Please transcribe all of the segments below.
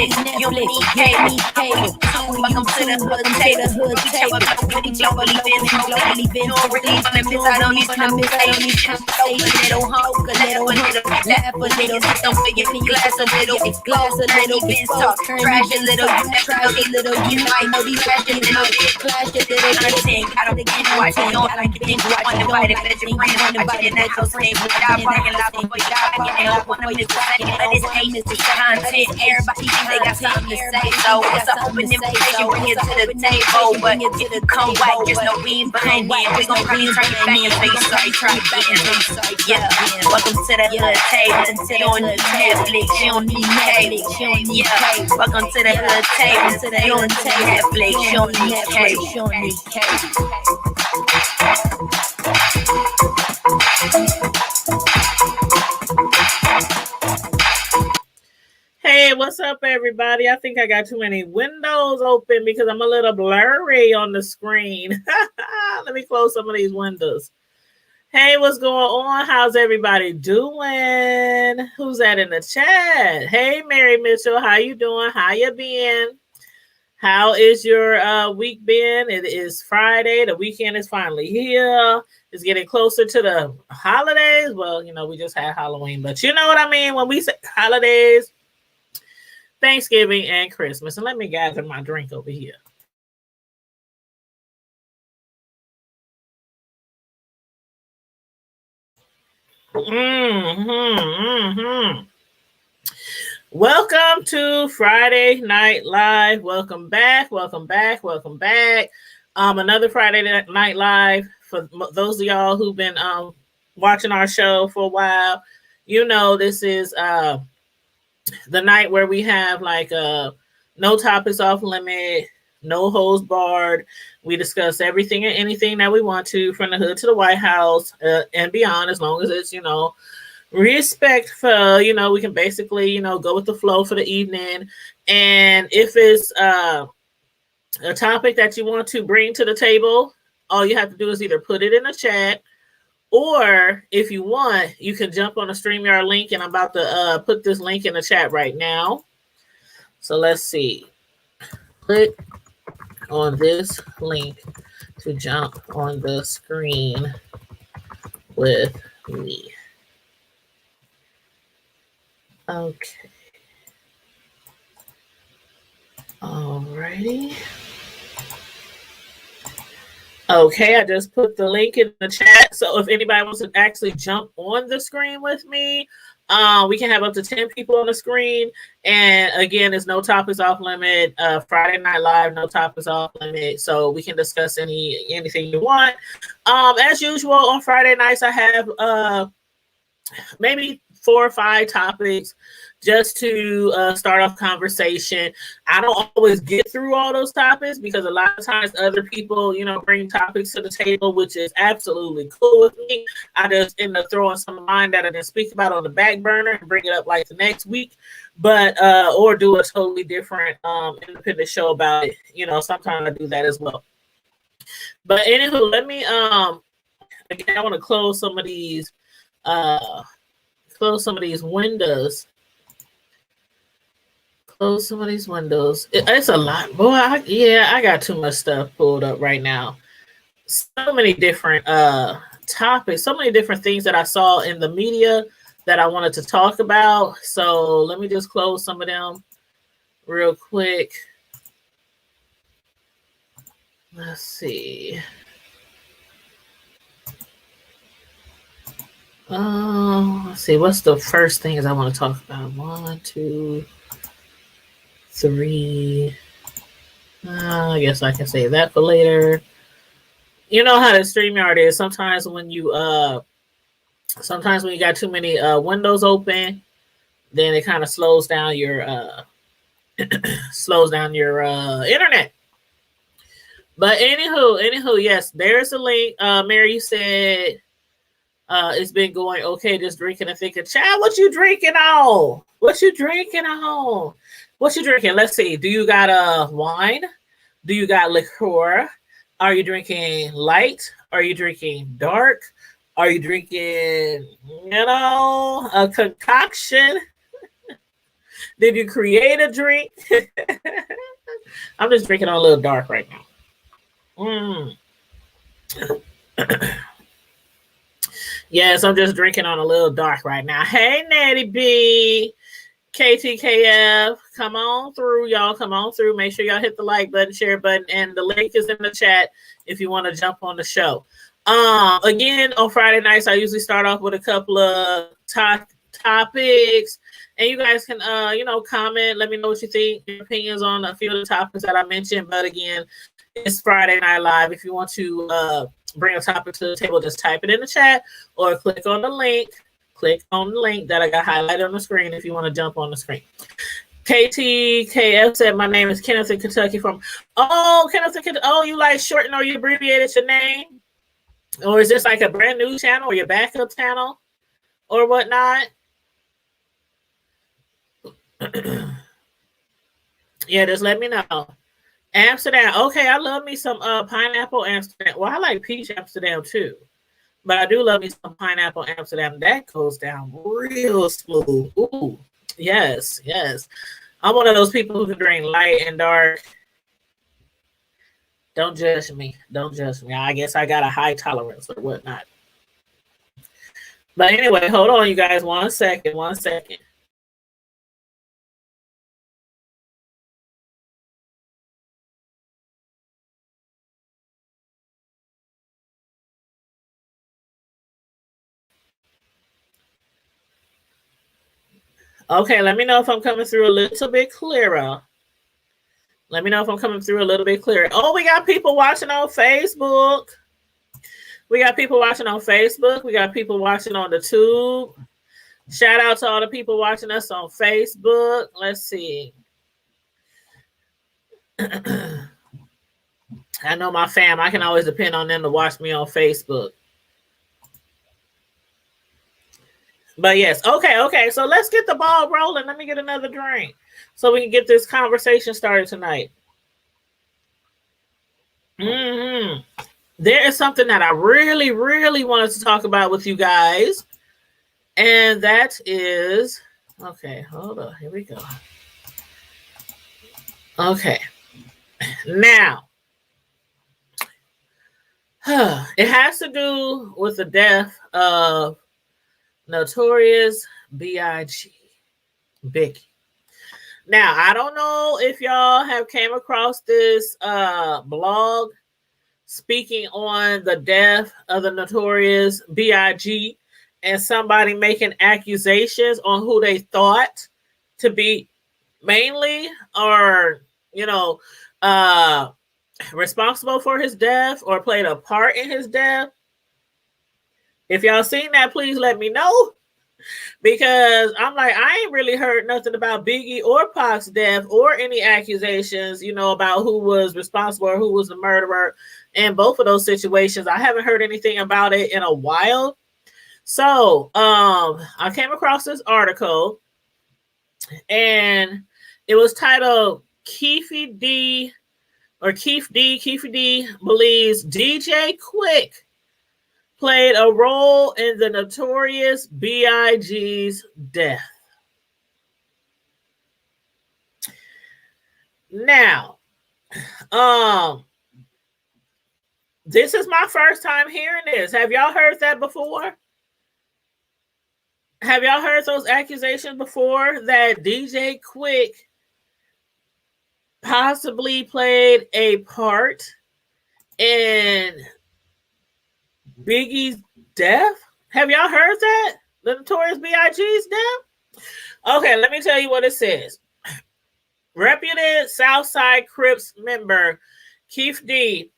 Netflix, you don't need cable. Welcome to the hood table. Each other with each other, living locally. You don't really wanna miss out on these conversations. Soak a little, hunk a little, laugh a little, sit down for your glass a little, gloss a little, biz talk, trash a little, you never know these little, you might know these trash a little, clash a little, content, gotta get watch, you don't like it, think watch, uninvited, better your friends, watch it in the house, name, die parking lot before you die, they don't wanna miss a second, but it's hate, it's content, everybody think they got something to say, so it's an open invitation, bring it to the table, but if you come white, just know we ain't behind it, we gon' probably turn it back and say sorry, try again, yeah, welcome to the hood table, you don't need Netflix, you don't need cable, yeah, welcome to the hood table, you don't need Netflix, you don't need cable, you don't need cable. Hey, what's up, everybody? I think I got too many windows open because I'm a little blurry on the screen. Let me close some of these windows. Hey, what's going on? How's everybody doing? Who's that in the chat? Hey, Mary Mitchell, how you doing? How you been? How is your week been? It is Friday. The weekend is finally here. It's getting closer to the holidays. Well, you know, we just had Halloween, but you know what I mean when we say holidays. Thanksgiving and Christmas. And let me gather my drink over here. Welcome to Friday Night Live. Welcome back. Another Friday Night Live. For those of y'all who've been watching our show for a while, you know this is the night where we have like no topics off limit, no holds barred. We discuss everything and anything that we want to, from the hood to the White House and beyond, as long as it's, you know, respectful. You know, we can basically, you know, go with the flow for the evening. And if it's a topic that you want to bring to the table, all you have to do is either put it in the chat, or if you want, you can jump on the StreamYard link, and I'm about to put this link in the chat right now. So let's see. Click on this link to jump on the screen with me. Okay. Alrighty. Okay, I just put the link in the chat. So if anybody wants to actually jump on the screen with me, we can have up to 10 people on the screen. And again, there's no topics off limit. Friday Night Live, no topics off limit. So we can discuss anything you want. As usual, on Friday nights, I have maybe 4 or 5 topics just to start off conversation. I don't always get through all those topics because a lot of times other people, you know, bring topics to the table, which is absolutely cool with me. I just end up throwing some of mine that I didn't speak about on the back burner and bring it up like the next week, but or do a totally different independent show about it. You know, sometimes I do that as well. But anywho, let me again, I want to close some of these windows. Close some of these windows. It's a lot, boy. I got too much stuff pulled up right now. So many different topics, so many different things that I saw in the media that I wanted to talk about. So let me just close some of them real quick. Let's see. Let's see. What's the first things I want to talk about? 1, 2, 3. I guess I can save that for later. You know how the StreamYard is. Sometimes when you got too many windows open, then it kind of slows down your internet. But anywho, yes, there's a link. Mary, you said it's been going okay, just drinking and thinking, child, what you drinking on? What you drinking? Let's see. Do you got wine? Do you got liqueur? Are you drinking light? Are you drinking dark? Are you drinking, a concoction? Did you create a drink? I'm just drinking on a little dark right now. Yes, I'm just drinking on a little dark right now. Hey, Natty B. KTKF, come on through, y'all. Come on through. Make sure y'all hit the like button, share button, and the link is in the chat if you want to jump on the show. Again, on Friday nights, I usually start off with a couple of topics, and you guys can, comment. Let me know what you think, your opinions on a few of the topics that I mentioned. But again, it's Friday Night Live. If you want to bring a topic to the table, just type it in the chat or click on the link. Click on the link that I got highlighted on the screen if you want to jump on the screen. KTKF said, my name is Kenneth in Kentucky from, Kenneth in Kentucky. Oh, you like shorten or you abbreviated your name? Or is this like a brand new channel or your backup channel or whatnot? Yeah, just let me know. Amsterdam. Okay, I love me some pineapple Amsterdam. Well, I like peach Amsterdam too. But I do love me some pineapple Amsterdam. That goes down real smooth. Ooh, yes, yes. I'm one of those people who can drink light and dark. Don't judge me. Don't judge me. I guess I got a high tolerance or whatnot. But anyway, hold on, you guys. 1 second. 1 second. Okay, let me know if I'm coming through a little bit clearer. Let me know if I'm coming through a little bit clearer. Oh, we got people watching on Facebook. We got people watching on Facebook. We got people watching on the tube. Shout out to all the people watching us on Facebook. Let's see. I know my fam. I can always depend on them to watch me on Facebook. But yes, okay. So let's get the ball rolling. Let me get another drink so we can get this conversation started tonight. There is something that I really, really wanted to talk about with you guys. And that is, okay, hold on. Here we go. Okay. Now, it has to do with the death of Notorious B.I.G. Biggie. Now, I don't know if y'all have came across this blog speaking on the death of the Notorious B.I.G. and somebody making accusations on who they thought to be mainly or, responsible for his death or played a part in his death. If y'all seen that, please let me know. Because I'm like, I ain't really heard nothing about Biggie or Pac's death or any accusations, about who was responsible or who was the murderer in both of those situations. I haven't heard anything about it in a while. So I came across this article and it was titled Keefe D believes DJ Quick played a role in the Notorious B.I.G.'s death. Now, this is my first time hearing this. Have y'all heard that before? Have y'all heard those accusations before that DJ Quick possibly played a part in Biggie's death? Have y'all heard that? The Notorious B.I.G.'s death? Okay, let me tell you what it says. Reputed Southside Crips member Keefe D,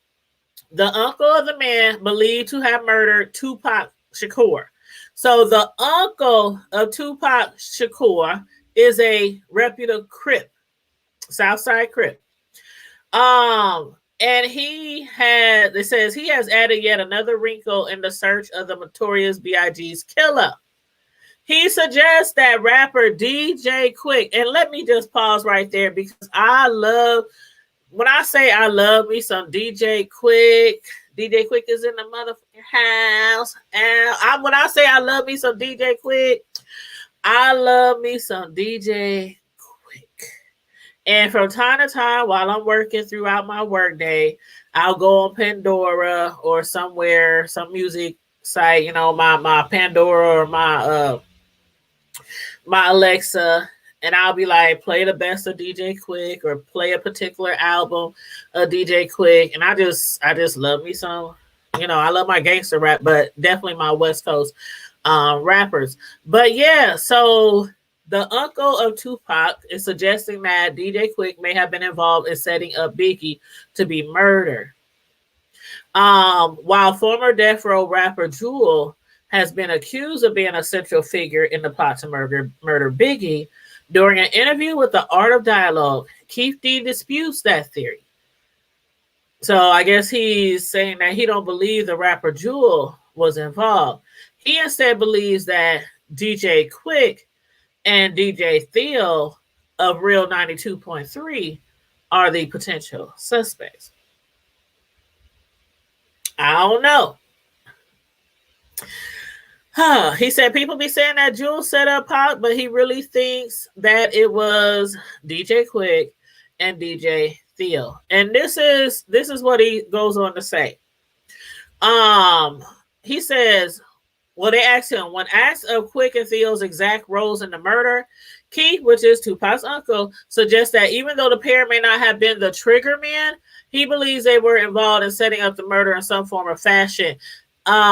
the uncle of the man believed to have murdered Tupac Shakur. So the uncle of Tupac Shakur is a reputed Crip, Southside Crip. And it says he has added yet another wrinkle in the search of the Notorious B.I.G.'s killer. He suggests that rapper DJ Quick, and let me just pause right there because when I say I love me some DJ Quick is in the motherfucking house. And when I say I love me some DJ Quick, I love me some DJ And from time to time, while I'm working throughout my workday, I'll go on Pandora or somewhere, some music site, you know, my Pandora or my Alexa, and I'll be like, play the best of DJ Quick or play a particular album of DJ Quick. And I just love me some, you know, I love my gangster rap, but definitely my West Coast rappers. But yeah, so the uncle of Tupac is suggesting that DJ Quick may have been involved in setting up Biggie to be murdered. While former Death Row rapper Jewel has been accused of being a central figure in the plot to murder Biggie, during an interview with the Art of Dialogue, Keith D disputes that theory. So I guess he's saying that he don't believe the rapper Jewel was involved. He instead believes that DJ Quick and DJ Theo of Real 92.3 are the potential suspects. I don't know. He said people be saying that Jules set up Pac, but he really thinks that it was DJ Quick and DJ Theo. And this is what he goes on to say. He says, well, they asked him, when asked of Quick and Theo's exact roles in the murder, Keith, which is Tupac's uncle, suggests that even though the pair may not have been the trigger men, he believes they were involved in setting up the murder in some form or fashion.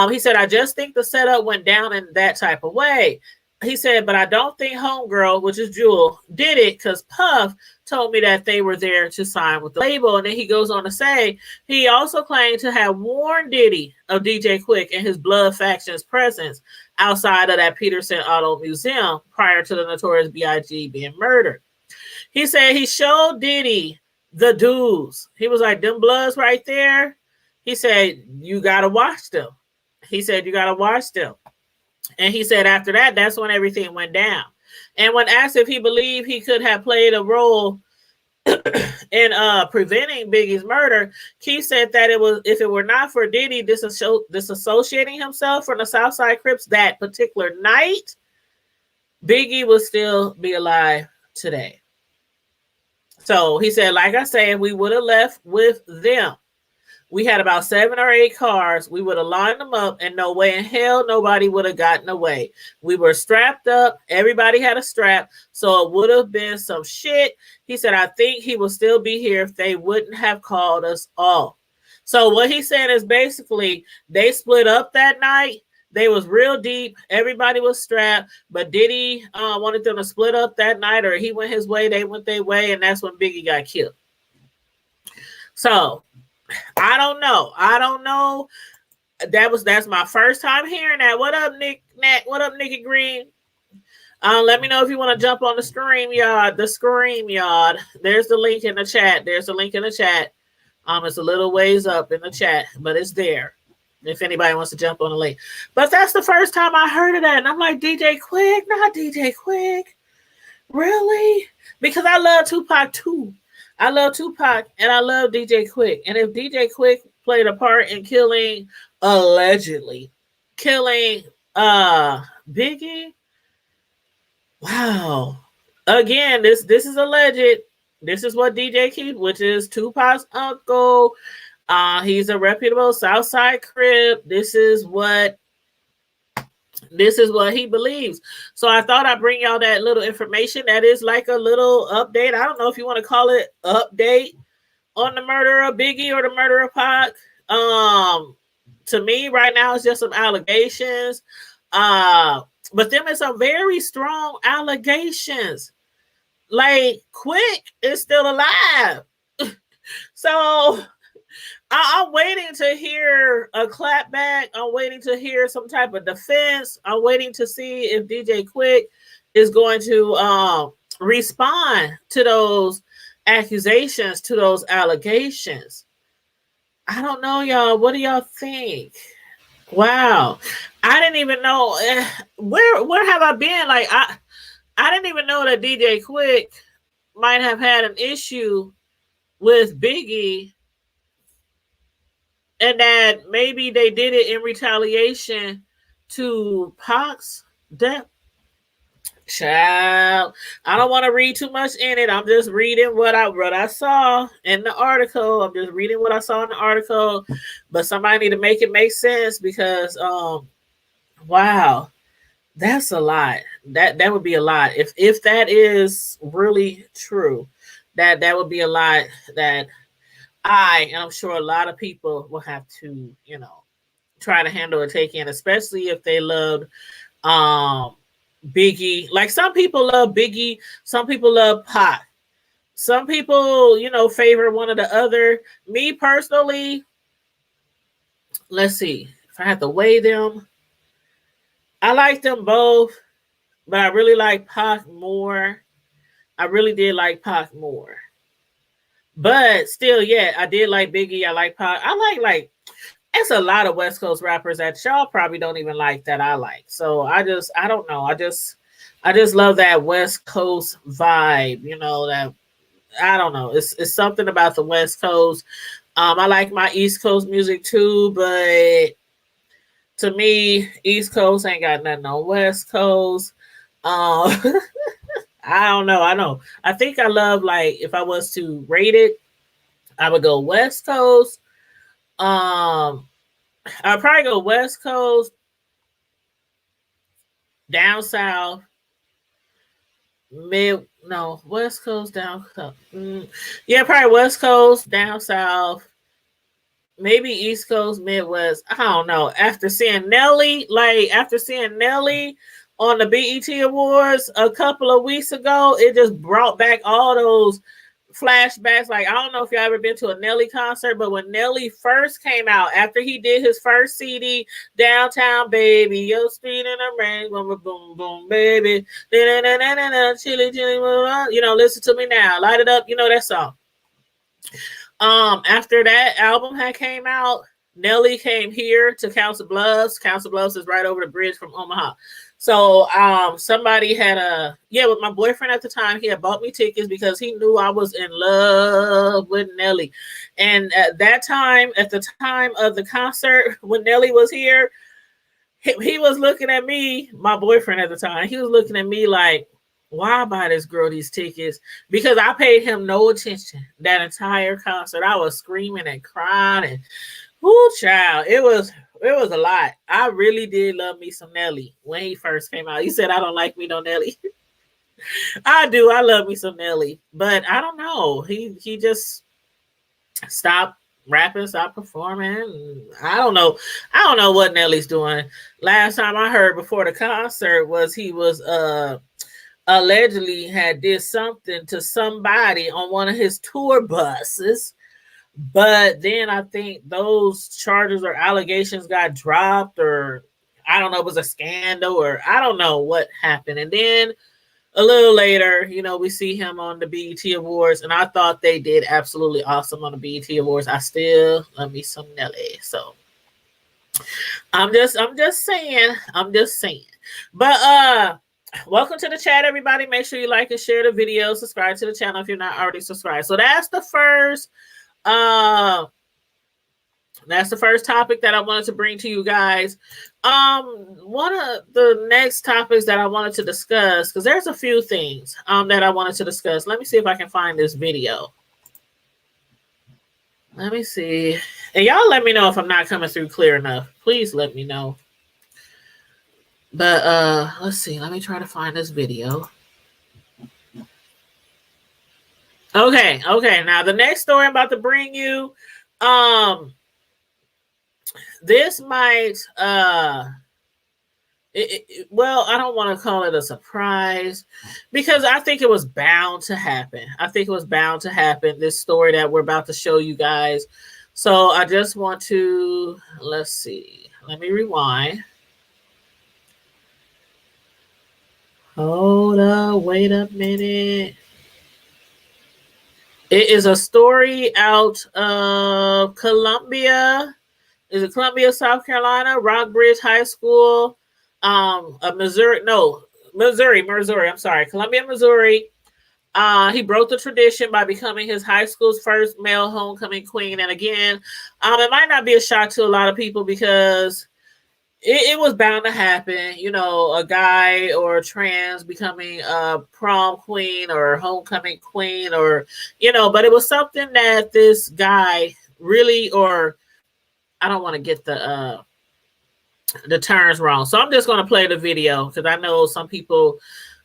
He said, I just think the setup went down in that type of way. He said, but I don't think Homegirl, which is Jewel, did it because Puff told me that they were there to sign with the label. And then he goes on to say, he also claimed to have warned Diddy of DJ Quick and his Blood Faction's presence outside of that Peterson Auto Museum prior to the Notorious B.I.G. being murdered. He said he showed Diddy the dudes. He was like, them Bloods right there. He said, you got to watch them. He said, you got to watch them. And he said after that, that's when everything went down. And when asked if he believed he could have played a role in preventing Biggie's murder, Keith said that it was, if it were not for Diddy disassociating himself from the Southside Crips that particular night, Biggie would still be alive today. So he said, like I said, we would have left with them. We had about 7 or 8 cars. We would have lined them up, and no way in hell nobody would have gotten away. We were strapped up. Everybody had a strap, so it would have been some shit. He said, I think he would still be here if they wouldn't have called us off. So what he said is basically they split up that night. They was real deep. Everybody was strapped, but Diddy wanted them to split up that night, or he went his way, they went their way, and that's when Biggie got killed. So I don't know. That's my first time hearing that. What up, Nick Nat? What up, Nikki Green? Let me know if you want to jump on the stream yard. There's the link in the chat. It's a little ways up in the chat, but it's there if anybody wants to jump on the link. But that's the first time I heard of that, and I'm like, DJ Quick, not DJ Quick, really? Because I love Tupac too. I love Tupac and I love DJ Quick. And if DJ Quick played a part in allegedly killing Biggie, wow. Again, this is alleged. This is what DJ Keith, which is Tupac's uncle. He's a reputable Southside Crip. This is what he believes. So I thought I'd bring y'all that little information. That is like a little update. I don't know if you want to call it update on the murder of Biggie or the murder of Pac. To me right now, it's just some allegations. But them is some very strong allegations. Like, Quick is still alive. So I'm waiting to hear a clapback. I'm waiting to hear some type of defense. I'm waiting to see if DJ Quick is going to respond to those accusations, to those allegations. I don't know, y'all. What do y'all think? Wow. I didn't even know. Where have I been? Like, I didn't even know that DJ Quick might have had an issue with Biggie, and that maybe they did it in retaliation to Pac's death. Child, I don't want to read too much in it. I'm just reading what I saw in the article. I'm just reading what I saw in the article. But somebody need to make it make sense because wow, that's a lot. That would be a lot. If that is really true, that would be a lot that and I'm sure a lot of people will have to, try to handle or take in, especially if they loved um Biggie. Like some people love Biggie, some people love Pac. Some people, favor one or the other. Me personally, let's see. If I have to weigh them, I like them both, but I really like Pac more. I really did like Pac more. But still, yeah, I did like Biggie. I like Pac. I like it's a lot of West Coast rappers that y'all probably don't even like that I like. So I don't know. I just love that West Coast vibe, that I don't know. It's something about the West Coast. I like my East Coast music too, but to me, East Coast ain't got nothing on West Coast. Um, I don't know. I know. I think I love, like, if I was to rate it, I would go West Coast. I'd probably go West Coast, down south, West Coast, down south. Yeah, probably West Coast, down south, maybe East Coast, Midwest. I don't know. After seeing Nelly on the BET Awards a couple of weeks ago, it just brought back all those flashbacks. Like, I don't know if y'all ever been to a Nelly concert, but when Nelly first came out, after he did his first CD, Downtown Baby, Your Speed in the Rain, boom, boom, boom, baby, chili, chili, listen to me now, light it up, that song. After that album had came out, Nelly came here to Council Bluffs. Council Bluffs is right over the bridge from Omaha. So somebody had with my boyfriend at the time, he had bought me tickets because he knew I was in love with Nelly. And at the time of the concert, when Nelly was here, he was looking at me, my boyfriend at the time, he was looking at me like, why buy this girl these tickets? Because I paid him no attention that entire concert. I was screaming and crying and child, it was a lot. I really did love me some Nelly when he first came out. He said, I don't like me no Nelly. I do. I love me some Nelly. But I don't know. He just stopped rapping, stopped performing. I don't know. I don't know what Nelly's doing. Last time I heard before the concert was he was allegedly had did something to somebody on one of his tour buses. But then I think those charges or allegations got dropped, or I don't know, it was a scandal, or I don't know what happened. And then a little later, we see him on the BET Awards, and I thought they did absolutely awesome on the BET Awards. I still love me some Nelly. So I'm just saying. But welcome to the chat, everybody. Make sure you like and share the video. Subscribe to the channel if you're not already subscribed. So that's the first topic that I wanted to bring to you guys. One of the next topics that I wanted to discuss, because there's a few things that I wanted to discuss. Let me see if I can find this video. Let me see. And y'all let me know if I'm not coming through clear enough. Please let me know. But let's see. Let me try to find this video. Okay. Now the next story I'm about to bring you, this might, well, I don't want to call it a surprise because I think it was bound to happen. This story that we're about to show you guys. So I just want to, let's see. Let me rewind. Hold up. Wait a minute. It is a story out of Columbia. Is it Columbia, South Carolina? Rockbridge High School. Missouri. I'm sorry. Columbia, Missouri. He broke the tradition by becoming his high school's first male homecoming queen. And again, it might not be a shock to a lot of people because it was bound to happen, you know, a guy or a trans becoming a prom queen or homecoming queen, or, you know, but it was something that this guy really, or I don't want to get the terms wrong. So I'm just going to play the video because I know some people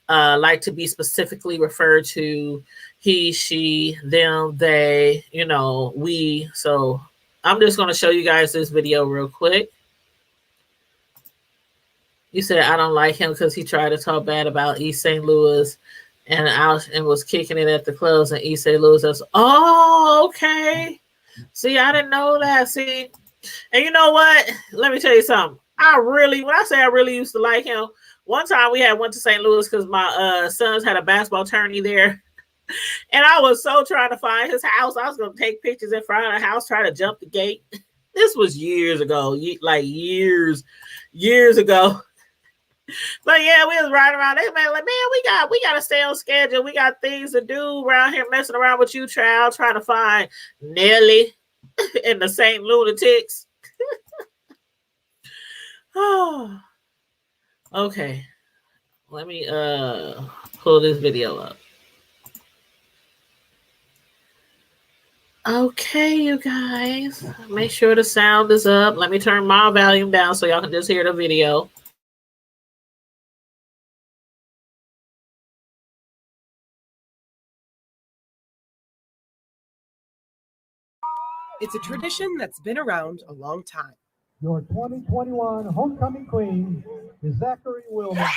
like to be specifically referred to he, she, them, they, you know, we. So I'm just going to show you guys this video real quick. You said I don't like him because he tried to talk bad about East St. Louis and was kicking it at the clubs in East St. Louis. That's, oh, okay. See, I didn't know that. See, and you know what? Let me tell you something. When I say I really used to like him, one time we went to St. Louis because my sons had a basketball tourney there. And I was so trying to find his house. I was going to take pictures in front of the house, try to jump the gate. This was years ago, like years ago. But yeah, we was riding around. They man, like, man, we gotta stay on schedule. We got things to do around here, messing around with you, child, trying to find Nelly and the Saint Lunatics. Oh, okay. Let me pull this video up. Okay, you guys, make sure the sound is up. Let me turn my volume down so y'all can just hear the video. It's a tradition that's been around a long time. Your 2021 homecoming queen is Zachary Wilmore.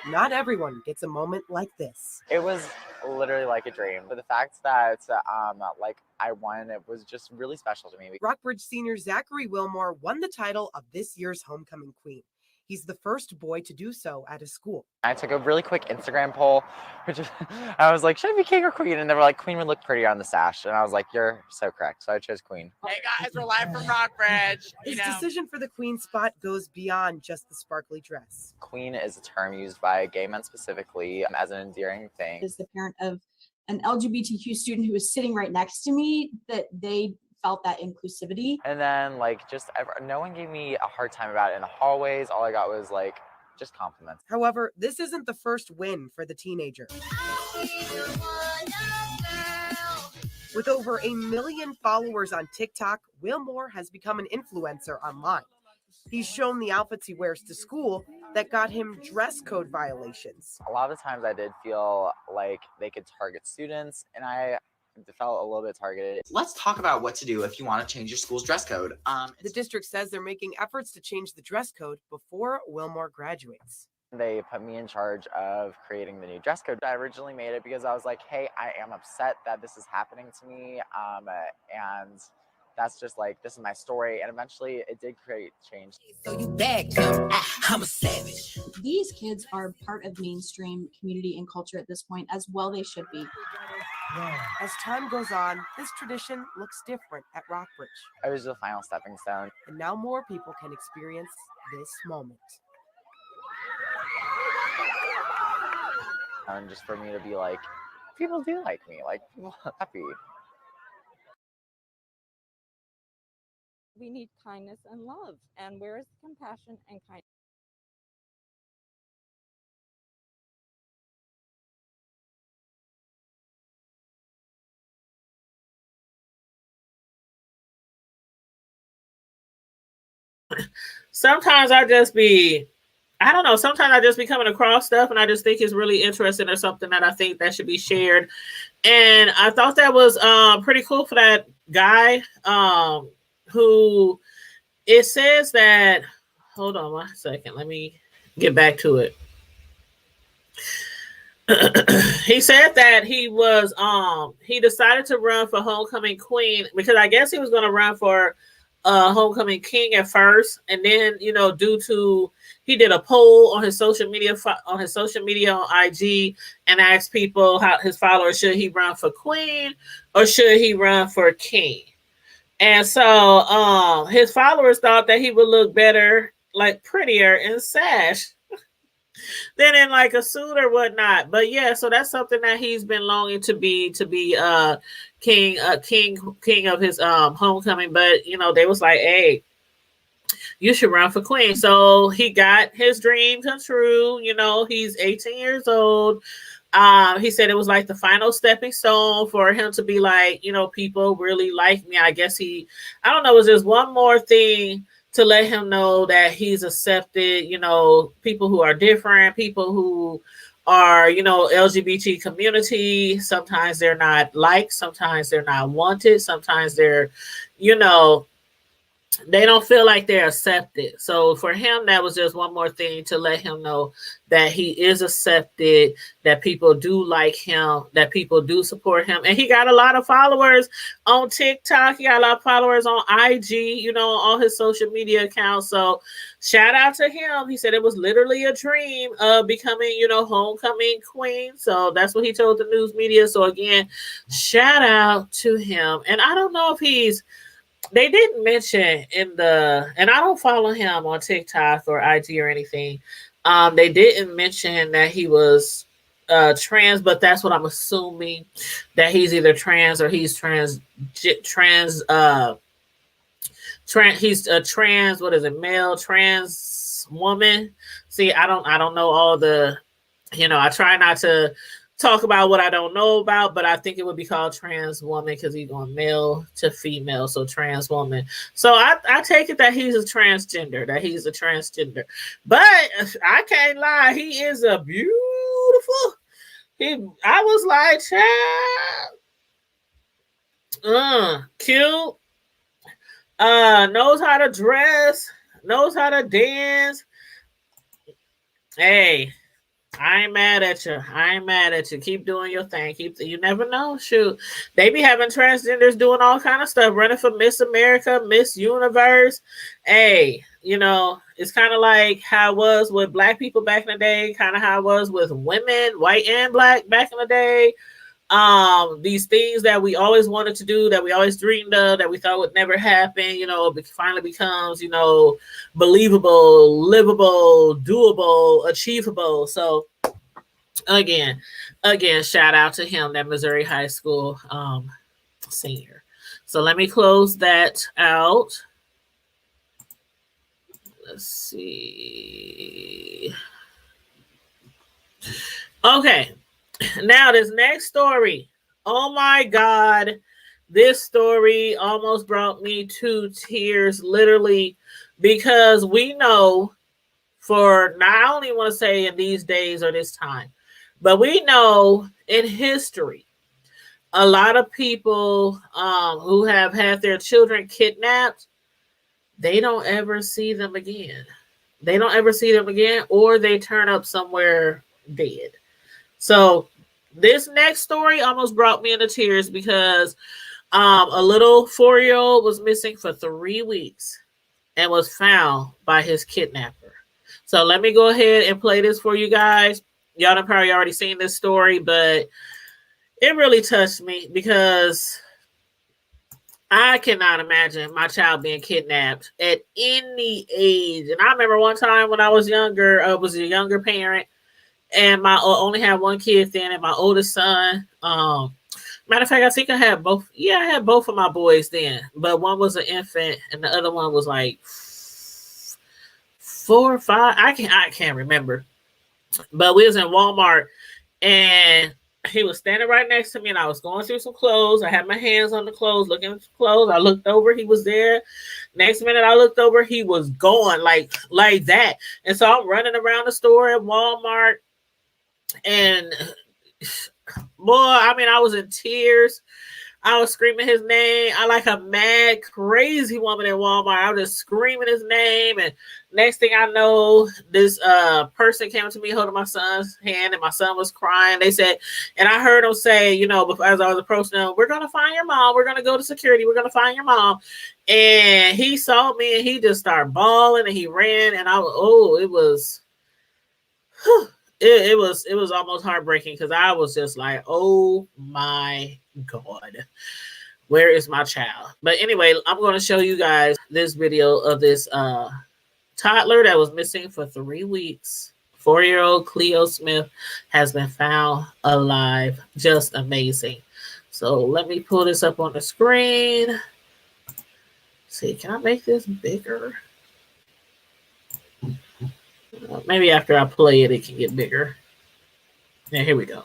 Not everyone gets a moment like this. It was literally like a dream. But the fact that like I won, it was just really special to me. Rockbridge senior Zachary Wilmore won the title of this year's homecoming queen. He's the first boy to do so at his school. I took a really quick Instagram poll, which I was like, should I be king or queen? And they were like, queen would look prettier on the sash. And I was like, you're so correct. So I chose queen. Hey guys, we're live from Rockbridge. His decision for the queen spot goes beyond just the sparkly dress. Queen is a term used by gay men specifically as an endearing thing. As the parent of an LGBTQ student who was sitting right next to me, that they felt that inclusivity. And then like no one gave me a hard time about it in the hallways. All I got was like just compliments. However, this isn't the first win for the teenager. With over 1 million followers on TikTok, Wilmore has become an influencer online. He's shown the outfits he wears to school that got him dress code violations. A lot of the times I did feel like they could target students, and I felt a little bit targeted. Let's talk about what to do if you want to change your school's dress code. The district says they're making efforts to change the dress code before Wilmore graduates. They put me in charge of creating the new dress code. I originally made it because I was like, hey, I am upset that this is happening to me. And that's just like, this is my story. And eventually it did create change. So you bad girl, I'm a savage. These kids are part of mainstream community and culture at this point, as well they should be. As time goes on, this tradition looks different at Rockbridge. It was the final stepping stone. And now more people can experience this moment. And just for me to be like, people do like me, like people are happy. We need kindness and love. And where is compassion and kindness? Sometimes I don't know, sometimes I just be coming across stuff and I just think it's really interesting or something that I think that should be shared. And I thought that was pretty cool for that guy who it says that, hold on 1 second, let me get back to it. He said that he decided to run for homecoming queen because I guess he was going to run for homecoming king at first, and then he did a poll on his social media on IG and asked people, how his followers, should he run for queen or should he run for king? And so his followers thought that he would look better, like prettier in sash than in like a suit or whatnot. But yeah, so that's something that he's been longing to be king of his homecoming. But they was like, hey, you should run for queen. So he got his dream come true. You know, he's 18 years old. He said it was like the final stepping stone for him to be like, you know, people really like me. I guess I don't know, it was just one more thing to let him know that he's accepted, you know, people who are different, people who are, you know, LGBT community. Sometimes they're not liked, sometimes they're not wanted, sometimes they're, you know, they don't feel like they're accepted. So for him, that was just one more thing to let him know that he is accepted, that people do like him, that people do support him. And he got a lot of followers on TikTok. He got a lot of followers on IG, you know, all his social media accounts. So shout out to him. He said it was literally a dream of becoming, you know, homecoming queen. So that's what he told the news media. So again, shout out to him. And I don't know if they didn't mention and I don't follow him on TikTok or IG or anything. They didn't mention that he was trans, but that's what I'm assuming, that he's either trans or he's he's a trans, what is it, male trans woman. See, I don't know all the, you know, I try not to talk about what I don't know about, but I think it would be called trans woman because he's going male to female, so trans woman. So I take it that he's a transgender, But I can't lie, he is a beautiful. I was like, child, cute, knows how to dress, knows how to dance. Hey, I ain't mad at you. Keep doing your thing. You never know. Shoot, they be having transgenders doing all kind of stuff, running for Miss America, Miss Universe. Hey, you know, it's kind of like how it was with black people back in the day, kind of how it was with women, white and black, back in the day. These things that we always wanted to do, that we always dreamed of, that we thought would never happen, you know, it finally becomes, you know, believable, livable, doable, achievable. So again, shout out to him, that Missouri high school senior. So let me close that out. Let's see. Okay. Now, this next story, oh my God, this story almost brought me to tears, literally, because we know I only want to say in these days or this time, but we know in history, a lot of people who have had their children kidnapped, they don't ever see them again. Or they turn up somewhere dead. So this next story almost brought me into tears because a little 4-year-old was missing for 3 weeks and was found by his kidnapper. So let me go ahead and play this for you guys. Y'all have probably already seen this story, but it really touched me because I cannot imagine my child being kidnapped at any age. And I remember one time when I was younger, I was a younger parent, and I only had one kid then, and my oldest son. Matter of fact, I think I had both. Yeah, I had both of my boys then, but one was an infant, and the other one was like 4 or 5. I can't remember. But we was in Walmart, and he was standing right next to me, and I was going through some clothes. I had my hands on the clothes, looking at the clothes. I looked over, he was there. Next minute I looked over, he was gone like that. And so I'm running around the store at Walmart. And boy, I mean, I was in tears. I was screaming his name. I like a mad, crazy woman at Walmart. I was just screaming his name. And next thing I know, this person came to me holding my son's hand, and my son was crying. They said, and I heard him say, you know, as I was approaching them, "We're going to find your mom. We're going to go to security. We're going to find your mom." And he saw me, and he just started bawling, and he ran. And it was... It was almost heartbreaking because I was just like, oh my God, where is my child? But anyway, I'm going to show you guys this video of this toddler that was missing for 3 weeks. 4-year-old Cleo Smith has been found alive. Just amazing. So let me pull this up on the screen. See, can I make this bigger? Maybe after I play it, it can get bigger. Yeah, here we go.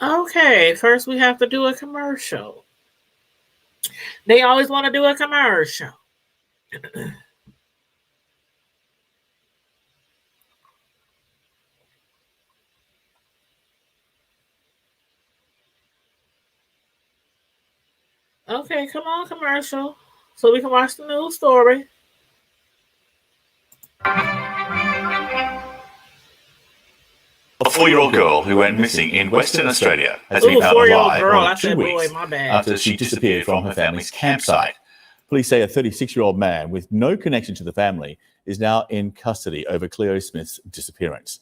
Okay, first we have to do a commercial. They always want to do a commercial. Okay, come on, commercial. So we can watch the news story. A 4-year-old girl who went missing in Western Australia has been Ooh, found 4-year-old alive girl. more I than 2 said, boy, weeks my bad. after she disappeared from her family's campsite. Police say a 36-year-old man with no connection to the family is now in custody over Cleo Smith's disappearance.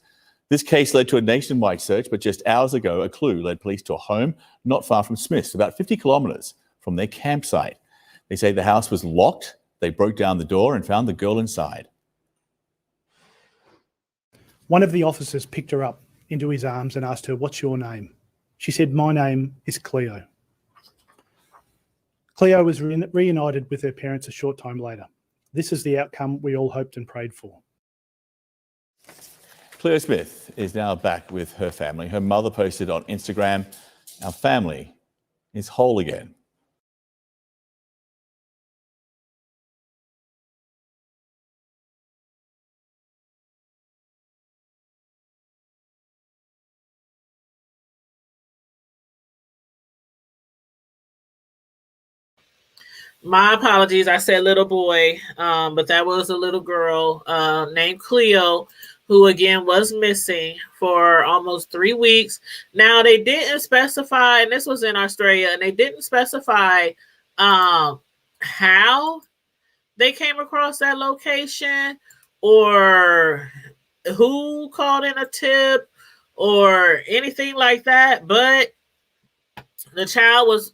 This case led to a nationwide search, but just hours ago, a clue led police to a home not far from Smith's, about 50 kilometres from their campsite. They say the house was locked. They broke down the door and found the girl inside. One of the officers picked her up into his arms and asked her, "What's your name?" She said, "My name is Cleo." Cleo was reunited with her parents a short time later. This is the outcome we all hoped and prayed for. Cleo Smith is now back with her family. Her mother posted on Instagram, "Our family is whole again." My apologies. I said little boy, but that was a little girl named Cleo, who again was missing for almost 3 weeks. Now they didn't specify, and this was in Australia, and they didn't specify how they came across that location or who called in a tip or anything like that. But the child was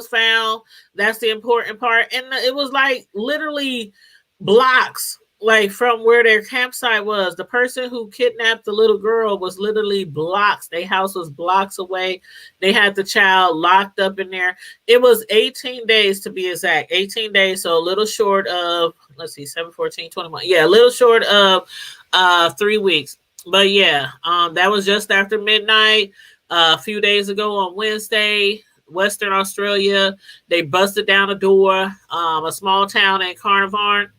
found. That's the important part. And it was like literally blocks like from where their campsite was. The person who kidnapped the little girl was literally blocks. Their house was blocks away. They had the child locked up in there. It was 18 days to be exact. 18 days, so a little short of, let's see, 7, 14, 21. Yeah, a little short of 3 weeks. But yeah, that was just after midnight. A few days ago on Wednesday, Western Australia, they busted down a door, a small town in Carnarvon,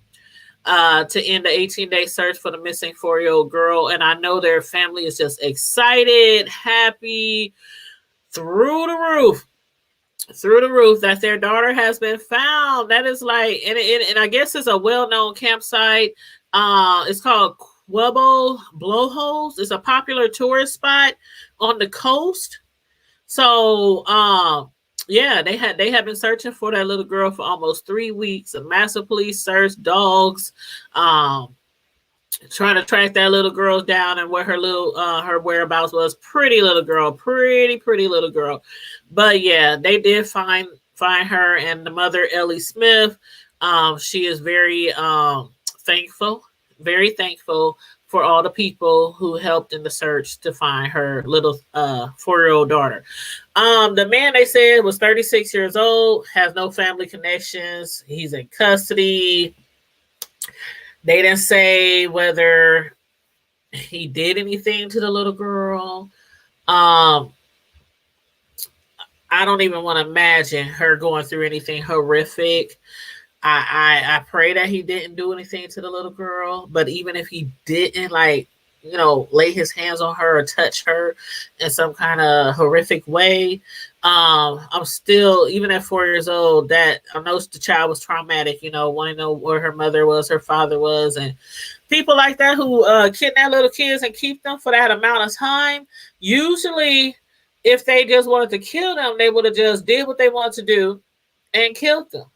to end the 18-day search for the missing 4-year-old girl. And I know their family is just excited, happy, through the roof that their daughter has been found. That is like, and I guess it's a well-known campsite. It's called Quebo Blowholes. It's a popular tourist spot on the coast. So yeah, they have been searching for that little girl for almost 3 weeks. A massive police search, dogs, trying to track that little girl down and where her whereabouts was. Pretty little girl, pretty little girl. But yeah, they did find her, and the mother, Ellie Smith, she is very thankful for all the people who helped in the search to find her little 4-year-old daughter. The man, they said, was 36 years old, has no family connections. He's in custody. They didn't say whether he did anything to the little girl. I don't even want to imagine her going through anything horrific. I pray that he didn't do anything to the little girl, but even if he didn't, like, lay his hands on her or touch her in some kind of horrific way, I'm still, even at 4 years old, that I know the child was traumatic, wanting to know where her mother was, her father was, and people like that who kidnap little kids and keep them for that amount of time. Usually, if they just wanted to kill them, they would have just did what they wanted to do and killed them.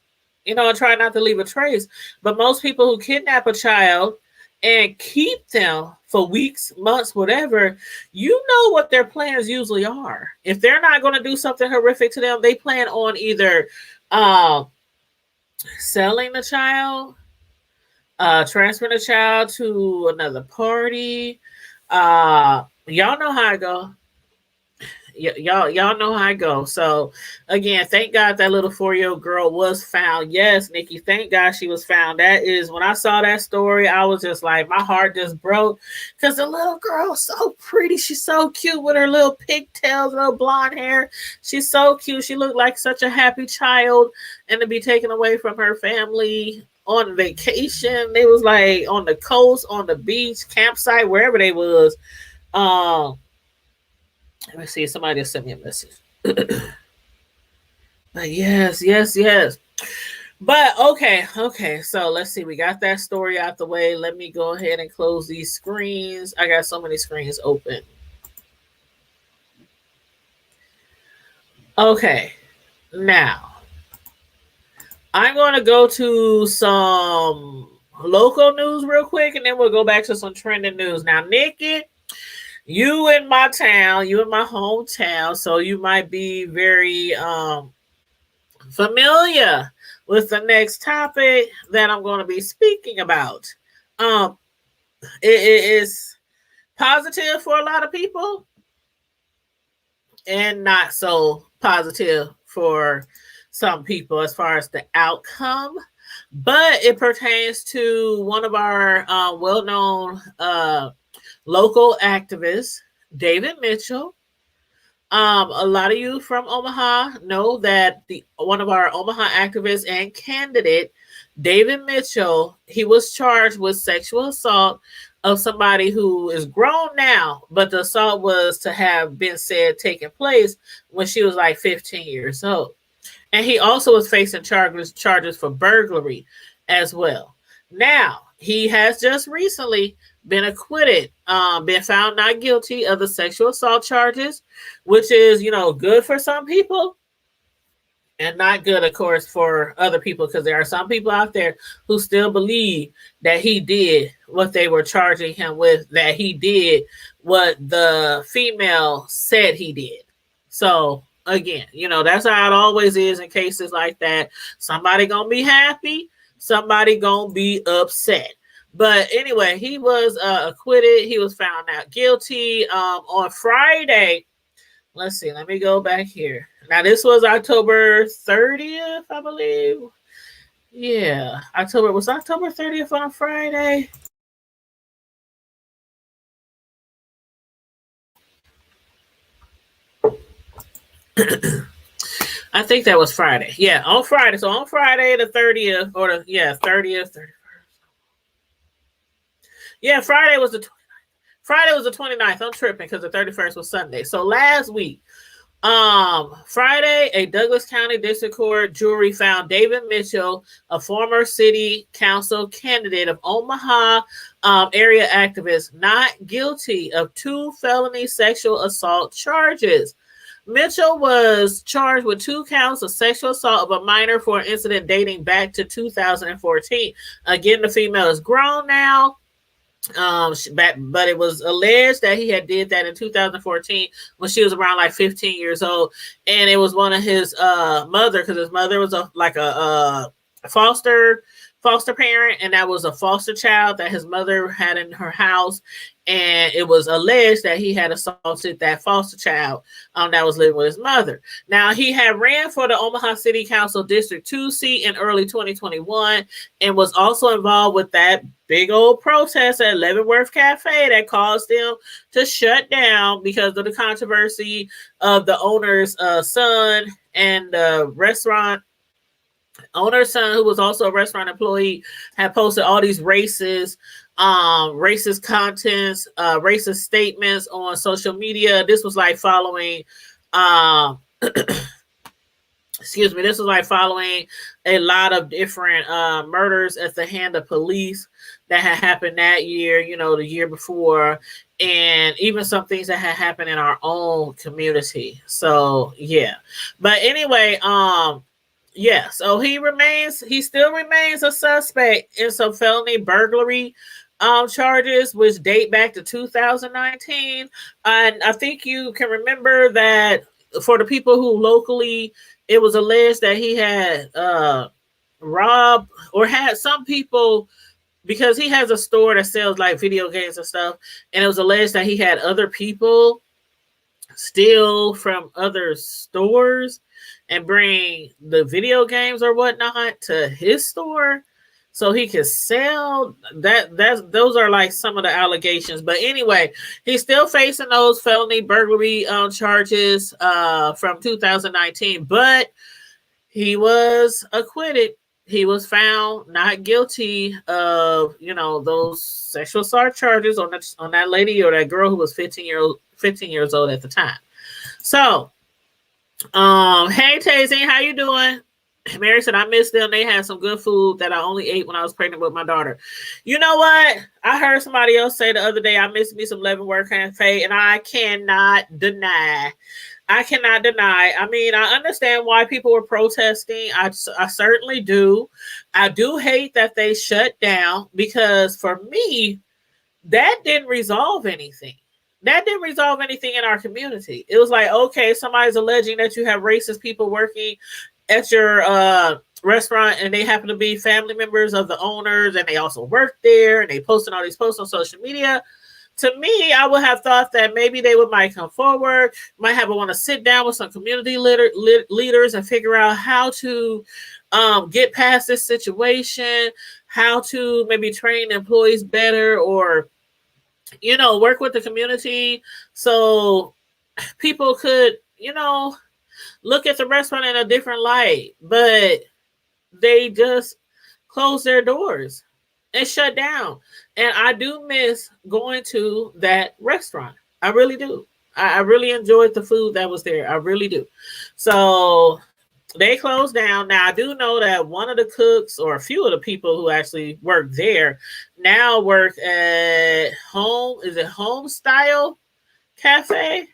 And try not to leave a trace. But most people who kidnap a child and keep them for weeks, months, whatever, what their plans usually are. If they're not going to do something horrific to them, they plan on either selling the child, transferring the child to another party. Y'all know how I go. y'all know how I go. So again, thank God that little 4-year-old girl was found. Yes, Nikki, thank God she was found. That is, when I saw that story, I was just like, my heart just broke, because the little girl is so pretty. She's so cute with her little pigtails, little blonde hair. She's so cute. She looked like such a happy child, and to be taken away from her family on vacation. They was like on the coast, on the beach, campsite, wherever they was. Let me see. Somebody just sent me a message. But yes. But okay. So let's see. We got that story out the way. Let me go ahead and close these screens. I got so many screens open. Okay. Now, I'm going to go to some local news real quick, and then we'll go back to some trending news. Now, Nikki, you in my town, you in my hometown, so you might be very familiar with the next topic that I'm going to be speaking about. It is positive for a lot of people and not so positive for some people as far as the outcome, but it pertains to one of our well-known local activists, David Mitchell. A lot of you from Omaha know that one of our Omaha activists and candidate, David Mitchell, he was charged with sexual assault of somebody who is grown now, but the assault was to have been said taking place when she was like 15 years old. And he also was facing charges for burglary as well. Now, he has just recently been acquitted, been found not guilty of the sexual assault charges, which is, good for some people and not good, of course, for other people, because there are some people out there who still believe that he did what they were charging him with, that he did what the female said he did. So again, that's how it always is in cases like that. Somebody gonna be happy, somebody gonna be upset. But anyway, he was acquitted. He was found not guilty on Friday. Let's see. Let me go back here. Now, this was October 30th, I believe. Yeah, October 30th on a Friday. I think that was Friday. Yeah, on Friday. So on Friday the 30th, 30th, 31st. Yeah, Friday was the 29th. Friday was the 29th. I'm tripping because the 31st was Sunday. So last week, Friday, a Douglas County District Court jury found David Mitchell, a former city council candidate of Omaha area activist, not guilty of 2 felony sexual assault charges. Mitchell was charged with 2 counts of sexual assault of a minor for an incident dating back to 2014. Again, the female is grown now. But it was alleged that he had did that in 2014 when she was around like 15 years old, and it was one of his mother, because his mother was a foster parent, and that was a foster child that his mother had in her house, and it was alleged that he had assaulted that foster child that was living with his mother. Now, he had ran for the Omaha City Council District 2 seat in early 2021 and was also involved with that big old protest at Leavenworth Cafe that caused them to shut down because of the controversy of the owner's son and the restaurant owner's son, who was also a restaurant employee, had posted all these racist contents, racist statements on social media. This was like following this was like following a lot of different murders at the hand of police that had happened that year, the year before, and even some things that had happened in our own community. So yeah. But anyway, yeah, so he still remains a suspect in some felony burglary charges, which date back to 2019. And I think you can remember that for the people who locally, it was alleged that he had robbed or had some people, because he has a store that sells like video games and stuff, and it was alleged that he had other people steal from other stores and bring the video games or whatnot to his store so he could sell that. Those are like some of the allegations. But anyway, he's still facing those felony burglary charges from 2019, but he was acquitted. He was found not guilty of, those sexual assault charges on that lady or that girl who was 15 years old at the time. So, hey Tazy, how you doing? Mary said, I miss them. They had some good food that I only ate when I was pregnant with my daughter. You know what? I heard somebody else say the other day, I miss me some Leavenworth Cafe, and I cannot deny. I mean, I understand why people were protesting. I certainly do. I do hate that they shut down because for me, that didn't resolve anything. That didn't resolve anything in our community. It was like, okay, somebody's alleging that you have racist people working at your restaurant and they happen to be family members of the owners and they also work there and they posted all these posts on social media. To me, I would have thought that maybe they might come forward, might want to sit down with some community leaders and figure out how to get past this situation, how to maybe train employees better or, work with the community so people could, look at the restaurant in a different light. But they just closed their doors and shut down. And I do miss going to that restaurant. I really do. I really enjoyed the food that was there. I really do. So they closed down. Now, I do know that one of the cooks or a few of the people who actually work there now work at Home Style Cafe?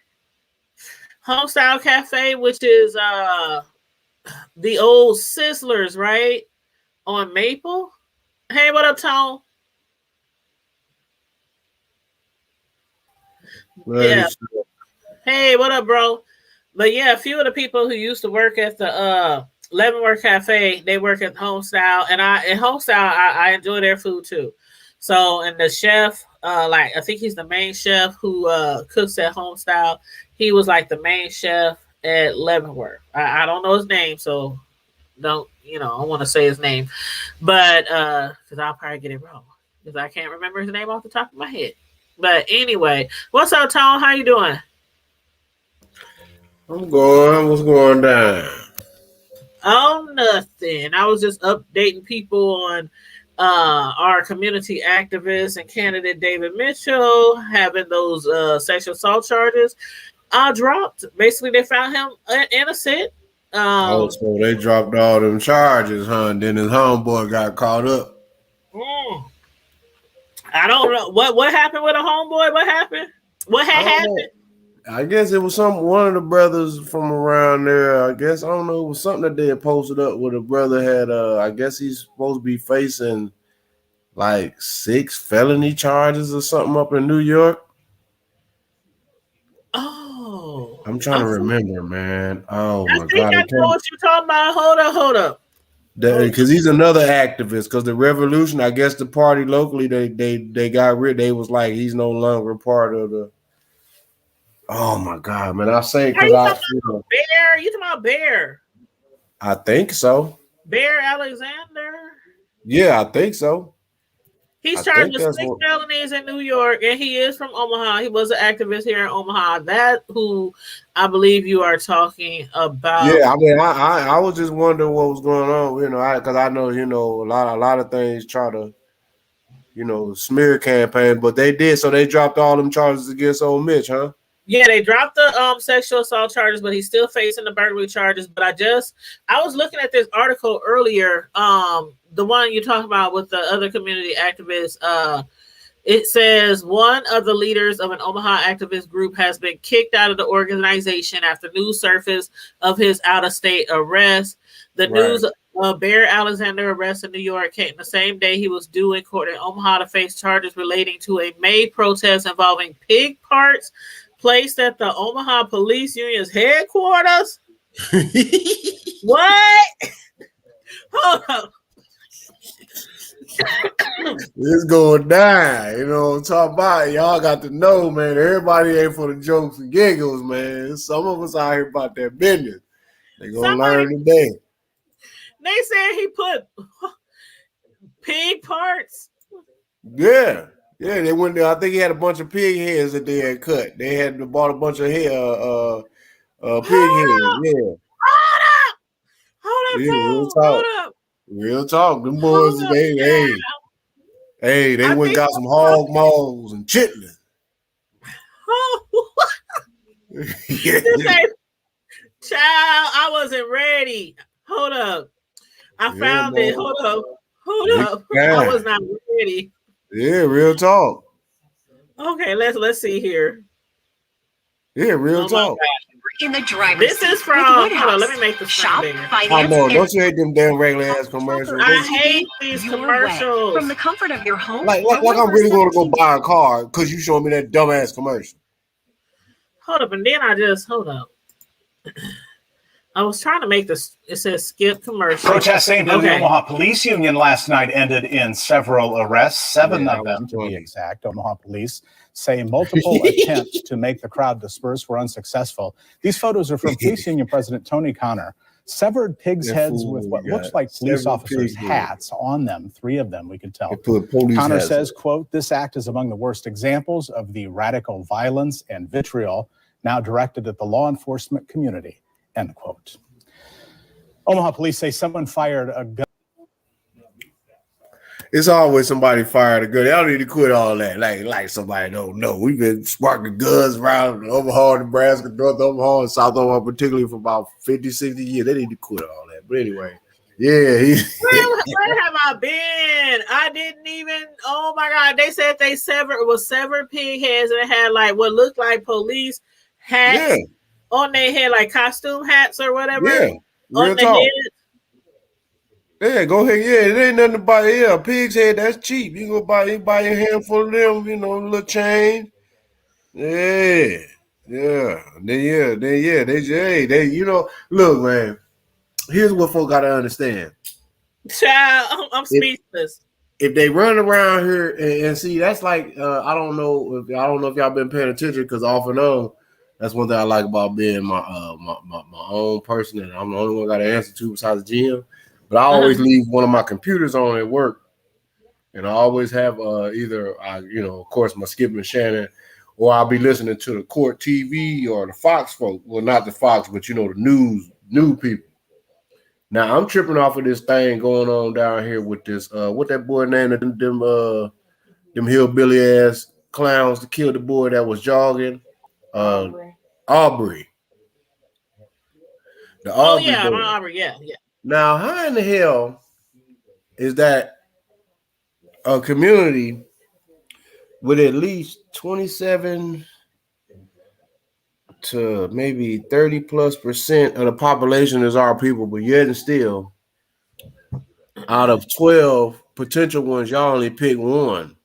Home Style Cafe, which is the old Sizzlers, right? On Maple. Hey, what up, Tone? Yeah. Hey, what up, bro? But yeah, a few of the people who used to work at the Leavenworth Cafe, they work at Home Style, and I enjoy their food too. So, and the chef, I think he's the main chef who cooks at Home Style. He was like the main chef at Leavenworth. I don't know his name, so don't, I want to say his name, but because I'll probably get it wrong because I can't remember his name off the top of my head. But anyway, what's up, Tom? How you doing? I'm going. What's going down? Oh, nothing. I was just updating people on our community activist and candidate David Mitchell having those sexual assault charges dropped. Basically, they found him innocent. So they dropped all them charges, huh? And then his homeboy got caught up. I don't know what happened with a homeboy. What happened? What had happened? I guess it was one of the brothers from around there. I guess I don't know. It was something that they had posted up where the brother had. I guess he's supposed to be facing like 6 felony charges or something up in New York. Oh, I'm trying to remember, man. Oh my God! I know what you're talking about. Hold up. Because he's another activist. Because the revolution, I guess the party locally, they got rid. They was like he's no longer part of the. Oh my God, man! I say because Bear. You talking about Bear? I think so. Bear Alexander. Yeah, I think so. He's charged with 6 felonies in New York, and he is from Omaha. He was an activist here in Omaha. That who I believe you are talking about. Yeah, I mean, I was just wondering what was going on, because I know, a lot of things try to, smear campaign, but they did, so they dropped all them charges against old Mitch, huh? Yeah, they dropped the sexual assault charges, but he's still facing the burglary charges. But I was looking at this article earlier, the one you talked about with the other community activists. It says one of the leaders of an Omaha activist group has been kicked out of the organization after news surfaced of his out-of-state arrest. The news of Bear Alexander arrest in New York came the same day he was due in court in Omaha to face charges relating to a May protest involving pig parts placed at the Omaha Police Union's headquarters. What? Hold up. It's going down. You know what I'm talking about? Y'all got to know, man. Everybody ain't for the jokes and giggles, man. Some of us out here about that business. They gonna learn today. They said he put pig parts. Yeah. Yeah, they went there. I think he had a bunch of pig heads that they had cut. They had bought a bunch of pig heads. Yeah. Hold up, Yeah, real hold talk. up. Real talk. Them boys, they went and got some hog maws and chitlins. Yeah. Child, I wasn't ready. Hold up. I found it. Hold up. I was not ready. Yeah, real talk. Okay, let's see here. Yeah, real talk. In the driver's This is from. Hold on, let me make the shop, bigger. I know. Don't you hate them damn regular ass commercials? I hate these commercials. From the comfort of your home. Like I'm really going to go buy a car because you showing me that dumbass commercial. Hold up, and then hold up. I was trying to make this. It says skip commercial. Protests aimed at the Omaha Police Union last night ended in several arrests, 7 of them to be exact. Omaha police say multiple attempts to make the crowd disperse were unsuccessful. These photos are from Police Union President Tony Connor. Severed pigs' heads with what looks like police officers' hats on them. 3 of them, we could tell. Connor says, quote, "This act is among the worst examples of the radical violence and vitriol now directed at the law enforcement community." End quote. Omaha police say someone fired a gun. It's always somebody fired a gun. They don't need to quit all that. Like somebody don't know. We've been sparking guns around Omaha, Nebraska, North Omaha, and South Omaha, particularly for about 50, 60 years. They need to quit all that. But anyway, yeah. Where have I been? I didn't even. Oh my God! They said they severed pig heads and it had like what looked like police hats on their head, like costume hats or whatever. Yeah, on the head. Yeah, go ahead. Yeah, it ain't nothing to buy. Yeah, a pig's head, that's cheap. You go buy a handful of them, a little change. Yeah. Then they look, man. Here's what folks gotta understand. Child, I'm speechless. If they run around here and see, that's like I don't know if y'all been paying attention because off and on, that's one thing I like about being my own person, and I'm the only one got to answer to besides Jim. But I always leave one of my computers on at work, and I always have of course, my Skip and Shannon, or I'll be listening to the court TV or the Fox folk. Well, not the Fox, but the news people. Now I'm tripping off of this thing going on down here with this. What that boy named them hillbilly ass clowns to kill the boy that was jogging. Aubrey. Aubrey, yeah. Now, how in the hell is that a community with at least 27 to maybe 30+% of the population is our people, but yet and still, out of 12 potential ones, y'all only pick one.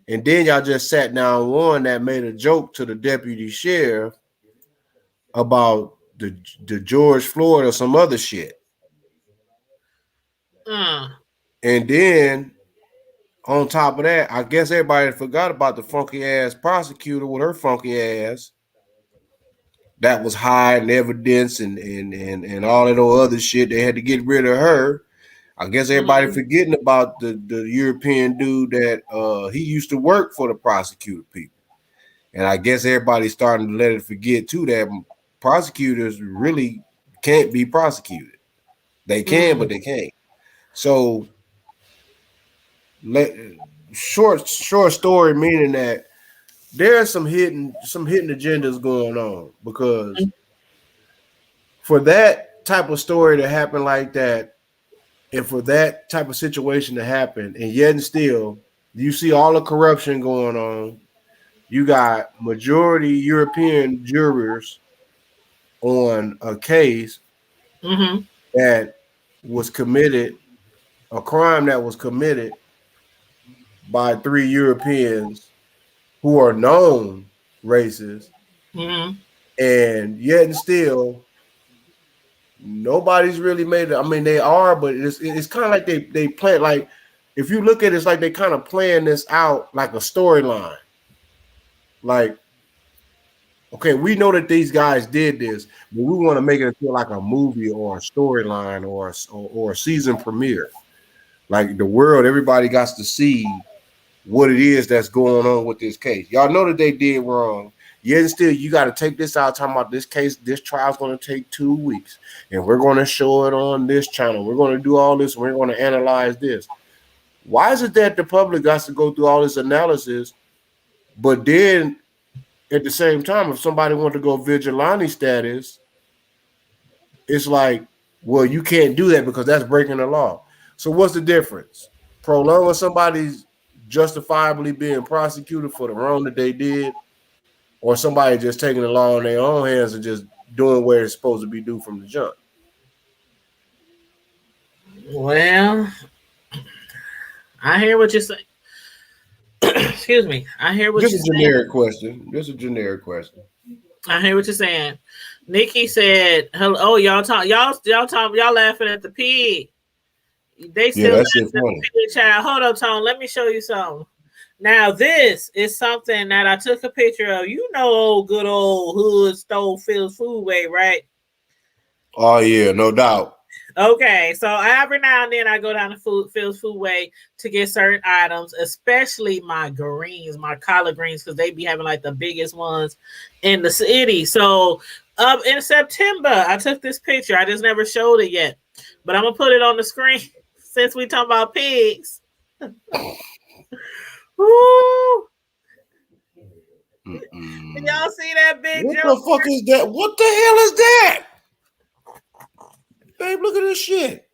And then y'all just sat down one that made a joke to the deputy sheriff about the George Floyd or some other shit. And then on top of that, I guess everybody forgot about the funky ass prosecutor with her funky ass that was hiding evidence and all that other shit. They had to get rid of her. I guess everybody forgetting about the European dude that he used to work for the prosecutor people. And I guess everybody's starting to let it forget too that prosecutors really can't be prosecuted. They can, but they can't. So short story meaning that there's some hidden agendas going on, because for that type of story to happen like that, and for that type of situation to happen, and yet and still you see all the corruption going on, you got majority European jurors on a case that was committed, a crime that was committed by 3 Europeans who are known racists, and yet and still nobody's really made it. I mean, they are, but it's kind of like they plant, like if you look at it, it's like they kind of playing this out like a storyline. Like, okay, we know that these guys did this, but we want to make it feel like a movie or a storyline or a season premiere. Like the world, everybody got to see what it is that's going on with this case. Y'all know that they did wrong. Yet still, you got to take this out, talking about this case. This trial's going to take 2 weeks, and we're going to show it on this channel. We're going to do all this, and we're going to analyze this. Why is it that the public got to go through all this analysis, but then at the same time, if somebody wanted to go vigilante status, it's like, well, you can't do that because that's breaking the law. So what's the difference? Prolonging somebody's justifiably being prosecuted for the wrong that they did, or somebody just taking the law in their own hands and just doing where it's supposed to be due from the jump? Well, I hear what you're saying. Excuse me. I hear what you're saying. Just a generic question. Just a generic question. I hear what you're saying. Nikki said, "Hello, oh, y'all laughing at the pig. They still laughing at the pig, child. Hold up, Tone. Let me show you something. Now, this is something that I took a picture of. You know, good old hood stole Phil's Foodway, right? Oh yeah, no doubt. Okay, so every now and then I go down to Phil's Foodway to get certain items, especially my greens, my collard greens, because they be having like the biggest ones in the city. So in September, I took this picture. I just never showed it yet, but I'm gonna put it on the screen since we talking about pigs. Woo! Can y'all see that big What jump? the fuck is that? What the hell is that? Babe, look at this shit.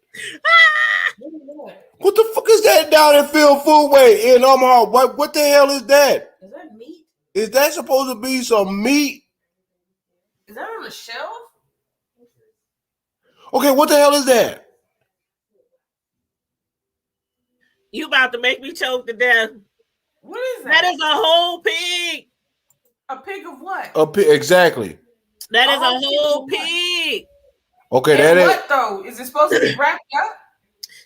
What the fuck is that down in Phil Foodway in Omaha? What the hell is that? Is that meat? Is that supposed to be some meat? Is that on the shelf? Okay, what the hell is that? You about to make me choke to death. What is that? That is a whole pig. A pig of what? A pig, exactly. That is a whole pig. Okay, and that what though? Is it supposed to be wrapped up?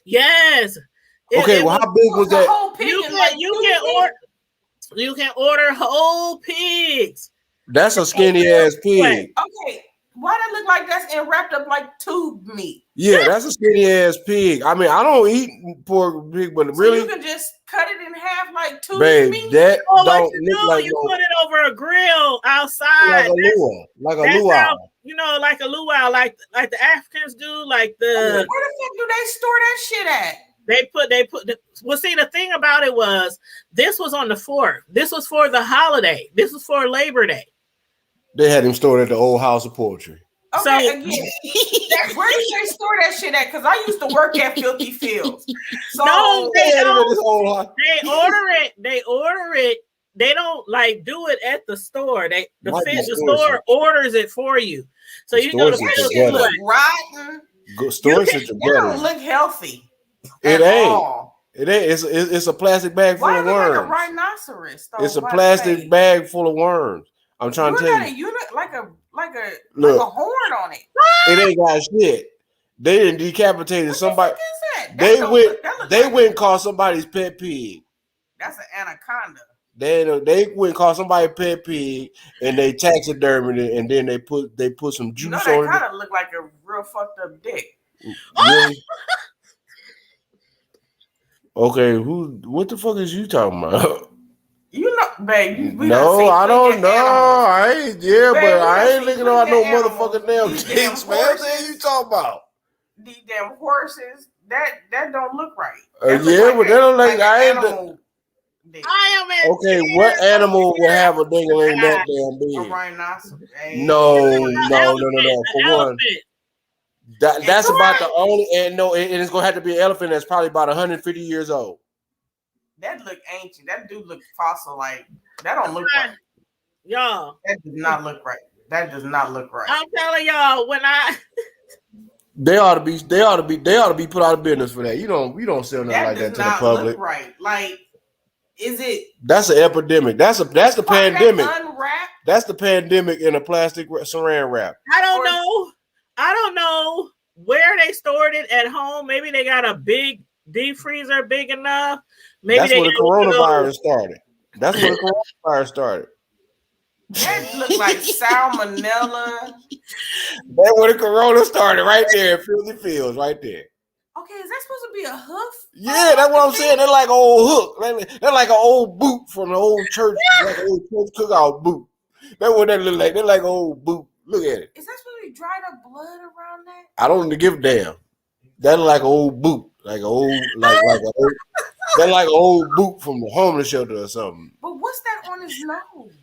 Yes. Okay, well, how big was that? Whole pig You can order whole pigs. That's a skinny ass pig. Okay, why that look like that's wrapped up like tube meat? Yeah, that's a skinny ass pig. I mean, I don't eat pork pig, but really, you can just cut it in half like tube babe, meat. that what don't you look do, like you no, put it over a grill outside. like a luau. You know, like a luau, like the Africans do, like the. Where the fuck do they store that shit at? They put. Well, see, the thing about it was this was on the 4th. This was for the holiday. This was for Labor Day. They had him stored at the old House of Poetry. Okay, So, again, where did they store that shit at? Because I used to work at Filthy Fields. So no, they don't. They order it. They order it. They don't like do it at the store. The store orders it for you. So you go to that shit look rotten. Storage It don't look healthy. It ain't. It ain't. It's a plastic bag full of worms. Like a rhinoceros? Though, it's a plastic bag full of worms. I'm trying to tell you. Like a horn on it. It ain't got shit. They didn't decapitated somebody. They went and caught somebody's pet pig. That's an anaconda. They went and caught somebody's pet pig and they taxidermied it, and then they put some juice on it. That kind of look like a real fucked up dick. Really? Okay, what the fuck is you talking about? You know, babe. No, I don't know. I ain't. Yeah, babe, but I ain't looking at no animals. motherfucking damn dicks, man. What the hell you talking about? These damn horses. That don't look right. Yeah, but they don't like I ain't. Okay, what animal will have a dingling that damn big? A rhinoceros. No. For one, that's about the only. And it's gonna have to be an elephant that's probably about 150 years old. That look ancient. That dude look fossil. Like that don't look right. Y'all. That does not look right. That does not look right. I'm telling y'all, when they ought to be put out of business for that. You don't sell nothing like that to the public. Look right. Like, is it? That's an epidemic. That's the pandemic. Unwrapped? That's the pandemic in a plastic saran wrap. I don't know where they stored it at home. Maybe they got a big deep freezer big enough. Maybe That's they where the coronavirus started. That's where the coronavirus started. That looked like salmonella. That's where the corona started, right there. Filthy Fields, right there. Okay, is that supposed to be a hoof? Yeah, that's what I'm saying. They're like an old hook. They're like an old boot from the old church, like an old church cookout boot. That's what they look like. They're like an old boot. Look at it. Is that supposed to be dried up blood around that? I don't give a damn. That look like an old boot, like an old, they're like an old boot from the homeless shelter or something. But what's that on his nose?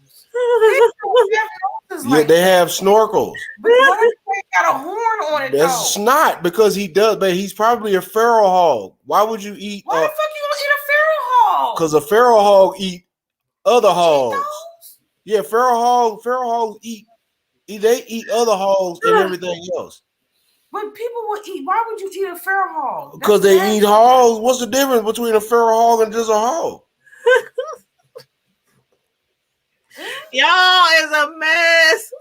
Yeah, they have snorkels. But what if they got a horn on it? That's snot because he does, but he's probably a feral hog. Why would you eat? Why the fuck you gonna eat a feral hog? Because a feral hog eat other hogs. Yeah, feral hogs eat. They eat other hogs and everything else. But people will eat. Why would you eat a feral hog? Because they eat hogs. What's the difference between a feral hog and just a hog? Y'all is a mess.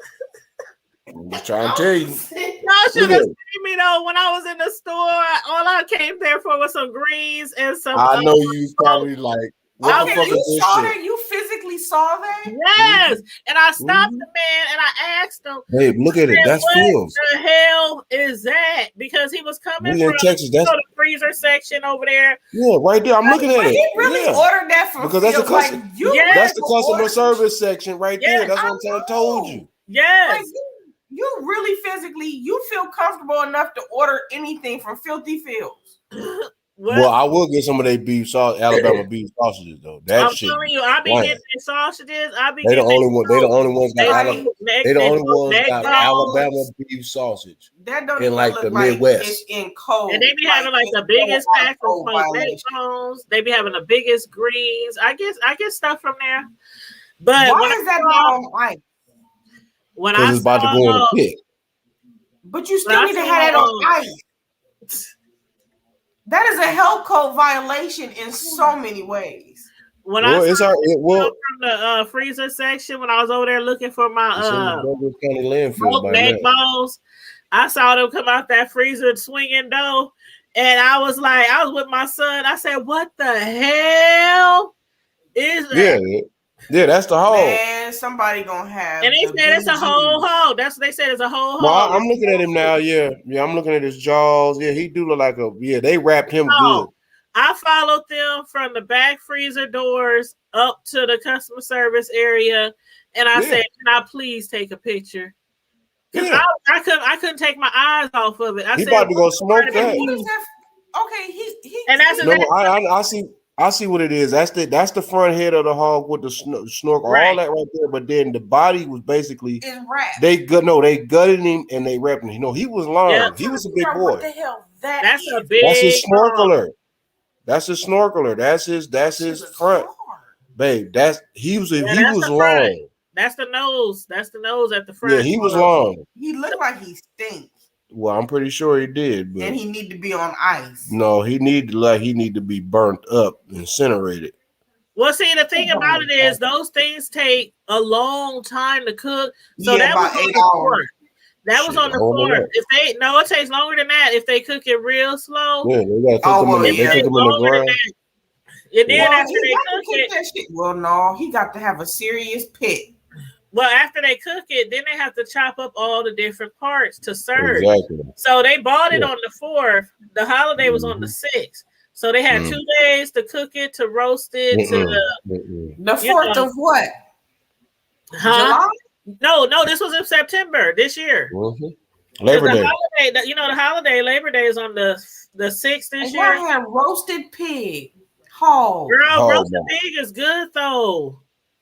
I'm just trying to tell you. Y'all should have seen me though when I was in the store. All I came there for was some greens and some. I know you probably like. What the fuck is this saw shit? that? You physically saw that? Yes, and I stopped the man and I asked him. Hey, look at it. That's what Fields. the hell is that? Because he was coming We in from Texas, that's- the freezer section over there. Yeah, right there. I'm looking at But it. he really Yeah. ordered that from Because that's the Fields, customer. like, you That's the really customer ordered- service section right there. Yes, That's what I'm saying. I told you. Yes. Like, you really physically, you feel comfortable enough to order anything from Filthy Fields. Well, I will get some of their beef sauce, Alabama beef sausages though. That I'm shit. telling you, I be bland. getting their sausages. I be They the getting only one. They the only ones got Alabama. They the only ones got neck Alabama bones. beef sausage That don't in even like look the like Midwest. it's in code. And they be having like the biggest pack of neck bones. They be having the biggest greens. I get stuff from there. But Why when is that I not saw, on ice? when Because I it's about to go in saw, the pit. But you when still I need to saw, have that on ice. That is a health code violation in so many ways. when Well, I it's saw our it, well, from the freezer section, when I was over there looking for it's in the my Douglas County landfill smoked by neck now. bones, I saw them come out that freezer swinging dough, and I was with my son. I said, "What the hell is that?" Yeah, that's the hog. Man, somebody gonna have. And they the said it's a BG. whole hog. That's what they said. It's a whole Well, hog. I'm looking at him now. Yeah, I'm looking at his jaws. Yeah, he do look like a. Yeah, they wrapped him good. I followed them from the back freezer doors up to the customer service area, and I said, "Can I please take a picture?" Because I couldn't take my eyes off of it. I He said, about to go smoke "What that." What is that? Okay, he And that's No, I see what it is. That's the front head of the hog with the snorkel, all that right there. But then the body was basically is wrapped. they gutted him and they wrapped him. You know, he was long. Yeah. He was a big boy. What the hell? That's a big. That's his snorkeler. That's his snorkeler. That's his front, babe. He was long. That's the nose. That's the nose at the front. Yeah, he was long. He looked like he stinks, Well, I'm pretty sure he did, but and he need to be on ice. no, he need to be burnt up, incinerated. Well, see, the thing about it is those things take a long time to cook. So Yeah, that about was on 8 the hours. fourth. That was on the fourth. It takes longer than that if they cook it real slow. Yeah, they gotta cook them in the ground. And then Well, after he they got to cook cook it, that shit. Well, no, he got to have a serious pit. well, after they cook it, then they have to chop up all the different parts to serve. Exactly. So they bought it on the 4th. The holiday was on the 6th. So they had 2 days to cook it, to roast it, The 4th of what? Huh? No, this was in September this year. Labor Day. The holiday, Labor Day is on the 6th this And year. y'all had roasted pig. Hog. Girl, roasted pig is good though.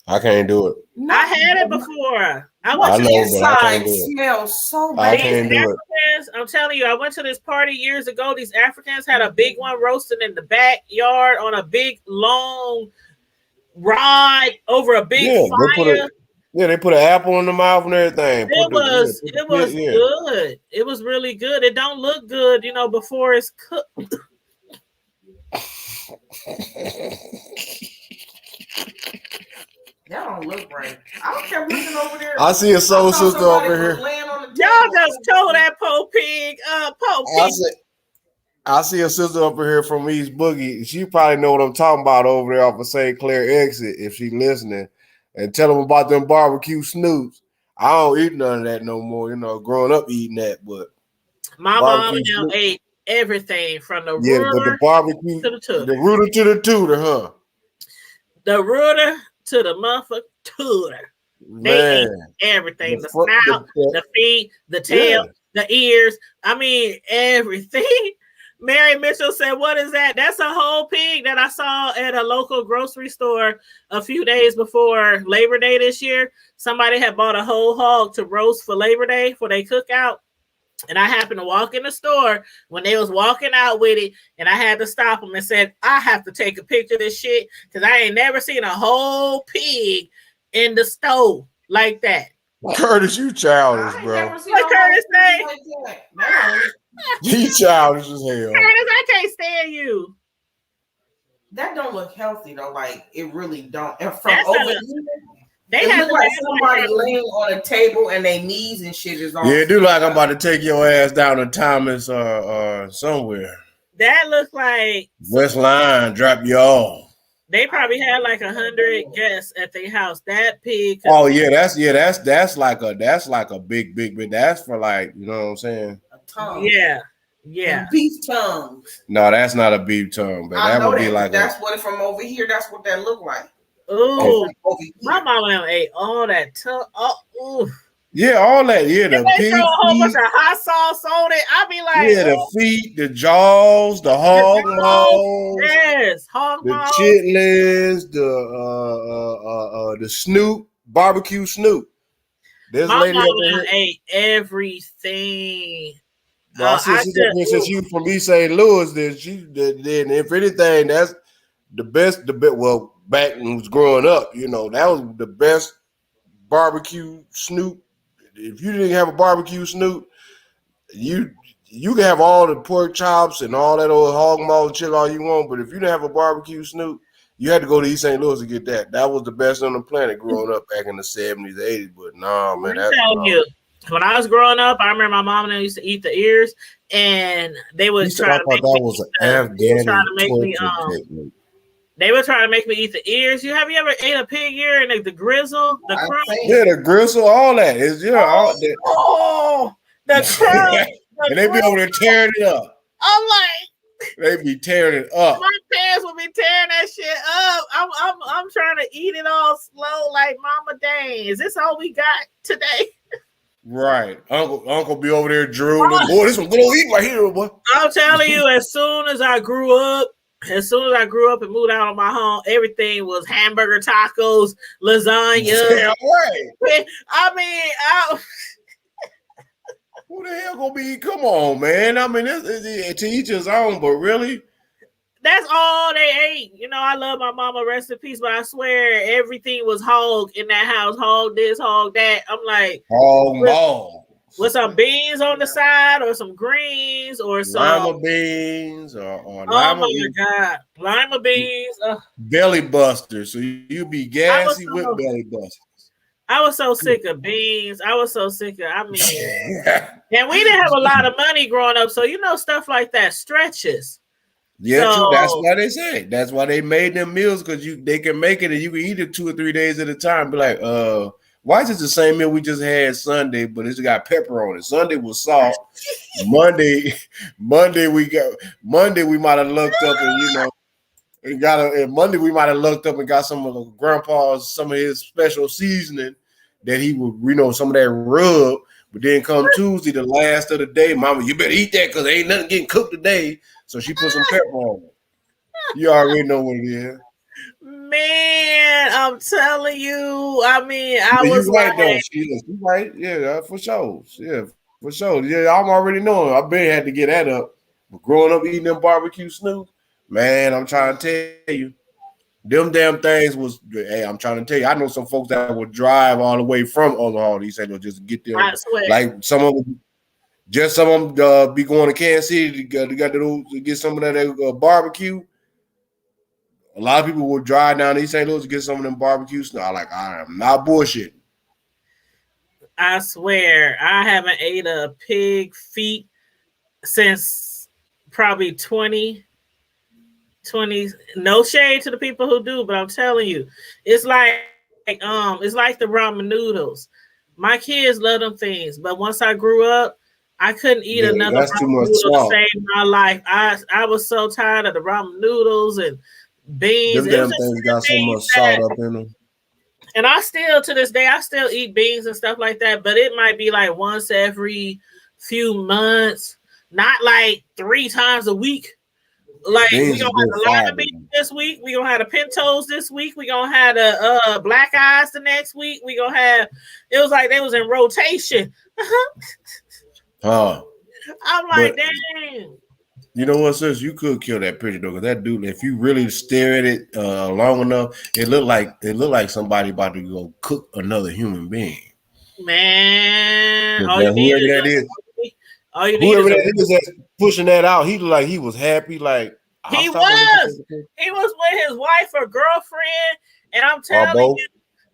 I can't do it. I had it before. I know, but I inside can't do it. smells so I bad. can't do it. Africans, I'm telling you, I went to this party years ago. These Africans had a big one roasting in the backyard on a big long rod over a big fire. They put an apple in the mouth and everything. It was good. It was really good. It don't look good, before it's cooked. That don't look right. I kept looking over there. I see a soul sister over here. Y'all just told that poor pig, I see a sister up in here from East Boogie. She probably know what I'm talking about over there off of St. Clair exit if she listening. And tell them about them barbecue snoops. I don't eat none of that no more. You know, growing up eating that, but My mom and them ate everything from the but the rooter barbecue to the tutor. The rooter to the tutor, huh? The rooter to the motherfucker tutor. They ate everything. The snout, the feet, the tail, the ears. I mean, everything. Mary Mitchell said, what is that? That's a whole pig that I saw at a local grocery store a few days before Labor Day this year. Somebody had bought a whole hog to roast for Labor Day for their cookout. And I happened to walk in the store when they was walking out with it, and I had to stop them and said, I have to take a picture of this shit because I ain't never seen a whole pig in the stove like that. Curtis, you childish, bro. What Curtis say? You childish as hell. Curtis, I can't stand you. That don't look healthy though. Like it really don't. And from That's over a- here, They it have look like to somebody have- laying on a table and their knees and shit is on. Yeah, it do like I'm about to take your ass down to Thomas or somewhere. That looks like West Line, drop you off. they probably had like 100 guests at their house. That pig. Oh yeah, that's like a big. That's for like, you know what I'm saying? A tongue. Yeah. Beef tongues. No, that's not a beef tongue, but that would be like that's what from over here. That's what that look like. Ooh, my mama ate all that tongue. Oh, yeah, all that. Yeah, the they pig throw a whole feet, bunch of hot sauce on it. I be like, yeah, the feet, the jaws, the hog maws, yes, hog the maws. chitlins, the snoop, barbecue snoop. There's a My lady up in mama here. ate everything. Well, since you from East St. Louis, then if anything, that's the best. Well, back when I was growing up, you know, that was the best barbecue snoop. If you didn't have a barbecue snoop, you can have all the pork chops and all that old hog maw shit all you want, but if you didn't have a barbecue snoop, you had to go to East St. Louis to get that. That was the best on the planet growing up back in the 70s, 80s. But nah, man, I'm telling you, when I was growing up, I remember my mom and I used to eat the ears, and they would try to make me. They were trying to make me eat the ears. Have you ever ate a pig ear and the grizzle, the crumb? Yeah, the gristle, all that is all that. Oh, the crumb. And they be over there tearing it up. I'm like, they be tearing it up. My parents would be tearing that shit up. I'm trying to eat it all slow, like Mama Dang. Is this all we got today? Right, Uncle be over there drooling. Boy, this one good old eat right here, boy. I'm telling you, as soon as I grew up and moved out of my home, everything was hamburger, tacos, lasagna. Yeah, right. I mean, who the hell gonna be? Come on, man. I mean, it's to each his own, but really, that's all they ate. You know, I love my mama, rest in peace, but I swear everything was hog in that house. Hog this, hog that. I'm like, hog maw. With some beans on the side, or some greens, or some lima beans, or oh lima my beans. god, lima beans, belly busters. So you be gassy with belly busters. I was so sick of beans. I was so sick of. I mean, and we didn't have a lot of money growing up, so you know stuff like that stretches. Yeah, true. That's why they say. That's why they made them meals, because they can make it and you can eat it 2 or 3 days at a time. Be like, why is it the same meal we just had Sunday, but it's got pepper on it? Sunday was salt. Monday we might have looked up and Monday we might have looked up and got some of some of his special seasoning that he would, some of that rub. But then come Tuesday, the last of the day, Mama, you better eat that because ain't nothing getting cooked today. So she put some pepper on it. You already know what it is. Man, I'm telling you. I mean, I was right, like, though. She's right. Yeah, for sure. Yeah, for sure. Yeah, I'm already knowing. I been had to get that up. But growing up eating them barbecue snoops, man, I'm trying to tell you, them damn things was. Hey, I'm trying to tell you. I know some folks that would drive all the way from Omaha. These say they'll just get there. Like some of them. Just some of them be going to Kansas City to get some of that barbecue. A lot of people will drive down to East St. Louis to get some of them barbecues. No, I am not bullshitting. I swear, I haven't ate a pig feet since probably 20. No shade to the people who do, but I'm telling you, it's like the ramen noodles. My kids love them things, but once I grew up, I couldn't eat another that's too ramen much noodle to salt. save my life. I was so tired of the ramen noodles and beans. Them damn things got so much salt up in them. And I still, to this day, I still eat beans and stuff like that, but it might be like once every few months, not like 3 times a week. Like Beans we gonna is have good the lima fiber. beans this week. We gonna have the pintos this week. We gonna have the black eyes the next week. We gonna have. It was like they was in rotation. Huh. I'm like, But- dang. You know what, sis? You could kill that picture though, because that dude, if you really stare at it long enough, it looked like somebody about to go cook another human being. Man, all Yeah, you need whoever that is is, all you need whoever is that is that's pushing that out, he looked like he was happy. Like he was with his wife or girlfriend, and I'm telling both. you,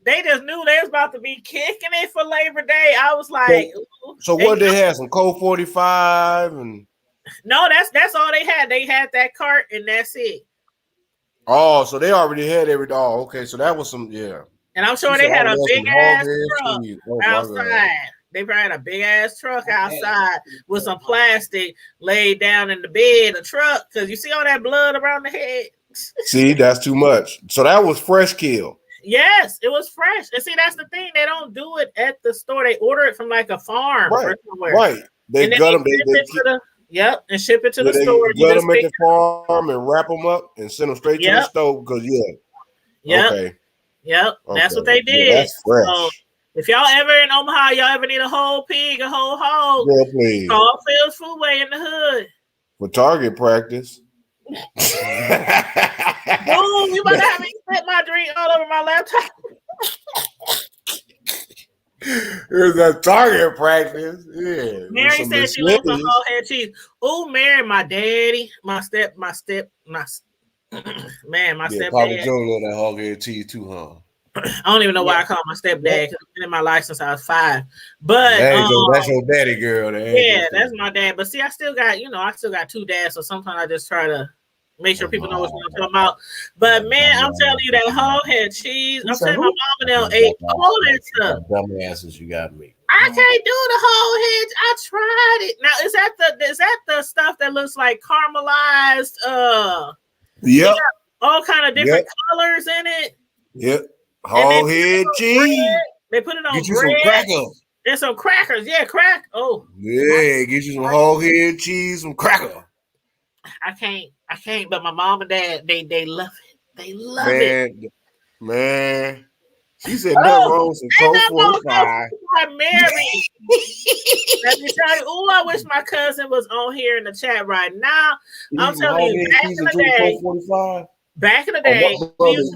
they just knew they was about to be kicking it for Labor Day. I was like, So what they had? Some Colt 45 and no, that's all they had. They had that cart and that's it. oh, so they already had everything. Oh, okay. So that was some And I'm sure She they said, had "I a love big some ass hog-head truck cheese." Oh, my God. outside. They probably had a big ass truck outside with some plastic laid down in the bed, a truck, because you see all that blood around the head. See, that's too much. So that was fresh kill. Yes, it was fresh. And see, that's the thing. They don't do it at the store. They order it from like a farm or somewhere. Right. They and then gut them. ship it to the, yep, and ship it to the They store. You gut just them at pick the farm and wrap them up and send them straight to the Yep. stove because Yep. Okay. Yep, that's what they Yeah, did. that's fresh. So if y'all ever in Omaha, y'all ever need a whole pig, a whole hog, Girl, please. call Phil's Foodway in the hood. For target practice. Boom, you about to have me spit my drink all over my laptop. Here's a target practice. Yeah. Mary said she wants some whole head cheese. Oh, Mary, my daddy, my stepdad. Papa Joe love that hog-head cheese too, huh? I don't even know why I call my stepdad because it's been in my life since I was 5. But that's your daddy, girl. Yeah, that's my dad. But see, I still got 2 dads, so sometimes I just try to make sure people know what I'm talking about. But man, I'm telling you that whole head cheese. I'm telling my mom and them ate all that stuff. Dumbasses, you got me. I can't do the whole head. I tried it. Now is that the stuff that looks like caramelized? Yep. All kind of different colors in it. Yep. Whole head cheese. They put it on Get you bread. some crackers. And some crackers. Yeah, crack. Oh. Yeah, get you some whole head cheese, some cracker. I can't, but my mom and dad, they love it. They love it. Man. She said nothing wrong with some Colt 45. Mary. Let me tell you. Oh, I wish my cousin was on here in the chat right now. I'm telling you, back in the day,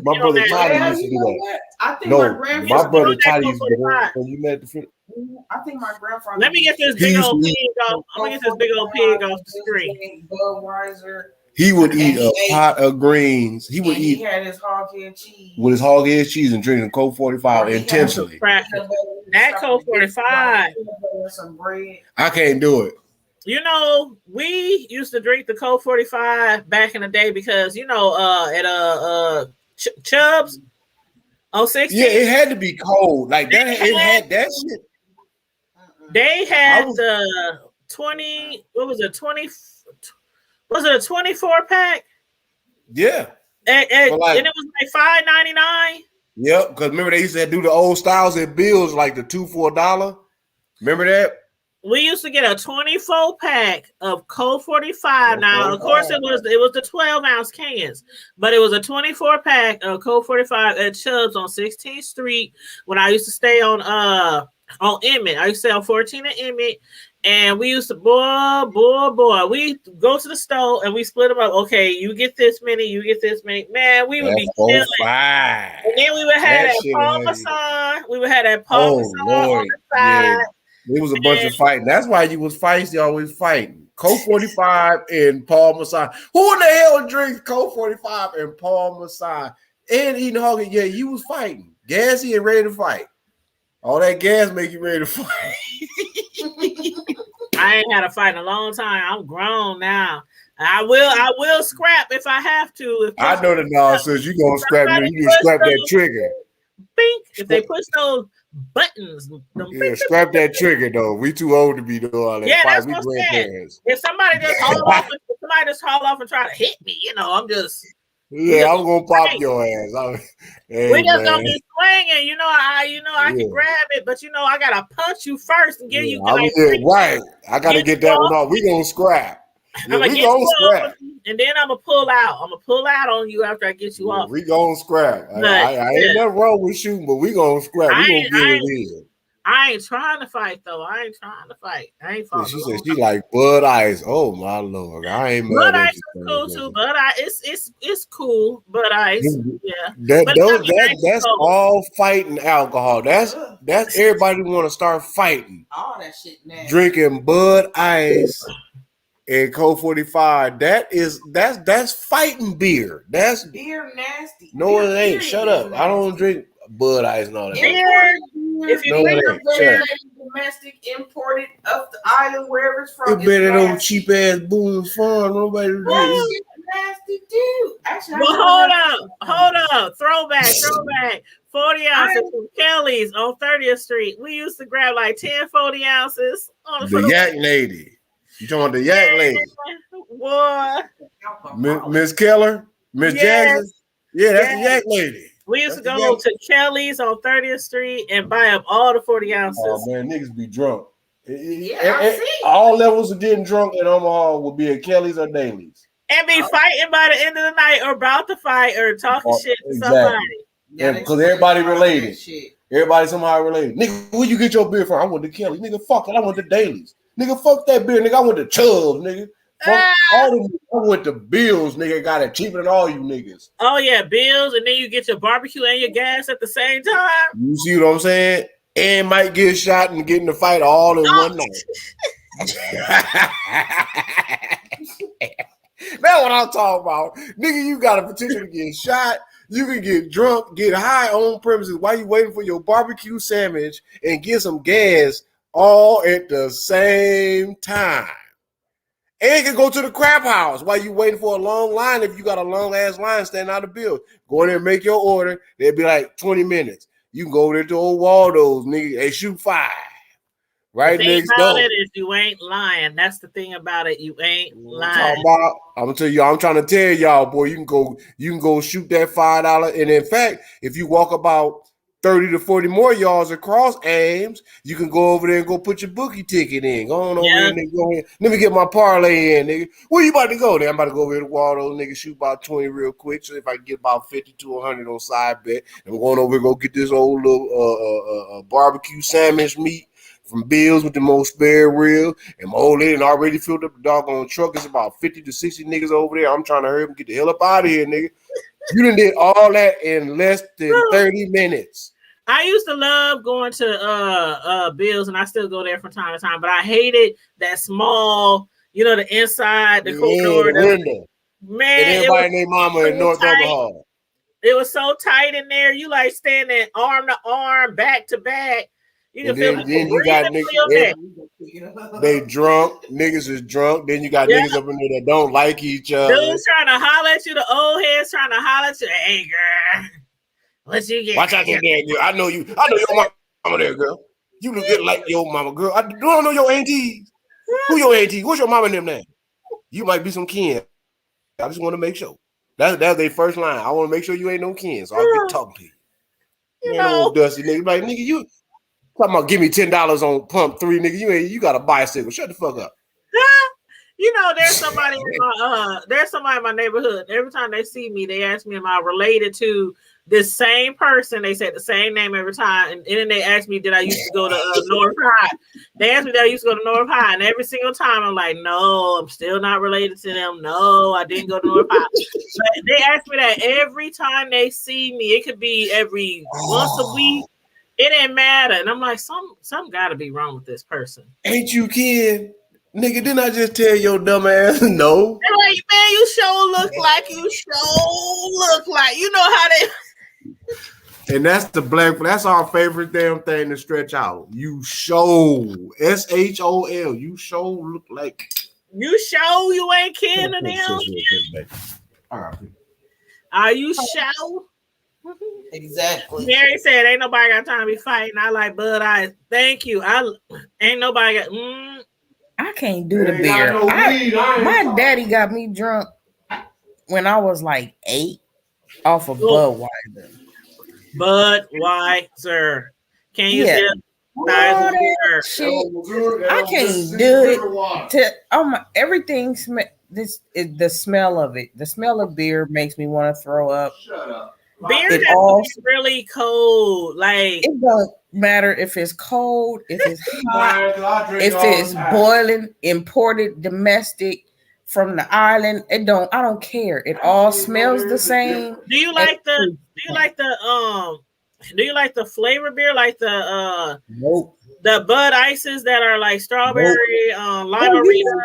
my brother Toddy used to do that. I think my brother Toddy used to do that when you met the I think my grandfather. Let me get this big old pig off. I'm gonna get this big old pig off the screen. Budweiser. He would eat a pot of greens. He would eat He had his hog-head cheese. with his hog-head cheese and drinking Colt 45 intentionally. That Colt 45. Some bread. I can't do it. You know, we used to drink the Colt 45 back in the day because at Chubb's on 16. Yeah, it had to be cold like that. It had that shit. They had the 20. What was it? 20. Was it a 24 pack? Yeah. And it was like $5.99. Yep, because remember they used to do the old styles at Bills like the 2 for $1. Remember that? We used to get a 24 pack of Colt 45. Now, of course, it was the 12-ounce cans, but it was a 24 pack of Colt 45 at Chubb's on 16th Street when I used to stay on Emmett. I used to stay on 14 and Emmett. And we used to, boy, we go to the store and we split them up. Okay, you get this many, you get this many. Man, we would be chilling. And then we would have that Parmesan. We would have that Parmesan on the side. Yeah. It was a bunch of fighting. That's why you was feisty, always fighting. Colt 45 and Parmesan. Who in the hell drinks Colt 45 and Parmesan? And eating hog? Yeah, you was fighting. Gassy and ready to fight. All that gas make you ready to fight. I ain't had a fight in a long time. I'm grown now. I will scrap if I have to. If I know the nonsense. You gonna scrap me. You just scrap that trigger. Bink. If they push those buttons, Yeah, scrap that trigger though. We too old to be doing all that. Yeah, that's we what I'm saying. grandparents. If somebody just haul off and try to hit me, I'm just. Yeah, I'm gonna pop your ass. Hey, we just man. gonna be swinging, I can grab it, but I gotta punch you first and give you right. I gotta get that one off. We gonna scrap. Yeah, we gonna scrap. And then I'm gonna pull out. I'm gonna pull out on you after I get you off. We gonna scrap. I ain't nothing wrong with shooting, but we gonna scrap. We gonna get it in. I ain't trying to fight though. I ain't fighting. She said she like Bud Ice. Oh my Lord, I ain't mad Bud at Ice is cool too. Bud Ice, it's cool. Bud Ice, yeah. That's all fighting alcohol. That's everybody want to start fighting. All that shit nasty. Drinking Bud Ice and Coke 45. That's fighting beer. That's beer nasty. No, it ain't. Shut up. I don't drink Bud Ice and all that. If you drink domestic, imported up the island, wherever it's from, it's better than cheap ass Boone's Farm. Nobody drinks. Nasty too. Actually, hold up. Throwback. 40 ounces from Kelly's on 30th Street. We used to grab like 10 40 ounces. The yak lady. You talking about the yak lady? Boy. Miss Keller? Miss Jackson? Yeah, that's the yak lady. We used to go to Kelly's on 30th Street and buy up all the 40 ounces. Oh man, niggas be drunk. All levels of getting drunk in Omaha would be at Kelly's or Daly's. And be fighting by the end of the night or about to fight or talking shit to somebody. Yeah, because everybody related. Everybody somehow related. Nigga, where you get your beer from? I went to Kelly. Nigga, fuck it. I went to Daly's. Nigga, fuck that beer. Nigga, I went to Chubbs, nigga. All them, I went to Bills, nigga. Got it cheaper than all you niggas. Oh yeah, Bills, and then you get your barbecue and your gas at the same time. You see what I'm saying? And might get shot and get in the fight all in one night. That's what I'm talking about. Nigga, you got a potential to get shot. You can get drunk, get high on premises while you waiting for your barbecue sandwich and get some gas all at the same time. And you can go to the crap house while you waiting for a long line. If you got a long ass line standing out of the bill, go in there and make your order. They'll be like 20 minutes. You can go over there to old Waldo's, nigga. They shoot 5. Right next door. If you ain't lying, that's the thing about it. You ain't lying. I'm gonna tell y'all. I'm trying to tell y'all, boy. You can go shoot that $5. And in fact, if you walk about 30 to 40 more yards across Ames, you can go over there and go put your bookie ticket in. Go on over there, nigga. Go in. Let me get my parlay in, nigga. Where you about to go there? I'm about to go over here to Waldo, nigga. Shoot about 20 real quick. So if I can get about 50 to 100 on side bet, I'm going over here go get this old little barbecue sandwich meat from Bills with the most spare rib. And my old lady already filled up the doggone truck. It's about 50 to 60 niggas over there. I'm trying to hurry up and get the hell up out of here, nigga. You done did all that in less than 30 minutes. I used to love going to Bills, and I still go there from time to time, but I hated that small, the inside, the corridor. The window. Man, and everybody named Mama in North Omaha. It was so tight in there. You like standing arm to arm, back to back. You can feel then you got niggas. They drunk. Niggas is drunk. Then you got niggas up in there that don't like each other. Dudes trying to holler at you. The old heads trying to holler at you. Hey, girl. What you get? Watch out there, girl. I know your mama there, girl. You look good like your mama, girl. I don't know your aunties. Who your auntie? What's your mama name? You might be some kin. I just want to make sure. That's their first line. I want to make sure you ain't no kin, so I'll get talking to you. You know, old dusty nigga. Like, nigga, you talking about give me $10 on pump 3, nigga. You got a bicycle. Shut the fuck up. There's somebody in my neighborhood. Every time they see me, they ask me, am I related to this same person? They said the same name every time. And then they asked me, did I used to go to North High? They asked me, did I used to go to North High? And every single time I'm like, no, I'm still not related to them. No, I didn't go to North High. But they ask me that every time they see me. It could be every once a week. It didn't matter. And I'm like, something got to be wrong with this person. Ain't you kid? Nigga, didn't I just tell your dumb ass no? They're like, man, you sure look like you know how they. And that's our favorite damn thing to stretch out. You show, SHOL, you show look like. You sure you ain't kidding them? All right. Are you sure? Exactly. Mary said, "Ain't nobody got time to be fighting." I like Bud Ice. Thank you. Ain't nobody got. I can't do the beer. My daddy got me drunk when I was like 8 off of Budweiser. Budweiser. Can you Yeah. still I can't do it. Everything this is the smell of it. The smell of beer makes me want to throw up. Shut up. Beer has to be really cold. Like it don't matter if it's cold, if it's hot, if it's boiling, imported, domestic from the island. I don't care. It all smells the same. Do you like the flavor beer, like the the Bud Ices that are like strawberry, Lime-A-Rita,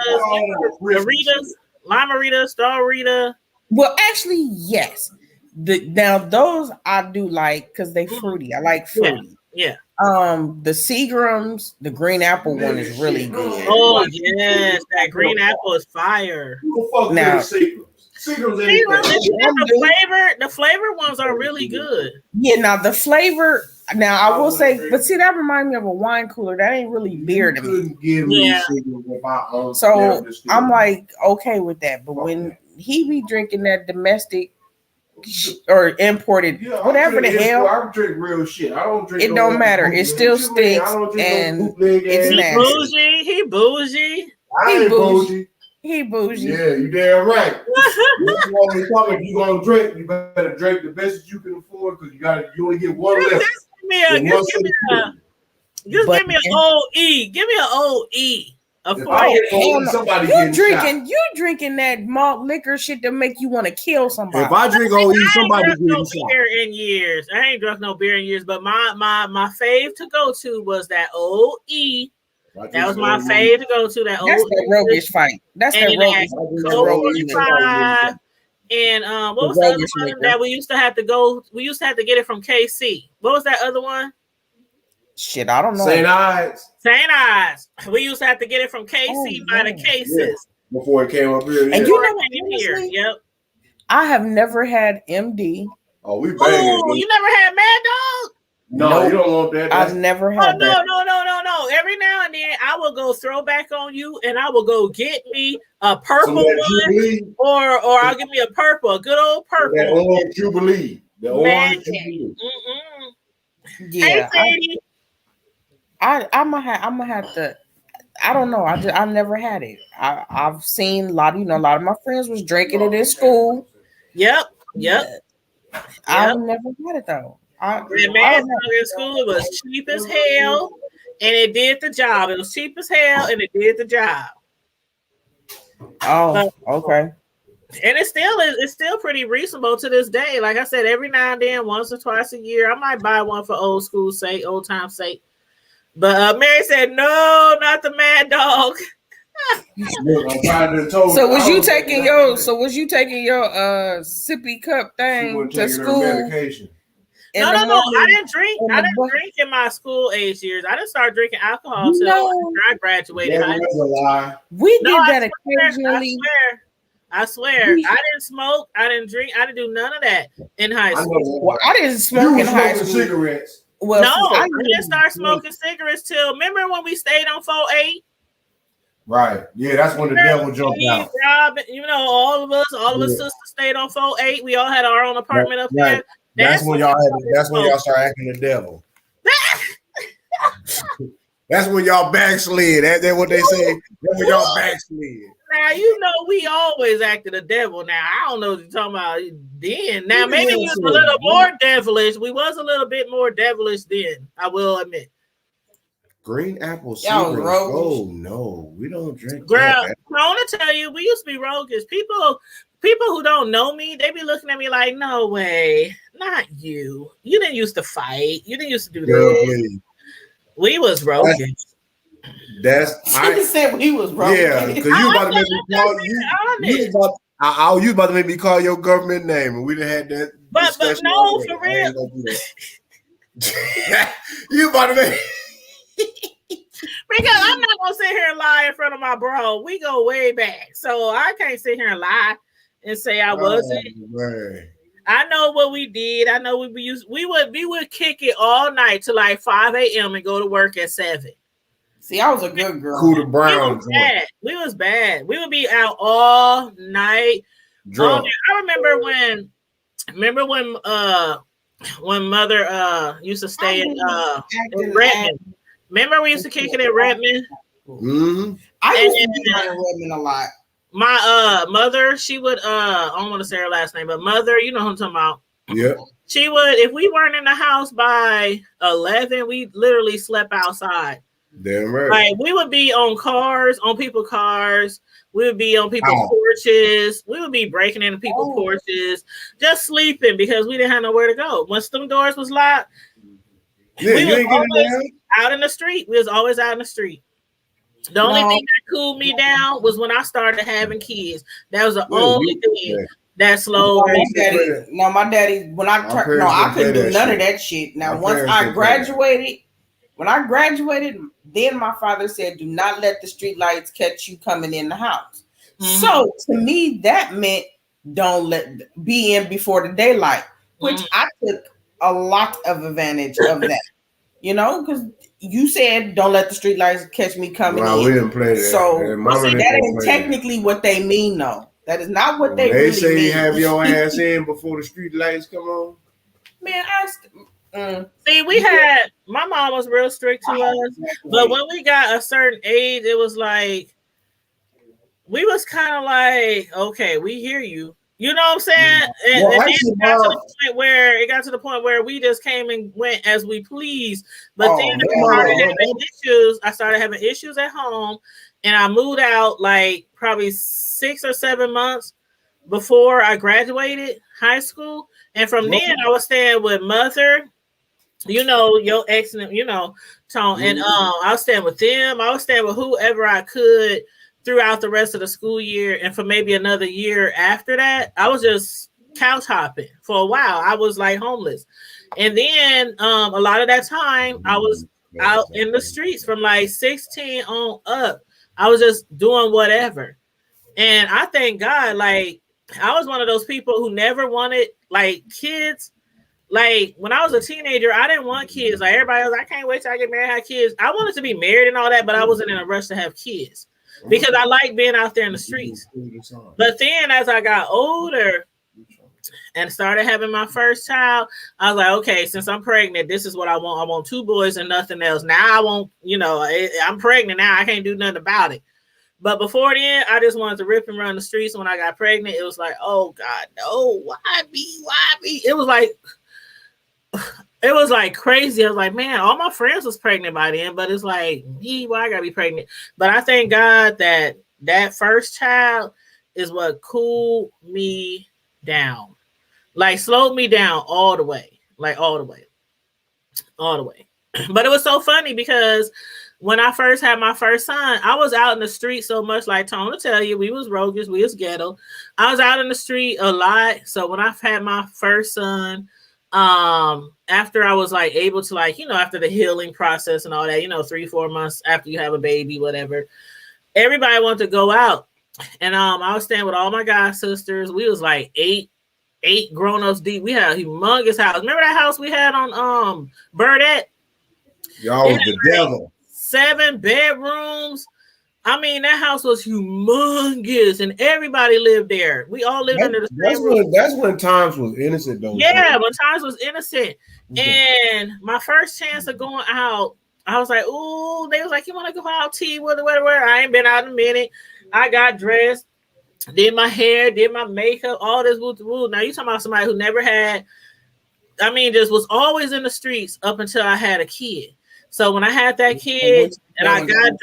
Starrita? Well, actually, yes. Now those I do like because they fruity. I like fruity. Yeah. The Seagrams, the green apple one is really good. Oh yes, that green apple is fire. Now, the flavor ones are really good. Yeah, now the flavor. Now I will say, but see, that reminds me of a wine cooler. That ain't really beer to me. Yeah. So I'm like okay with that. But when he be drinking that domestic or imported, whatever the hell, I drink real shit. I don't drink. It don't matter. It still stinks, and it's nasty. He bougie. He bougie. Yeah, you damn right. If you gonna drink, you better drink the best that you can afford because you only get one left. Give me an old E. Give me an old E. You drinking that malt liquor shit that make you want to kill somebody. If I drink OE, somebody getting shot. Beer in years. I ain't drunk no beer in years, but my fave to go to was that old E. That was my fave to go to. That's that roguish fight. That's that roguish. And what was the other one that we used to have to go? We used to have to get it from KC. What was that other one? Shit, I don't know. St. Ives. We used to have to get it from KC by the cases before it came up here. And you know what? Yep. I have never had MD. Oh, we banging. Oh, you never had Mad Dog? No, you don't want that. I've never had that. No. Every now and then I will go throw back on you and I will go get me a purple one or I'll give me a good old purple. That orange Jubilee. The orange Jubilee. Yeah. I'm gonna have to. I don't know. I never had it. I've seen a lot of my friends was drinking it in school. Yep. I've never had it though. In school, it was cheap as hell, and it did the job. It was cheap as hell, and it did the job. Oh, okay. And it's still pretty reasonable to this day. Like I said, every now and then, once or twice a year, I might buy one for old time's sake. But Mary said, "No, not the Mad Dog." So was you taking your sippy cup thing to school? No. I didn't drink. I didn't drink in my school age years. I didn't start drinking alcohol until I graduated high school. We did that occasionally. I swear. I didn't smoke. I didn't drink. I didn't do none of that in high school. Well, I didn't smoke in high school. Cigarettes. Well, no, I didn't start smoking cigarettes till. Remember when we stayed on 4-8? Right. Yeah, that's when the devil jumped out. Robin, all of us sisters stayed on 4-8. We all had our own apartment up there. That's when y'all start acting the devil. That's when y'all backslid. That's what they say. That's when y'all backslid. Now we always acted the devil. Now I don't know what you're talking about then. Now maybe we was a little more devilish. We was a little bit more devilish then. I will admit. Green apple cigarettes. Oh no, we don't drink. Girl, I want to tell you, we used to be roguish. People who don't know me, they be looking at me like, no way, not you. You didn't used to fight. You didn't used to do that. We was roguish. She said we was roguish. Yeah, because you about to make me call you about to make me call your government name, and we done had that. But no, for real. You about to make. Because I'm not gonna sit here and lie in front of my bro. We go way back, so I can't sit here and lie and say I wasn't. I know what we did. I know we would kick it all night till like 5 a.m. and go to work at 7. See, I was a good girl. Cooter Brown. We was bad. We would be out all night. Drunk. I remember when mother used to stay in Redmond. Remember we used to kick it at Redmond? Mm-hmm. I used to be in Redmond a lot. My mother, she would I don't want to say her last name, but mother, you know who I'm talking about. Yeah. She would, if we weren't in the house by 11, we literally slept outside. Damn right. Like we would be on people's cars. We would be on people's porches. We would be breaking into people's porches, just sleeping because we didn't have nowhere to go. Once them doors was locked, we was always out in the street. We was always out in the street. The only thing that cooled me down was when I started having kids. That was the only thing that slowed me. My daddy, when I turned, I couldn't do none of that shit. Now, once I graduated, then my father said, do not let the street lights catch you coming in the house. Mm-hmm. So to me, that meant be in before the daylight, which I took a lot of advantage of that, because you said don't let the street lights catch me coming in. We didn't play that. So that ain't technically what they mean, though. That is not what they really say mean. Have your ass in before the street lights come on. Man, see, my mom was real strict to us, but when we got a certain age, it was like we was kind of like, okay, we hear you. You know what I'm saying? And then it got to the point where we just came and went as we pleased. But then I started having issues at home, and I moved out like probably 6 or 7 months before I graduated high school. And from then I was staying with mother, your ex, Tone, and I was staying with them. I was staying with whoever I could throughout the rest of the school year, and for maybe another year after that, I was just couch hopping for a while. I was like homeless, and then a lot of that time I was out in the streets from like 16 on up. I was just doing whatever, and I thank God. Like I was one of those people who never wanted like kids. Like when I was a teenager, I didn't want kids. Like everybody was, I can't wait till I get married and have kids. I wanted to be married and all that, but I wasn't in a rush to have kids. Because I like being out there in the streets. But then as I got older and started having my first child, I was like, okay, since I'm pregnant, this is what I want. I want 2 boys and nothing else. Now I won't, I'm pregnant now. I can't do nothing about it. But before then, I just wanted to rip and run the streets. When I got pregnant, it was like, oh God, no, why me? It was like crazy. I was like, man, all my friends was pregnant by then, but it's like, why I gotta be pregnant? But I thank God that first child is what cooled me down, like slowed me down all the way. But it was so funny because when I first had my first son, I was out in the street so much. Like Tone will tell you, we was roguish, we was ghetto. I was out in the street a lot. So when I had my first son, after I was like able to after the healing process and all that, 3-4 months after you have a baby, whatever, everybody wanted to go out. And I was staying with all my god sisters. We was like eight grown-ups deep. We had a humongous house. Remember that house we had on Burdette? Y'all was the devil. 7 bedrooms. I mean, that house was humongous, and everybody lived there. We all lived under the same roof. That's when times was innocent, though. Yeah, when times was innocent. And my first chance of going out, I was like, ooh, they was like, you want to go out, T, whatever. I ain't been out in a minute. I got dressed, did my hair, did my makeup, all this woo. Now you talking about somebody who never had, just was always in the streets up until I had a kid. So when I had that kid and I got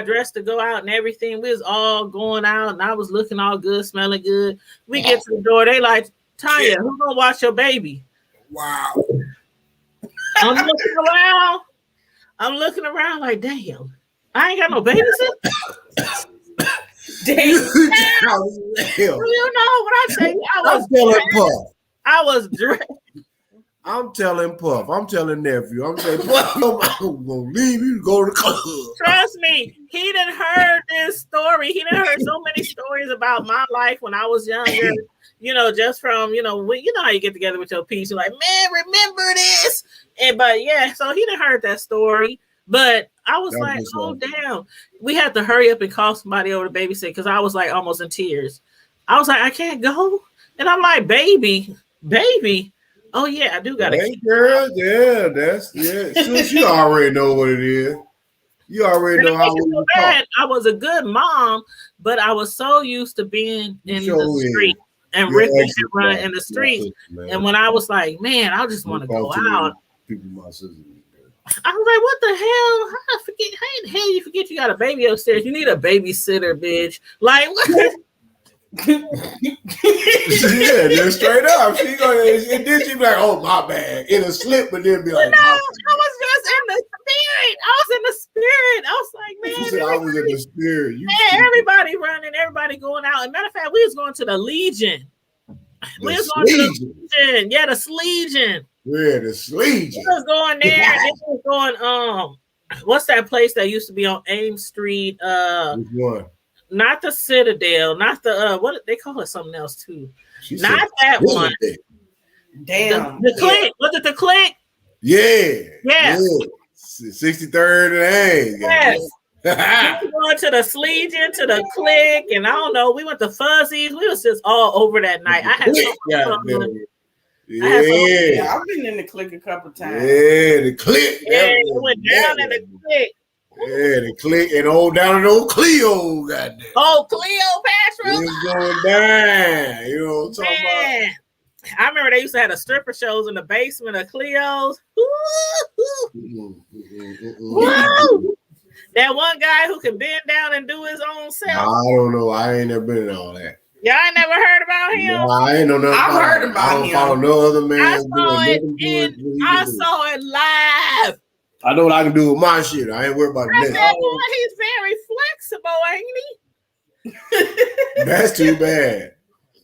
dressed to go out and everything. We was all going out and I was looking all good, smelling good. We get to the door. They like, Tanya, who's gonna watch your baby? Wow. I'm looking around like, damn, I ain't got no babysitter. Damn. You know what I tell you? I was dressed. I'm telling Puff. I'm telling nephew. I'm saying Puff, I'm gonna leave you to go to the club. Trust me, he done heard this story. He done heard so many stories about my life when I was younger. You know, just from you know how you get together with your piece. You're like, man, remember this? But yeah, so he done heard that story. But I was like, oh damn, we had to hurry up and call somebody over to babysit because I was like almost in tears. I was like, I can't go, and I'm like, baby. Oh yeah, I do got a girl. Yeah, that's Since you already know what it is, you already know how we talk. I was a good mom, but I was so used to being in the street and ripping and running in the streets. And when I was like, man, I just want to go out. People, my sister. I was like, what the hell? How the hell you forget you got a baby upstairs? You need a babysitter, bitch. Like what? Yeah, just straight up. She gonna and then she be like, "Oh my bad," in a slip, but then be like, "No, I was just in the spirit. I was in the spirit. I was like, man, she said I was in the spirit. Man, everybody running, everybody going out. And matter of fact, we was going to the Legion. We was going to the Legion. Yeah, the Legion. Yeah, the Legion. We was going there. And we was going. What's that place that used to be on Ames Street? Which one? Not the Citadel, not the what they call it something else too. Not that one. Damn. The Click. Was it the Click? Yeah. Yeah. 63rd and Yes. We going to the Legion, to the Click, and I don't know. We went to Fuzzies. We was just all over that night. I had so much fun. Yeah. I've been in the Click a couple times. Yeah, the Click. Yeah, we went down in the Click. Yeah, the Click and down in old Cleo, goddamn. Oh, Cleopatra. It's going down. You know what I'm talking about? I remember they used to have the stripper shows in the basement of Cleo's. Woo! That one guy who can bend down and do his own self. I don't know. I ain't never been in all that. Y'all ain't never heard about him? No, I ain't know nothing. I've heard about him. I don't follow no other man. I saw it live. I know what I can do with my shit. I ain't worried about I that. said, boy, he's very flexible, ain't he? That's too bad.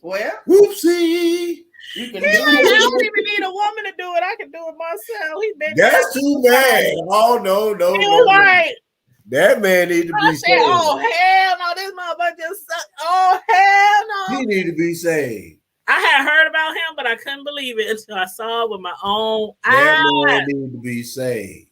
Well, whoopsie. You can do it. I don't even need a woman to do it. I can do it myself. That's too bad. Oh no. Right. That man need to be saved. Oh hell no! This motherfucker just sucked. Oh hell no! He need to be saved. I had heard about him, but I couldn't believe it until I saw it with my own eyes. That man need to be saved.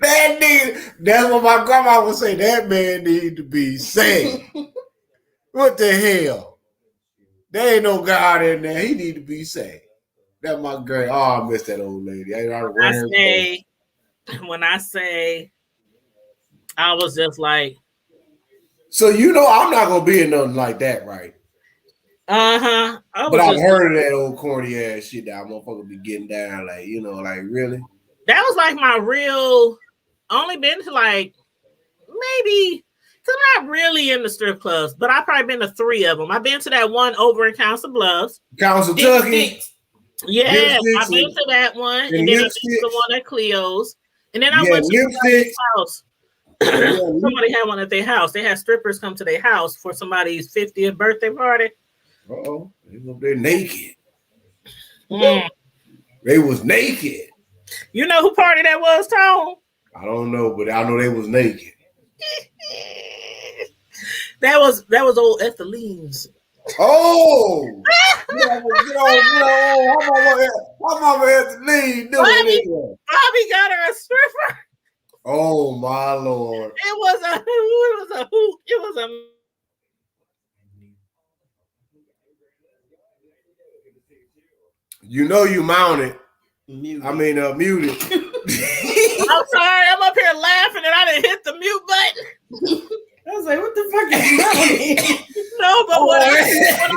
That nigga, that's what my grandma would say. That man need to be saved. What the hell? There ain't no God in there. He need to be saved. That's my great. Oh, I miss that old lady. When I say, I was just like. So you know I'm not gonna be in nothing like that, right? Uh-huh. But I've heard of that old corny ass shit that motherfucker be getting down, like, you know, like really. That was like my real. Only been to like maybe. Cause I'm not really in the strip clubs, but I've probably been to 3 of them. I've been to that one over in Council Bluffs. Council Tucky. Yeah, I've been to that one, and then I've been to the one at Cleo's, and then I went to somebody's house. Somebody had one at their house. They had strippers come to their house for somebody's 50th birthday party. Uh-oh, they're naked. They was naked. You know who party that was, Tom? I don't know, but I know they was naked. That was old Etheline's. Oh, I'm over Ethelene doing it. Bobby got her a stripper. Oh my Lord! It was a hoot. It was a. You know you mounted. Muted. I'm sorry, I'm up here laughing and I didn't hit the mute button. I was like, what the fuck is happening? No, but what I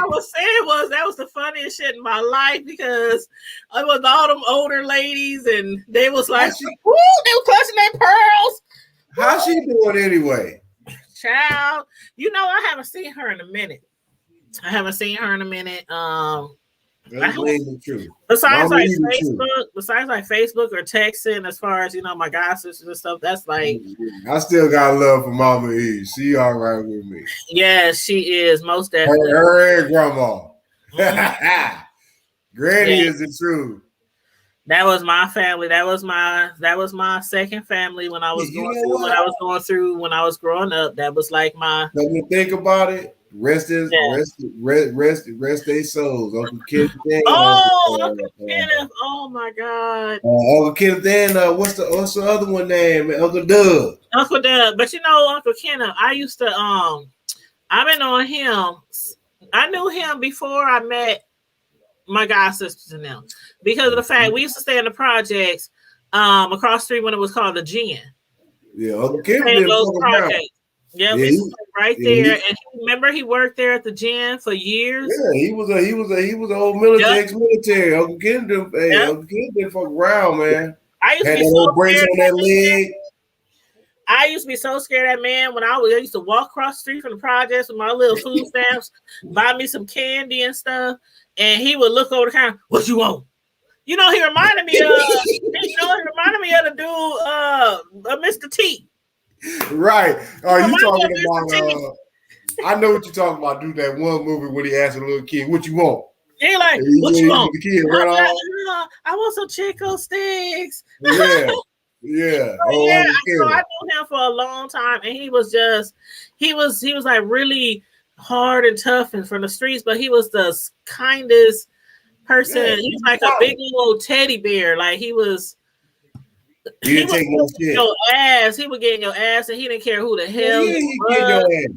was saying was that was the funniest shit in my life because it was all them older ladies and they was like, woo, they were clutching their pearls. How's she doing anyway? Child, you know, I haven't seen her in a minute. That's the truth. Besides Mama like E the Facebook or texting, as far as my god sisters and stuff, that's like I still got love for Mama E. She all right with me. Yeah, she is most definitely. Her and grandma. Granny is the truth. That was my family. That was my second family when I was going through what I was going through when I was growing up. That was like my. When you think about it, rest their souls. Uncle Kenneth. Uncle Kenneth. Oh my God. Uncle Kenneth. And what's the other one name? Uncle Doug. Uncle Doug. But Uncle Kenneth, I used to I've been on him. I knew him before I met my god sisters and them, because of the fact we used to stay in the projects across the street when it was called the Gin. Yeah, Uncle Kenneth. Yeah, we used to stay right there. And remember, he worked there at the Gin for years. Yeah, he was an old military, ex-military. Uncle Kenneth, Uncle Kenneth didn't fuck around, man. I used to be so brace on that leg. I used to be so scared of that man when I used to walk across the street from the projects with my little food stamps, buy me some candy and stuff, and he would look over the counter. What you want? He reminded me of the dude, Mr. T. Right. Oh, you talking about? I know what you're talking about. Do that one movie when he asked a little kid, "What you want?" He like, "What you want?" The kid ran off. I want some Chico sticks. Yeah. Yeah. So I knew him for a long time, and he was like really hard and tough and from the streets, but he was the kindest person. Yeah, he was like a big old teddy bear. Like he was. He didn't take no shit. Your ass. He would get in your ass, and he didn't care who the hell he was.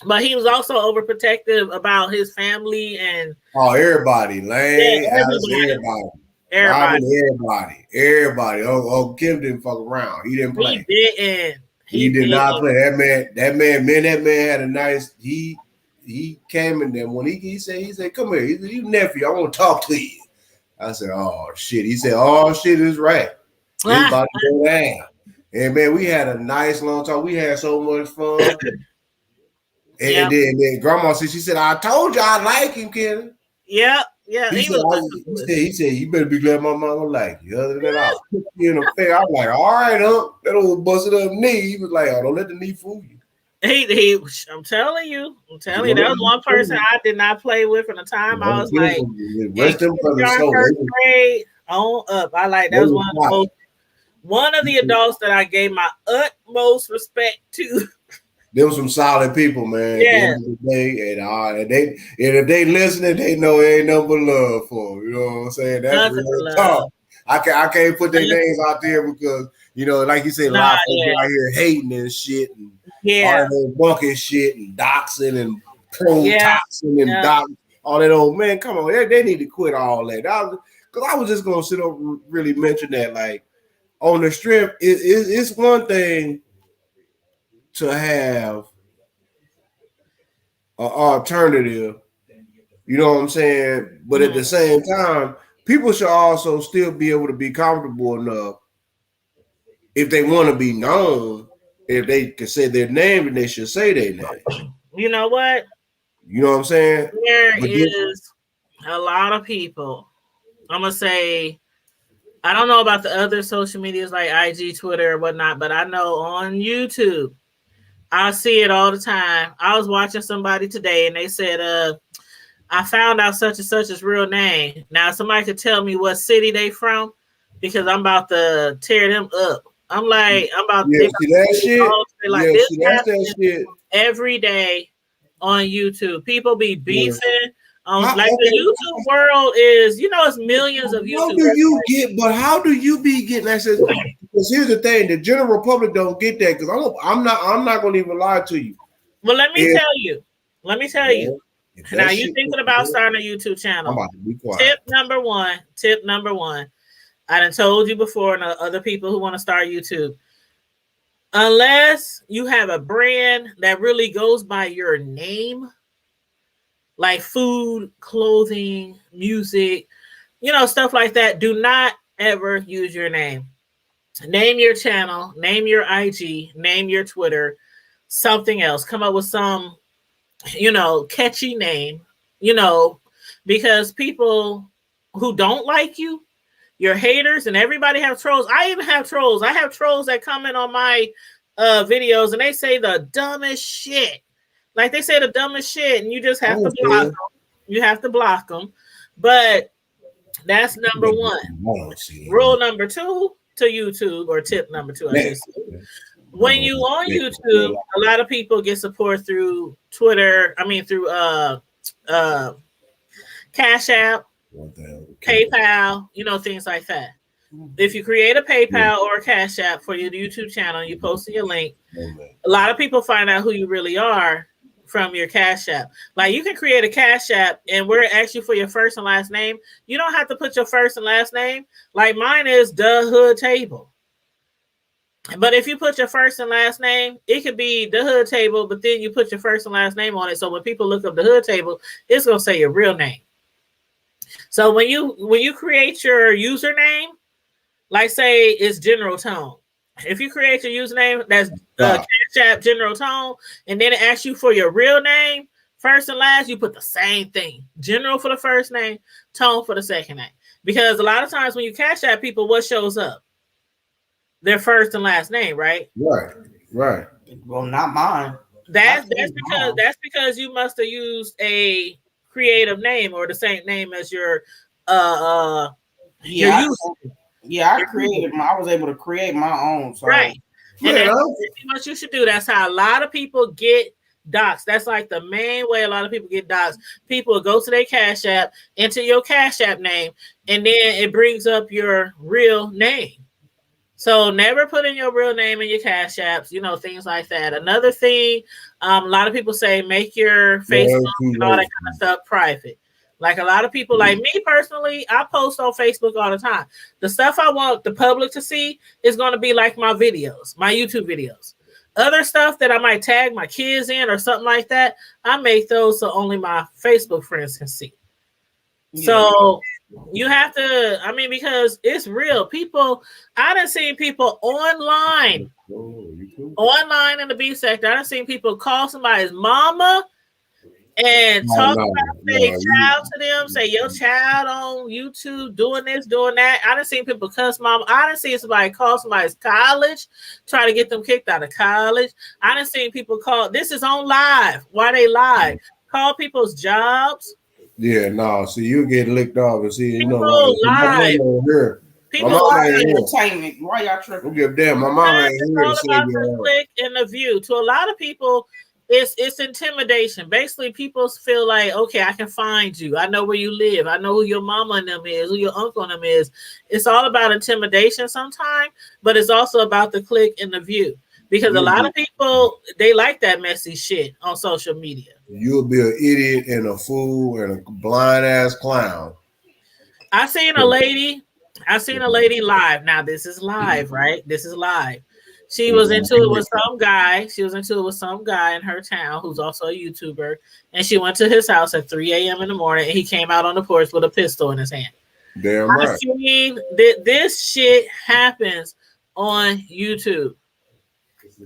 But he was also overprotective about his family and everybody, Lane, everybody. Oh, Kim didn't fuck around. He didn't play. He did not play. That man had a nice. He came in there when he said, "Come here, he's nephew. I want to talk to you." I said, "Oh shit." He said, "Oh shit is right. It's about to go down." And man, we had a nice long talk. We had so much fun. And then Grandma said, she said, "I told you I like him, Kenny." Yeah. He said, "You better be glad my mama like you." Other than that, I'll put you in a fair. I'm like, "All right, that old busted up knee." He was like, "Oh, don't let the knee fool you." I'm telling you, that was one person I did not play with from the time I was like first grade on up. I like that was one of the adults that I gave my utmost respect to. There was some solid people, man. Yeah. And if they listening, they know it ain't nothing but love for them. You know what I'm saying? That's real talk. I can't put their names out there because like you said, a lot of people out here hating and shit and all that bunking shit and doxing and pro-toxing and doxing. All that old man. Come on, they need to quit all that. Because I was just gonna sit over and really mention that, like, on the strip, it's one thing to have an alternative, you know what I'm saying? But at the same time, people should also still be able to be comfortable enough, if they want to be known, if they can say their name, and they should say their name. You know what? You know what I'm saying? There is a lot of people. I'm gonna say, I don't know about the other social medias like IG, Twitter, or whatnot, but I know on YouTube, I see it all the time. I was watching somebody today and they said, I found out such and such's real name. Now, somebody could tell me what city they from, because I'm about to tear them up. I'm like, see that shit? Like, this shit every day on YouTube. People be beefing. The YouTube world is, it's millions of YouTubers. How do you be getting access? Because here's the thing: the general public don't get that. Because I'm not going to even lie to you. Well, let me tell you. Now you thinking about starting a YouTube channel? I'm about to be quiet. Tip number one. I done told you before, and other people who want to start YouTube. Unless you have a brand that really goes by your name, like food, clothing, music, stuff like that, do not ever use your name. Name your channel, name your IG, name your Twitter, something else. Come up with some, catchy name, because people who don't like you, your haters, and everybody have trolls. I even have trolls. I have trolls that comment on my videos and they say the dumbest shit. Like they say the dumbest shit, and you just have to block them. You have to block them. But that's number one. Rule number two to YouTube, or tip number two, I should say. When you on YouTube, a lot of people get support through Twitter. I mean, through Cash App, PayPal, you know, things like that. If you create a PayPal or a Cash App for your YouTube channel, you post your link. A lot of people find out who you really are from your Cash App. Like you can create a Cash App and we're asking you for your first and last name. You don't have to put your first and last name. Like mine is The Hood Table. But if you put your first and last name, it could be The Hood Table, but then you put your first and last name on it. So when people look up The Hood Table, it's gonna say your real name. So when you create your username, like say it's General Tone. If you create your username, that's Cash App General Tone, and then it asks you for your real name, first and last, you put the same thing. General for the first name, Tone for the second name. Because a lot of times when you Cash App people, what shows up? Their first and last name, right? Right. Well, not mine. That's because you must have used a creative name or the same name as your I created. I was able to create my own. So. Right. And that's what you should do. That's how a lot of people get doxxed. That's like the main way a lot of people get doxxed. People go to their Cash App, enter your Cash App name, and then it brings up your real name. So never put in your real name in your Cash Apps, you know, things like that. Another thing, a lot of people say make your Facebook and all that kind of stuff private. Like a lot of people, like me personally, I post on Facebook all the time. The stuff I want the public to see is going to be like my videos, my YouTube videos. Other stuff that I might tag my kids in or something like that, I make those so only my Facebook friends can see. Yeah. So you have to, I mean, because it's real. People, I done seen people online in the B sector. I done seen people call somebody's mama and talk about their child to them, say your child on YouTube doing this, doing that. I done seen people cuss mama. I done seen somebody call somebody's college, try to get them kicked out of college. I done seen people call, this is on live. Why they live? Call people's jobs. Yeah, no. See, you get licked off and see, you know, live. People are entertainment. Why y'all tripping? Don't give a damn. My mom ain't here to about the click and the view. To a lot of people, it's intimidation. Basically, people feel like, okay, I can find you. I know where you live. I know who your mama and them is, who your uncle and them is. It's all about intimidation sometimes, but it's also about the click and the view. Because a lot of people, they like that messy shit on social media. You'll be an idiot and a fool and a blind ass clown. I seen a lady live. Now this is live, right? This is live. She was into it with some guy. She was into it with some guy in her town who's also a YouTuber. And she went to his house at 3 a.m. in the morning and he came out on the porch with a pistol in his hand. Damn right. I seen this shit happens on YouTube.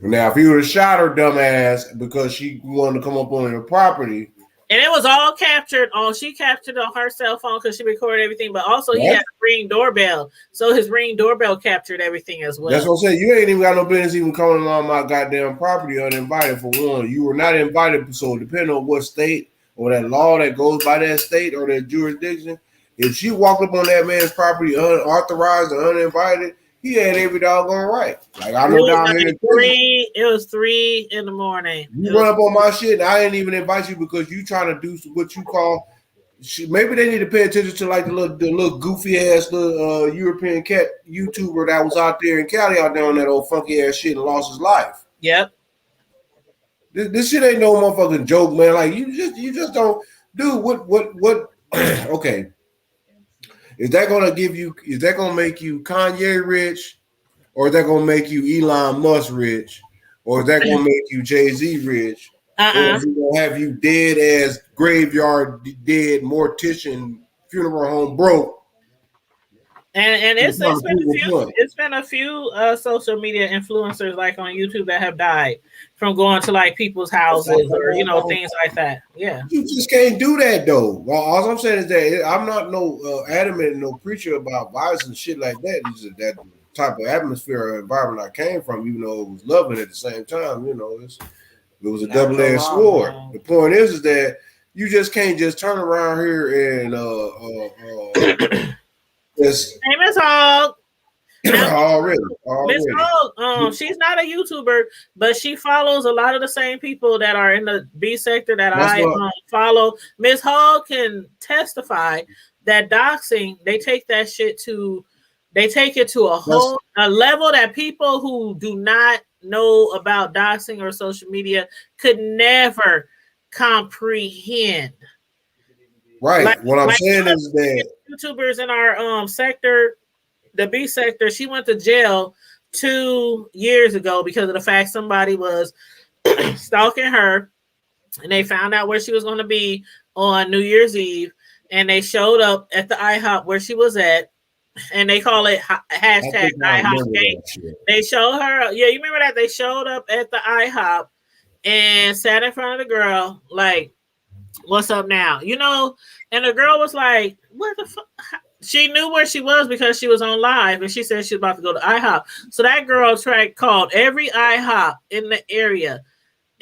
Now, if you would have shot her dumbass because she wanted to come up on your property, and it was all captured on, she captured on her cell phone because she recorded everything, but also he had a Ring doorbell, so his Ring doorbell captured everything as well. That's what I'm saying. You ain't even got no business even coming on my goddamn property uninvited. For one, you were not invited, so depending on what state or that law that goes by that state or that jurisdiction, if she walked up on that man's property unauthorized or uninvited, he had every doggone right. Like I know down here. It was 3 in the morning. You run up on my shit, and I didn't even invite you because you trying to do what you call. Maybe they need to pay attention to like the little goofy ass little European cat YouTuber that was out there in Cali out there on that old funky ass shit and lost his life. Yep. This shit ain't no motherfucking joke, man. Like you just don't do what. Okay. Is that gonna make you Kanye rich, or is that gonna make you Elon Musk rich, or is that gonna make you Jay-Z rich? Or is it gonna have you dead as graveyard dead mortician funeral home broke? And it's It's been a few social media influencers like on YouTube that have died from going to like people's houses or things like that. Yeah, you just can't do that though. Well, all I'm saying is that I'm not no adamant, no preacher about violence and shit like that. It's just that type of atmosphere or environment I came from, even though it was loving at the same time. It was a double-edged sword. The point is that you just can't just turn around here and just hey, Miss Hogg. already. Miss Hogg, she's not a YouTuber, but she follows a lot of the same people that are in the B sector that I follow. Miss Hogg can testify that doxing, they take it to a level that people who do not know about doxing or social media could never comprehend. Right. What I'm saying is that YouTubers in our sector, the B sector, she went to jail 2 years ago because of the fact somebody was stalking her, and they found out where she was going to be on New Year's Eve, and they showed up at the IHOP where she was at, and they call it hashtag IHOP Gate. They showed her, yeah, you remember that? They showed up at the IHOP and sat in front of the girl like, what's up now? And the girl was like, what the fuck? She knew where she was because she was on live, and she said she was about to go to IHOP. So that girl called every IHOP in the area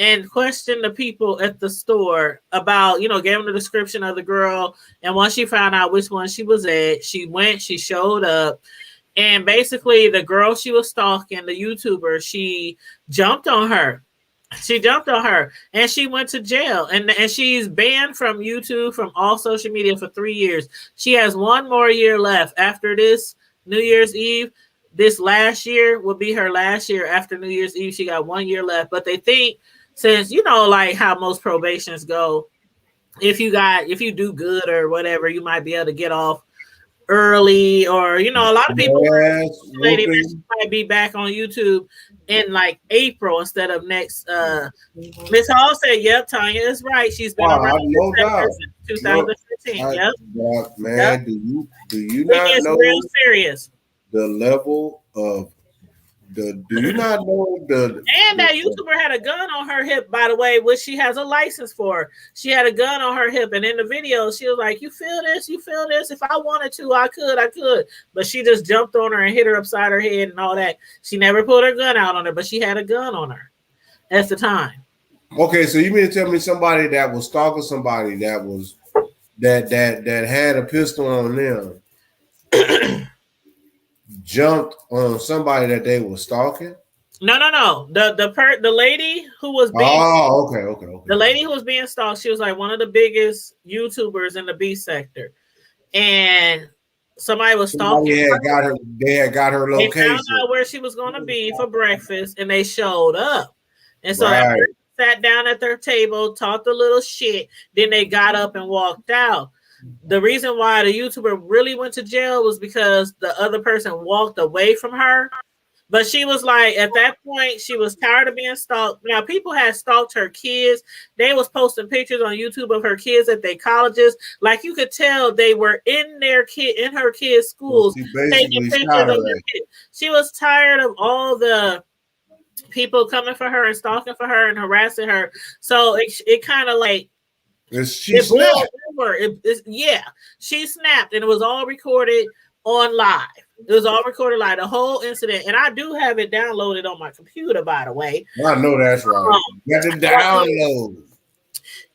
and questioned the people at the store about, gave them the description of the girl. And once she found out which one she was at, she showed up. And basically the girl she was stalking, the YouTuber, she jumped on her. And she went to jail, and she's banned from YouTube, from all social media for 3 years. She has 1 more year left after this New Year's Eve. This last year will be her last year after New Year's Eve. She got 1 year left, but they think, since like how most probations go, if you do good or whatever, you might be able to get off early, or a lot of people might be back on YouTube in like April instead of next. Miss Hall said, "Yep, Tanya is right. She's been around since 2015." Yep. Man, yep. Do you not know real serious the level of do you not know and that YouTuber had a gun on her hip, by the way, which she has a license for. She had a gun on her hip, and in the video she was like, you feel this, if I wanted to, I could, but she just jumped on her and hit her upside her head and all that. She never pulled her gun out on her, but she had a gun on her at the time. Okay, so you mean to tell me somebody that was stalking somebody that was that had a pistol on them jumped on somebody that they were stalking? No. The lady who was being okay. The lady who was being stalked, she was like one of the biggest YouTubers in the B sector, and somebody was stalking. They had got her location. They found out where she was going to be for breakfast, and they showed up. And so everybody sat down at their table, talked a little shit. Then they got up and walked out. The reason why the YouTuber really went to jail was because the other person walked away from her. But she was like, at that point, she was tired of being stalked. Now, people had stalked her kids. They was posting pictures on YouTube of her kids at their colleges. Like, you could tell they were in her kids' schools taking pictures of their kids. She was tired of all the people coming for her and stalking for her and harassing her. So it kind of like, she snapped. She snapped, and it was all recorded on live. It was all recorded live, the whole incident, and I do have it downloaded on my computer, by the way. I know that's right. You got to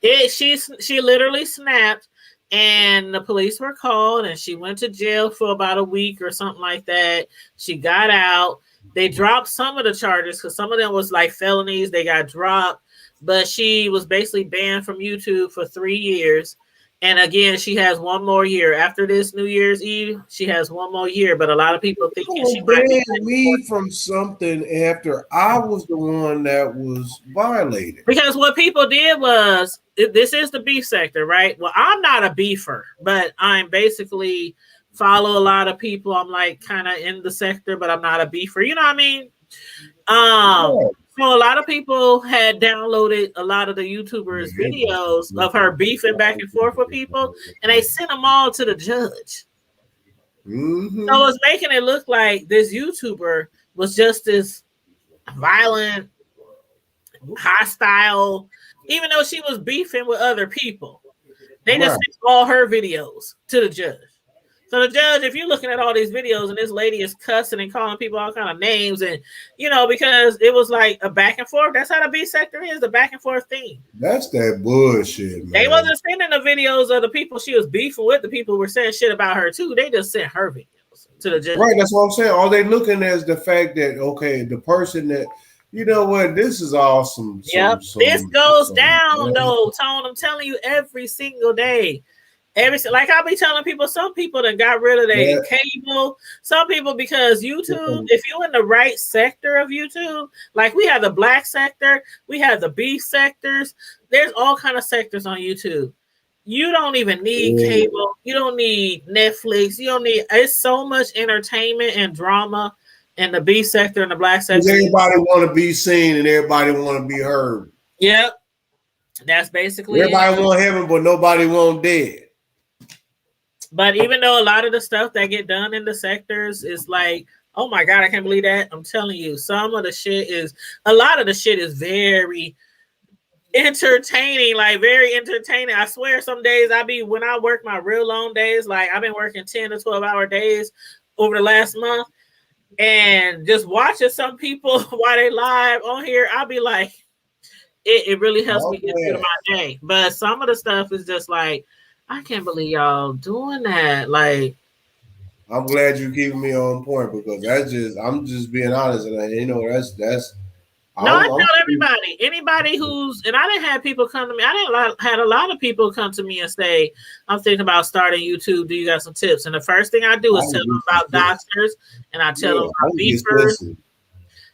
download. She literally snapped, and the police were called, and she went to jail for about a week or something like that. She got out. They dropped some of the charges because some of them was like felonies. They got dropped. But she was basically banned from YouTube for 3 years. And again, she has 1 more year. After this New Year's Eve, she has 1 more year. But a lot of people think she banned me from something after I was the one that was violated. Because what people did was, this is the beef sector, right? Well, I'm not a beefer, but I'm basically follow a lot of people. I'm like kind of in the sector, but I'm not a beefer. You know what I mean? So a lot of people had downloaded a lot of the YouTubers' videos of her beefing back and forth with people, and they sent them all to the judge. So it's making it look like this YouTuber was just this violent, hostile, even though she was beefing with other people. They just sent all her videos to the judge. So the judge, if you're looking at all these videos and this lady is cussing and calling people all kind of names, and because it was like a back and forth. That's how the B sector is, the back and forth thing. That's that bullshit, man. They wasn't sending the videos of the people she was beefing with. The people were saying shit about her too. They just sent her videos to the judge. Right, that's what I'm saying. All they looking at is the fact that the person that this is awesome. This goes down though, Tone. I'm telling you, every single day. Like I'll be telling people, some people that got rid of their cable, some people because YouTube, if you're in the right sector of YouTube, like we have the black sector, we have the B sectors, there's all kind of sectors on YouTube. You don't even need cable, you don't need Netflix, it's so much entertainment and drama in the B sector and the black sector. Everybody want to be seen and everybody want to be heard. Yep. That's basically everybody want heaven, but nobody want dead. But even though a lot of the stuff that get done in the sectors is like, oh my God, I can't believe that. I'm telling you, a lot of the shit is very entertaining, like very entertaining. I swear some days when I work my real long days, like I've been working 10 to 12-hour days over the last month, and just watching some people while they live on here, I'll be like, it really helps me get through my day. But some of the stuff is just like, I can't believe y'all doing that. Like, I'm glad you're keeping me on point because I'm just being honest, and that's. No, I tell everybody, anybody and I didn't have people come to me. Had a lot of people come to me and say, I'm thinking about starting YouTube. Do you got some tips? And the first thing I do is tell them about doctors, and I tell them about beefers,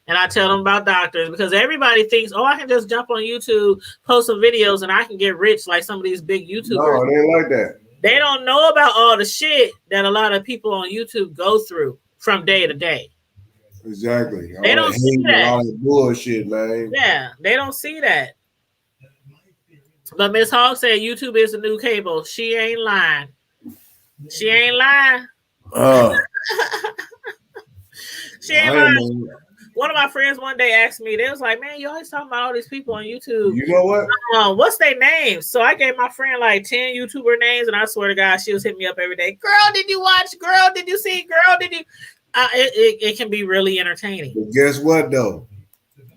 and I tell them about doctors, because everybody thinks, oh, I can just jump on YouTube, post some videos, and I can get rich like some of these big YouTubers. No, they ain't like that. They don't know about all the shit that a lot of people on YouTube go through from day to day. Exactly. They don't see that. All that bullshit, man. Yeah, they don't see that. But Miss Hawk said YouTube is the new cable. She ain't lying. She ain't lying. She ain't lying. One of my friends one day asked me, they was like, man, you always talking about all these people on YouTube. You know what? What's their names? So I gave my friend like 10 YouTuber names, and I swear to God, she was hitting me up every day. Girl, did you watch? Girl, did you see? Girl, did you? It can be really entertaining. But guess what, though?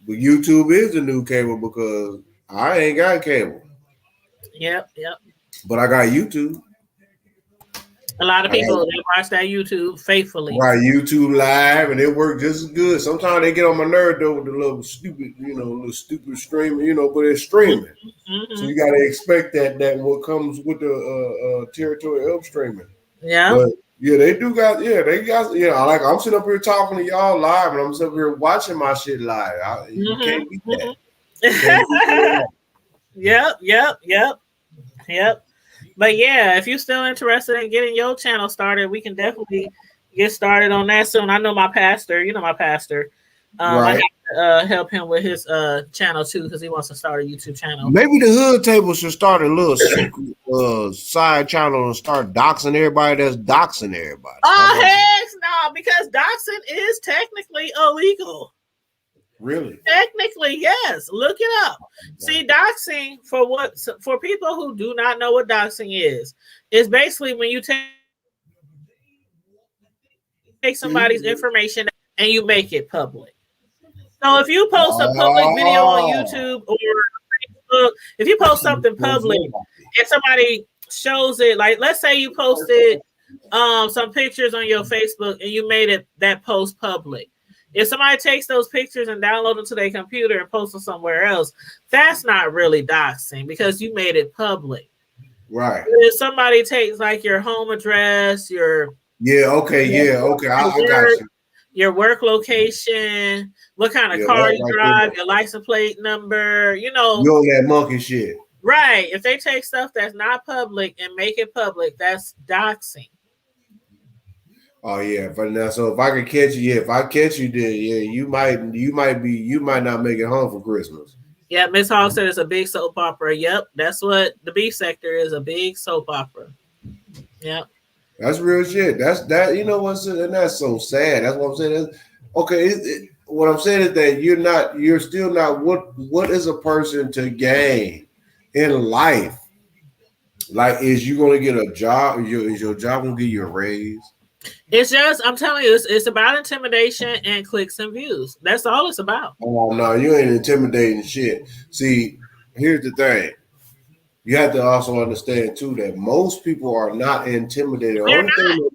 But YouTube is the new cable because I ain't got cable. Yep. But I got YouTube. A lot of people, they watch that YouTube faithfully. Right, YouTube Live, and it works just as good. Sometimes they get on my nerve, though, with the little stupid streaming, but it's streaming. Mm-hmm. So you got to expect that what comes with the territory of streaming. Yeah. But, they got, like I'm sitting up here talking to y'all live, and I'm sitting up here watching my shit live. You can't beat that. Yep. But yeah, if you're still interested in getting your channel started, we can definitely get started on that soon. I know my pastor, I have to help him with his channel too, because he wants to start a YouTube channel. Maybe the Hood Table should start a little secret side channel and start doxing everybody that's doxing everybody. Oh, heck no, because doxing is technically illegal. Really? Technically, yes. Look it up. See, doxing, for people who do not know what doxing is basically when you take somebody's information and you make it public. So if you post a public video on YouTube or Facebook, if you post something public and somebody shows it, like let's say you posted some pictures on your Facebook and you made that post public. If somebody takes those pictures and download them to their computer and post them somewhere else, that's not really doxing because you made it public. Right. If somebody takes like your home address, I got you. Your work location, what kind of car you drive, your license plate number, you on that monkey shit. Right. If they take stuff that's not public and make it public, that's doxing. Oh yeah, so if I can catch you, if I catch you there, you might not make it home for Christmas. Yeah, Miss Hall said it's a big soap opera. Yep, that's what the beef sector is, a big soap opera. Yep. That's real shit. That's that. You know what's and that's so sad. That's what I'm saying. Okay, what I'm saying is that you're still not. What is a person to gain in life? Like, is you going to get a job? Is your job going to give you a raise? It's just, I'm telling you, it's about intimidation and clicks and views. That's all it's about. Oh no, you ain't intimidating shit. See, here's the thing. You have to also understand too that most people are not intimidated. The only thing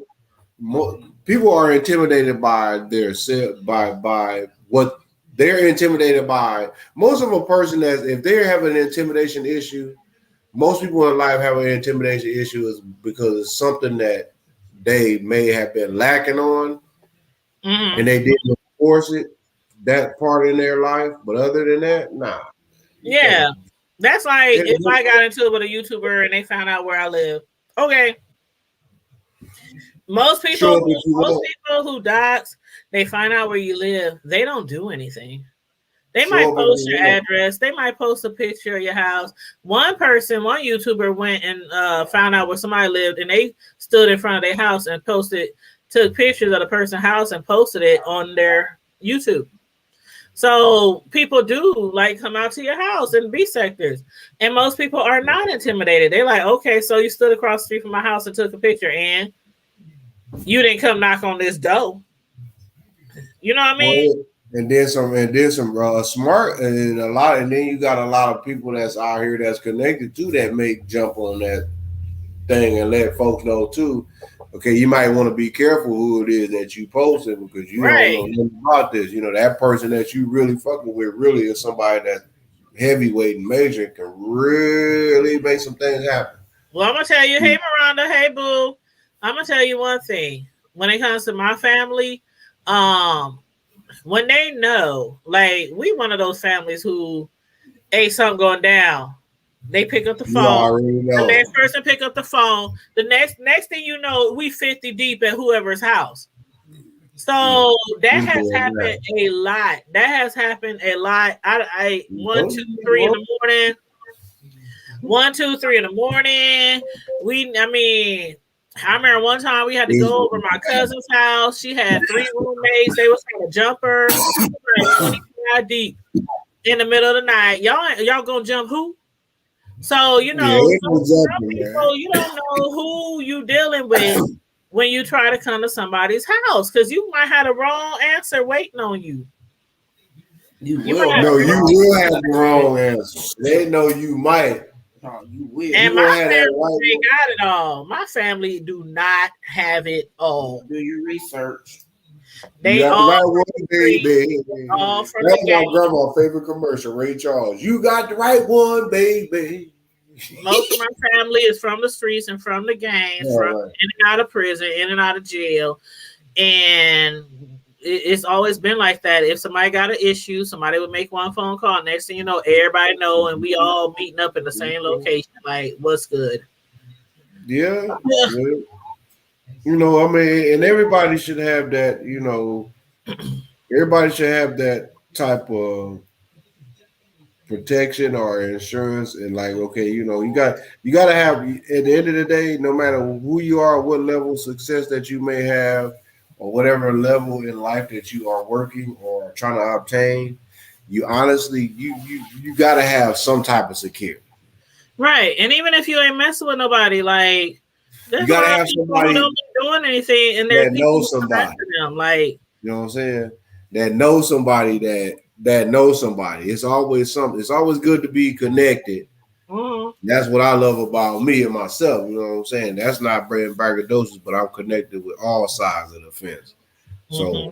that people are intimidated by by what they're intimidated by. Most of a person that if they're having an intimidation issue, most people in life have an intimidation issue is because it's something that they may have been lacking on, and they didn't force it that part in their life. But other than that, nah. Yeah. That's like if I got into it with a YouTuber and they found out where I live. Okay. Most people who dox, they find out where you live, they don't do anything. They might post your address. They might post a picture of your house. One YouTuber went and found out where somebody lived, and they stood in front of their house and took pictures of the person's house and posted it on their YouTube. So people do like come out to your house in B sectors, and most people are not intimidated. They're like, okay, so you stood across the street from my house and took a picture, and you didn't come knock on this door. You know what I mean? And then some smart and a lot, and then you got a lot of people that's out here that's connected to that make jump on that thing and let folks know too. Okay, you might want to be careful who it is that you posting because you don't know nothing about this. You know, that person that you really fucking with really is somebody that's heavyweight and major and can really make some things happen. Well, I'm gonna tell you, hey Miranda, hey boo. I'm gonna tell you one thing. When it comes to my family, when they know, like we one of those families who ain't something going down. They pick up the phone. The next person pick up the phone. The next thing you know, we 50 deep at whoever's house. So that has happened a lot. That has happened a lot. I 1, 2, 3 in the morning. 1, 2, 3 in the morning. I remember one time we had to go over my cousin's house. She had 3 roommates. They was trying to jump her. 25 deep in the middle of the night. Y'all gonna jump who? So, you know, some people, you don't know who you dealing with when you try to come to somebody's house because you might have the wrong answer waiting on you. You will have the wrong answer. They know you might. You will. And my family ain't got it all. My family do not have it all. Do your research. They all got the right one, baby. That's my grandma's favorite commercial, Ray Charles. You got the right one, baby. Most of my family is from the streets and from the gangs, in and out of prison, in and out of jail. And it's always been like that. If somebody got an issue, somebody would make one phone call. Next thing you know, everybody know, and we all meeting up in the same location. Like, what's good? Yeah. You know, I mean, and everybody should have that, you know, everybody should have that type of protection or insurance. And like, okay, you know, you got to have, at the end of the day, no matter who you are, what level of success that you may have, or whatever level in life that you are working or trying to obtain, you honestly, you got to have some type of security. Right. And even if you ain't messing with nobody, like, you gotta have somebody who don't be doing anything, and there's that knows somebody. Them, like, you know what I'm saying? That knows somebody that knows somebody. It's always something. It's always good to be connected. That's what I love about me and myself. You know what I'm saying? That's not bread braggadocious, but I'm connected with all sides of the fence. So,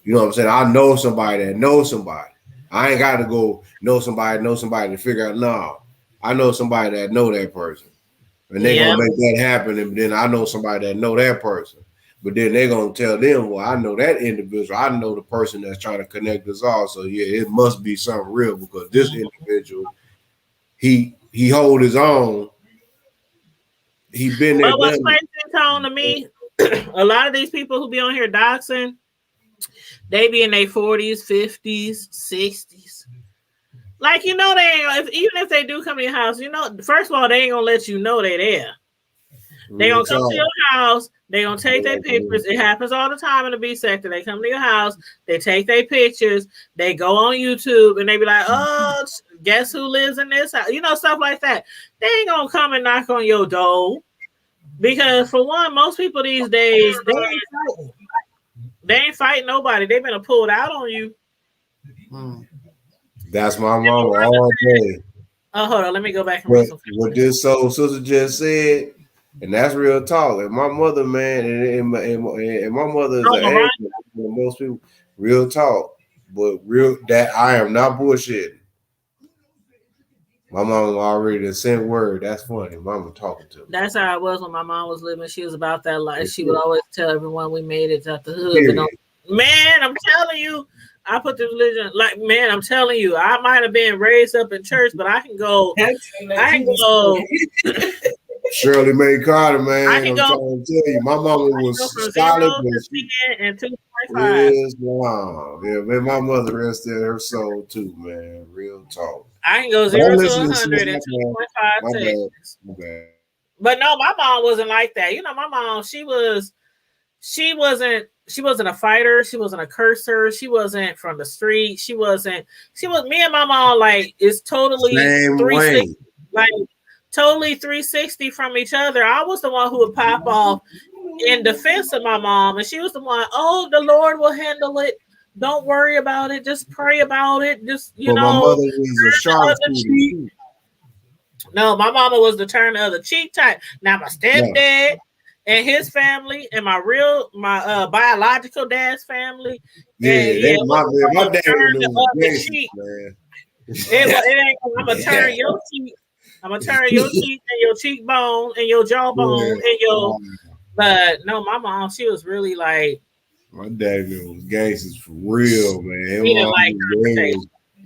you know what I'm saying? I know somebody that knows somebody. I ain't got to go know somebody to figure out. No, I know somebody that know that person. And they're going to make that happen. And then I know somebody that know that person. But then they're going to tell them, well, I know that individual. I know the person that's trying to connect us all. So, yeah, it must be something real because this individual, he hold his own. He been there. But what's crazy, Tone, to me, a lot of these people who be on here doxing, they be in their 40s, 50s, 60s. Like, you know, they ain't, even if they do come to your house, you know, first of all, they ain't gonna let you know they there. They Real gonna come talk. to your house. They gonna take their pictures. It happens all the time in the B sector. They come to your house. They take their pictures. They go on YouTube and they be like, "Oh, guess who lives in this house?" You know, stuff like that. They ain't gonna come and knock on your door because, for one, most people these days they ain't fighting. They ain't fighting nobody. They been pulled out on you. That's my mama all day. Oh, hold on. Let me go back and read some. What this soul sister just said, and that's real talk. And my mother, man, and my mother is an angel. Most people, real talk, but real that I am not bullshitting. My mama already sent word. That's funny. Mama talking to me. That's how it was when my mom was living. She was about that life. She would always tell everyone we made it out the hood. But man, I'm telling you, I put the religion like, man, I'm telling you, I might have been raised up in church, but I can go. Shirley Mae Carter, man. I can I'm go, trying to tell you, my mama was solid. And 2.5. Yes, wow. Yeah, man, my mother rested her soul too, man. Real talk. I can go 0 to 100 in 2.5 seconds. My bad. But no, my mom wasn't like that. You know, my mom, she wasn't a fighter. She wasn't a cursor. She wasn't from the street. She was me and my mom, like, it's totally 360, like totally 360 from each other. I was the one who would pop off in defense of my mom, and she was the one, oh, the Lord will handle it. Don't worry about it. Just pray about it. Just, you know. My mother was a sharpshooter. No, my mama was the turn of the cheek type. Now my stepdad and his family and my biological dad's family. Yeah, my dad was the cheek. Man. It ain't. I'm gonna turn your cheek. I'm gonna turn your cheek and your cheekbone and your jawbone and your. But no, my mom, she was really like. My dad was gangsters for real, man. He didn't like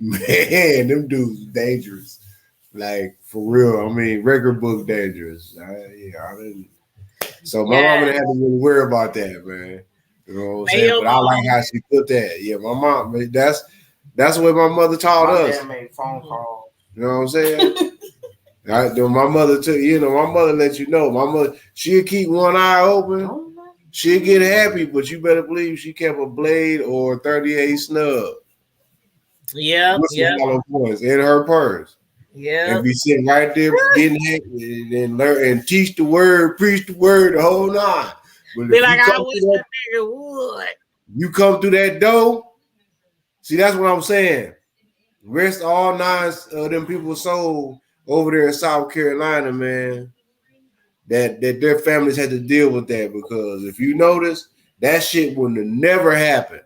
man, them dudes dangerous. Like, for real. I mean, record book dangerous. So my mom didn't have to really worry about that, man. You know what I'm saying? But I like how she put that. Yeah, my mom, that's what my mother taught us. Dad made phone calls. You know what I'm saying? My mother took, my mother let you know. My mother, she'll keep one eye open. She'll get happy, but you better believe she kept a blade or 38 snub. Yeah. In her purse. Yeah. And be sitting right there getting it and learn and teach the word, preach the word, the whole nine. But be like, I wish that nigga would. You come through that door. See, that's what I'm saying. Rest all 9 of them people's soul over there in South Carolina, man. That their families had to deal with that, because if you notice, that shit would have never happened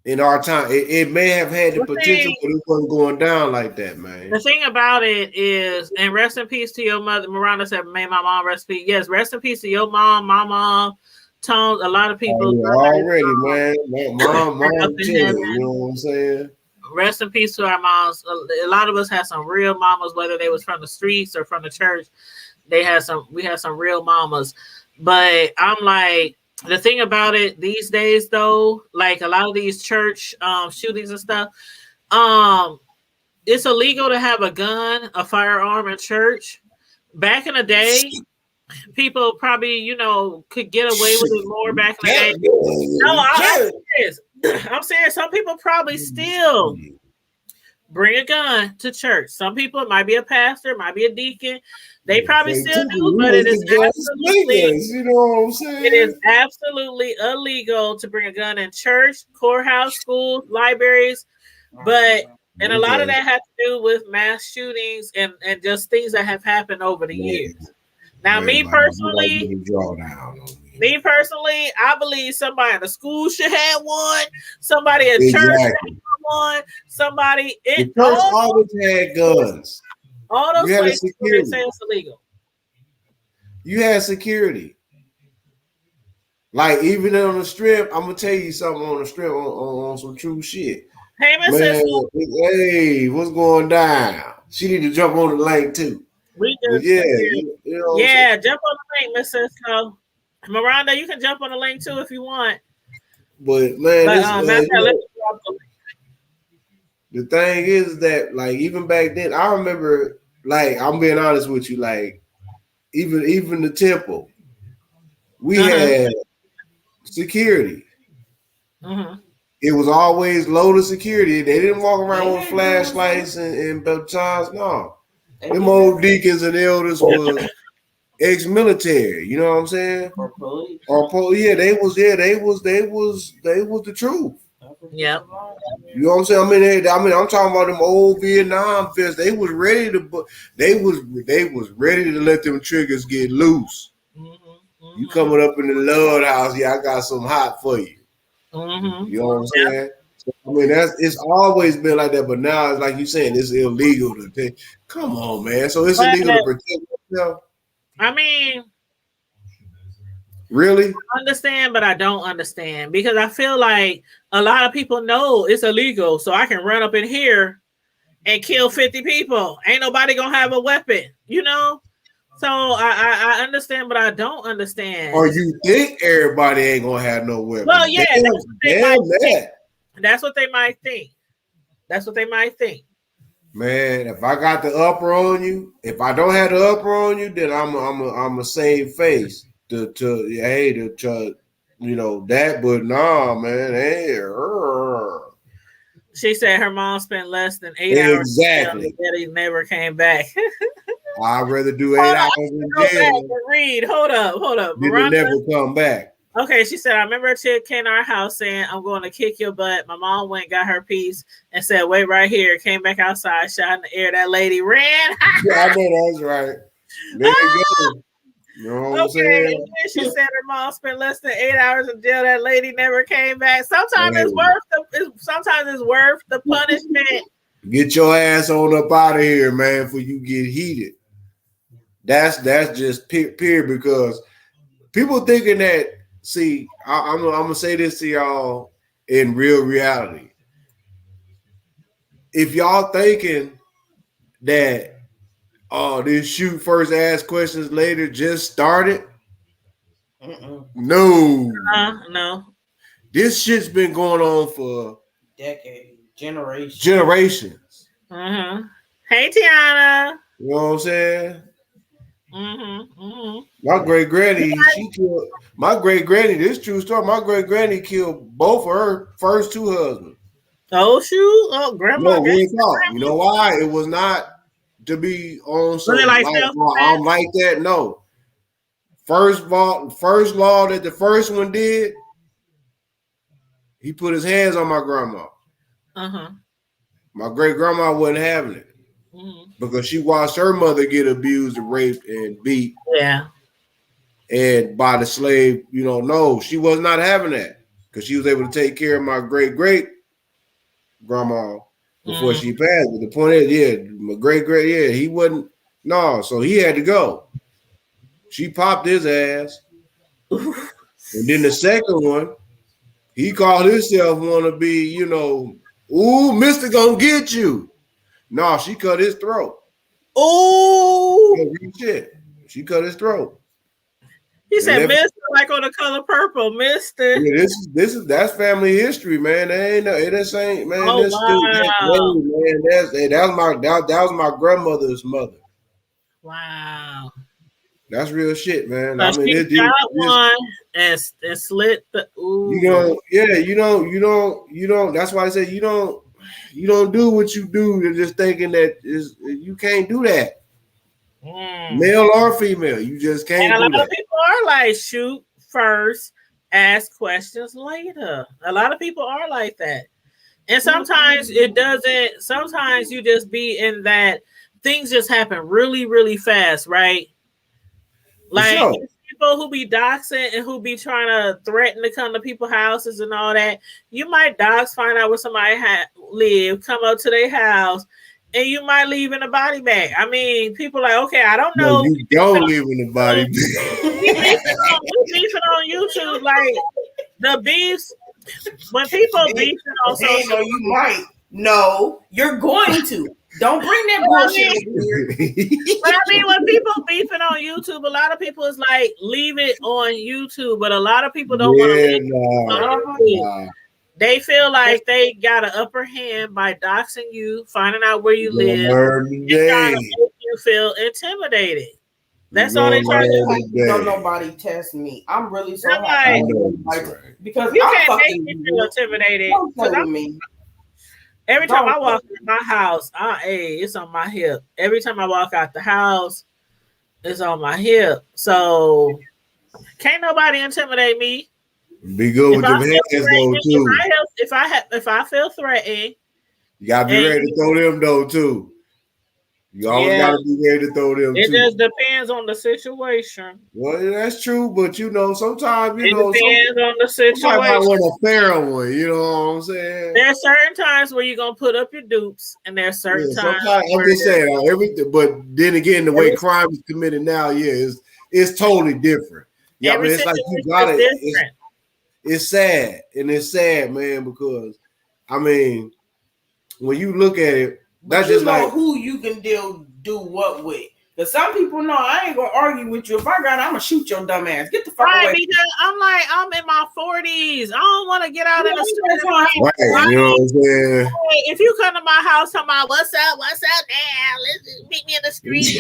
in our time. It may have had the potential, but it wasn't going down like that, man. The thing about it is, and rest in peace to your mother. Miranda said, "May my mom rest in peace." Yes, rest in peace to your mom, my mom, Tones. A lot of people already, man. Mom, you know what I'm saying? Rest in peace to our moms. A lot of us had some real mamas, whether they was from the streets or from the church. We had some real mamas. But I'm like, the thing about it these days, though, like a lot of these church shootings and stuff, it's illegal to have a gun, a firearm in church. Back in the day, people probably, could get away with it more back in the day. No, I'm serious. I'm saying some people probably still bring a gun to church. Some people, it might be a pastor, it might be a deacon. They probably still do, but it is absolutely, you know what I'm saying? It is absolutely illegal to bring a gun in church, courthouse, schools, libraries. And a lot of that has to do with mass shootings and just things that have happened over the years. Now, me personally, I believe somebody in the school should have one. Somebody at church should have one. Somebody in church always had guns. All those places where they say it's illegal. You had security. Like, even on the strip, I'm gonna tell you something on the strip on some true shit. Hey, hey, what's going down? She need to jump on the lane too. We do. Jump on the link, Miss Cisco. Miranda, you can jump on the link too if you want. But man, the thing is that, like, even back then, I remember, like, I'm being honest with you, like, even the temple, we had security. It was always loaded security. They didn't walk around with flashlights and batons. No, them old deacons and elders was ex-military. You know what I'm saying? Or police. Yeah, they was the truth. Yep. You know what I'm saying? I mean, I'm talking about them old Vietnam vets. They was ready to, they was ready to let them triggers get loose. You coming up in the Lord house? Yeah, I got some hot for you. You know what I'm saying? So, I mean, it's always been like that, but now it's like you saying it's illegal to take. Come on, man. So it's illegal to protect yourself. I mean, really? I understand, but I don't understand because I feel like a lot of people know it's illegal, so I can run up in here and kill 50 people. Ain't nobody gonna have a weapon, you know? So I understand, but I don't understand. Or you think everybody ain't gonna have no weapon? Well, yeah, that's what they might think. That's what they might think. Man, if I got the upper on you, if I don't have the upper on you, then I'm a save face to you know that. But nah, man, hey. She said her mom spent less than 8 hours. Exactly. Daddy never came back. I'd rather do 8 hours in jail. Read. Hold up. Didn't never come back. Okay, she said, I remember a chick came to our house saying, I'm going to kick your butt. My mom went, got her piece, and said, wait right here. Came back outside, shot in the air. That lady ran. Yeah, I know that's right. There you go. You know what I'm saying? And then she said her mom spent less than 8 hours in jail. That lady never came back. Sometimes it's worth the punishment. Get your ass on up out of here, man, before you get heated. That's just period, because people thinking that. See, I'm gonna say this to y'all in real reality. If y'all thinking that this shoot first, ask questions later just started, no. This shit's been going on for decades, generations. Hey, Tiana. You know what I'm saying? My great granny, this true story. My great granny killed both of her first two husbands. Oh shoot! Oh, grandma. No, we ain't talk. You know why? It was not to be on some I'm like that. No. First law that the first one did, he put his hands on my grandma. My great grandma wasn't having it. Because she watched her mother get abused and raped and beat. Yeah. And by the slave, no, she was not having that. Because she was able to take care of my great grandma before she passed. But the point is, my great, he wasn't, so he had to go. She popped his ass. And then the second one, he called himself want to be, ooh, Mr. Gonna get you. No, she cut his throat. Oh, shit! She cut his throat. He said, "Mister," like on The Color Purple, Mister. Yeah, that's family history, man. It ain't, man. Oh, this wow. man. That was my grandmother's mother. Wow, that's real shit, man. So I mean, she got one and slit the. Ooh. You don't. That's why I say you don't do what you do. You're just thinking that you can't do that. Male or female, you just can't. And a lot of people are like, shoot first, ask questions later. A lot of people are like that. And sometimes it doesn't. Sometimes you just be in that things just happen really, really fast, right? Like people who be doxing and who be trying to threaten to come to people's houses and all that. You might dox, find out where somebody live, come up to their house, and you might leave in a body bag. I mean, people like, okay, I don't know. No, you don't leave in a body bag. We beefing on YouTube, like the beefs. When people beefing on social, no, you might. No, you're going to. Don't bring that bullshit over here. But I mean, when people beefing on YouTube, a lot of people is like, leave it on YouTube. But a lot of people don't want to leave it on YouTube. They feel like they got an upper hand by doxing you, finding out where you live, and trying to make you feel intimidated. That's all they try to do. Don't nobody test me. I'm really so I'm happy. like, Because you I'm can't fucking make me feel intimidated. Don't play 'Cause with me. Every time I Don't walk play in my house, hey, it's on my hip. Every time I walk out the house, it's on my hip. So can't nobody intimidate me. Be good If with I your feel hands though threatened, too. if I feel threatened, You gotta be ready to throw them though too. You always gotta be ready to throw them it too. just depends on the situation. Well, that's true, but you know, sometimes It depends on the somebody might situation. want a fair one. You know what I'm saying? There's certain times where you're gonna put up your dupes, and there's certain times. I'm just saying everything, but then again, the way crime is committed now, it's totally different. Yeah, I mean, it's like you got it. It's sad, and it's sad, man, because I mean, when you look at it, that's But you just know like who you can do what with. Because some people know I ain't gonna argue with you. If I got it, I'm gonna shoot your dumb ass. Get the fuck away. Because I'm in my 40s. I don't want to get out in the street. right, you know what I'm saying? If you come to my house talking about what's up now, let's meet me in the street.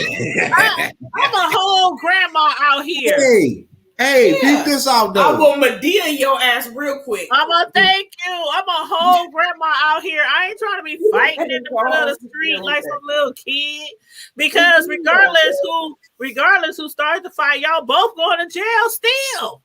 I'm a whole grandma out here. Hey, beat this out though. I will Medea your ass real quick. I'm gonna thank you. I'm a whole grandma out here. I ain't trying to be fighting in the middle of the street like some little kid. Because regardless who started the fight, y'all both going to jail still.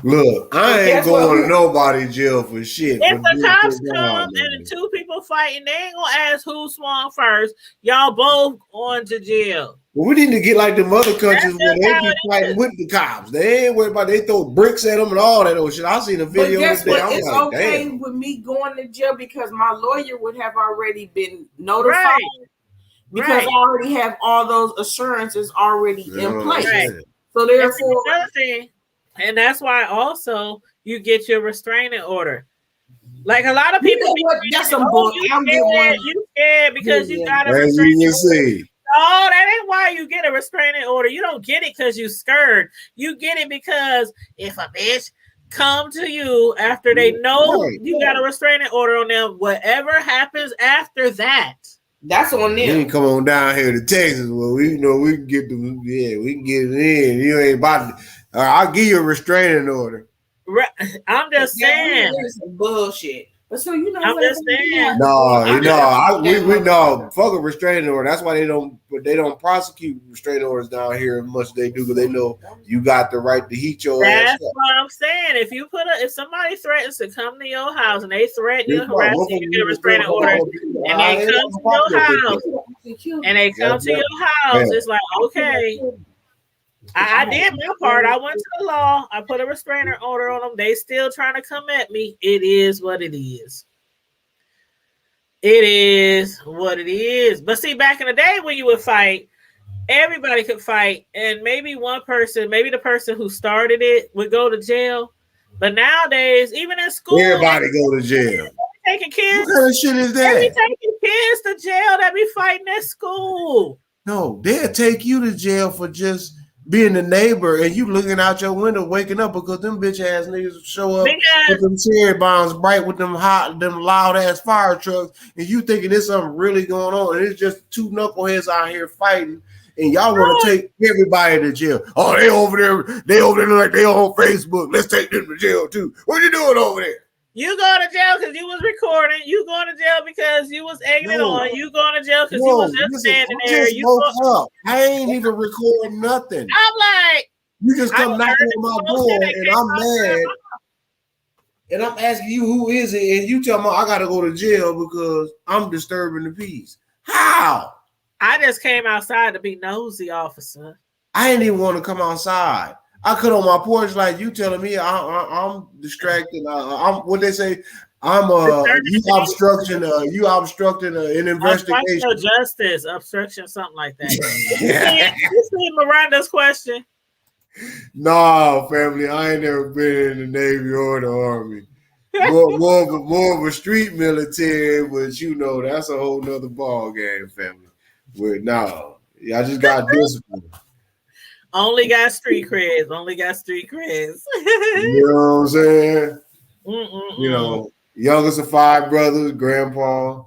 Look, I ain't going to nobody's jail for shit. If the cops come and the two people fighting, they ain't gonna ask who swung first. Y'all both going to jail. Well, we need to get like the other countries where they be fighting with the cops. They ain't worried about they throw bricks at them and all that old shit. I seen a video. But guess what? I'm It's like, okay damn. with me going to jail because my lawyer would have already been notified. Because I already have all those assurances already in place. So therefore, another thing, and that's why also you get your restraining order. Like a lot of people, that's some bull. You scared because you got a As restraining you can order. see. No, that ain't why you get a restraining order. You don't get it because you scared. You get it because if a bitch come to you after they know you got a restraining order on them, whatever happens after that, that's on them. You can come on down here to Texas. Well, we can get them. Yeah, we can get it in. You ain't about to. I'll give you a restraining order. I'm just saying. Some bullshit. But so you know, I'm just saying. No, fuck a restraining order. That's why they don't prosecute restraining orders down here as much as they do because they know you got the right to heat your ass That's up. what I'm saying. If somebody threatens to come to your house and they threaten you, harass you, you get a restraining order, and they come to your house, it's like, okay, I did my part. I went to the law. I put a restraining order on them. They still trying to come at me. It is what it is. It is what it is. But see, back in the day when you would fight, everybody could fight, and maybe one person, maybe the person who started it would go to jail. But nowadays, even in school, everybody go to jail. Taking kids. What kind of shit is that? They be taking kids to jail that be fighting at school. No, they'll take you to jail for just being a neighbor and you looking out your window, waking up because them bitch ass niggas show up with them cherry bombs bright with them loud ass fire trucks, and you thinking there's something really going on, and it's just two knuckleheads out here fighting, and y'all want to take everybody to jail. Oh, they over there like they on Facebook. Let's take them to jail too. What you doing over there? You going to jail because you was recording. You going to jail because you was egging it on. You going to jail because you was just standing there. I ain't even recording nothing. I'm like, you just come knocking on my door and I'm mad. And I'm asking you who is it, and you tell me I gotta go to jail because I'm disturbing the peace. How? I just came outside to be nosy, officer. I didn't even want to come outside. I could on my porch like you telling me I'm distracted. I'm what they say. I'm you obstructing an investigation. Justice obstruction, something like that. You see Miranda's question? No, family. I ain't never been in the Navy or the Army. More of a street military, but you know that's a whole nother ball game, family. I just got discipline. Only got street creds. You know what I'm saying? You know, youngest of 5 brothers, grandpa,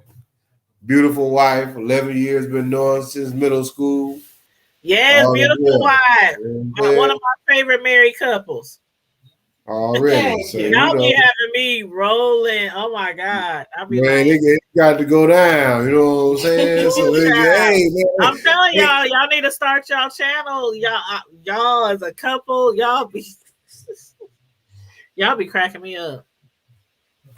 beautiful wife, 11 years been knowing since middle school. Yes, Oh, beautiful wife. yeah. One of my favorite married couples. Already. So, Y'all be having me rolling. Oh my God. I'll be man, like, it got to go down. You know what I'm saying? So, hey, man. I'm telling y'all need to start y'all channel. Y'all as a couple, y'all be cracking me up.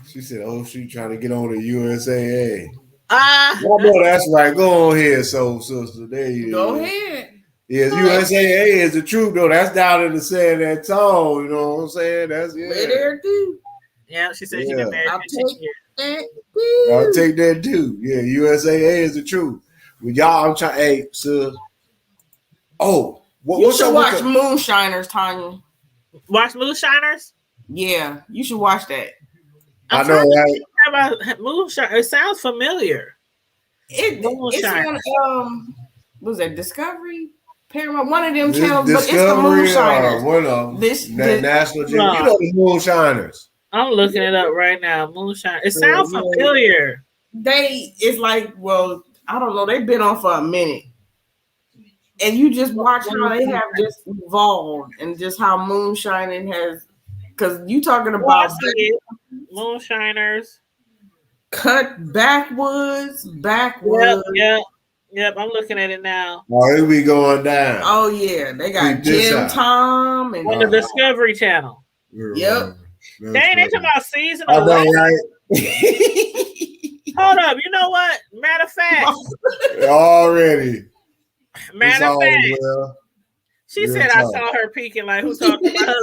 She said, "Oh, she trying to get on the USAA." I know that's right. Go on here, so sister. There you go ahead. Yes, USAA is the truth though. That's down in the San Antonio. You know what I'm saying? That's there too. Yeah, she said she been married 15 years. I'll take that too. Yeah, USAA is the truth. With y'all, I'm trying. Hey, sir. Oh, you should watch Moonshiners, Tanya. Watch Moonshiners? Yeah, you should watch that. I know, right? About Moonshine. It sounds familiar. It's on was that Discovery? Paramount, one of them channels, but it's the Moonshiners. One of them. National Geographic. You know the Moonshiners. I'm looking it up right now. Moonshine. It sounds familiar. It's like, well, I don't know. They've been on for a minute. And you just watch how they have just evolved and just how moonshining has, because you talking about Moonshiners. Cut backwoods. Yep, I'm looking at it now. Oh, it be going down. Oh yeah, they got Jim Tom and on the Discovery Channel. Yep. They ain't talking about season. I know, right? Hold up, you know what? Matter of fact, already. Matter of fact, she said I saw her peeking like who's talking about her.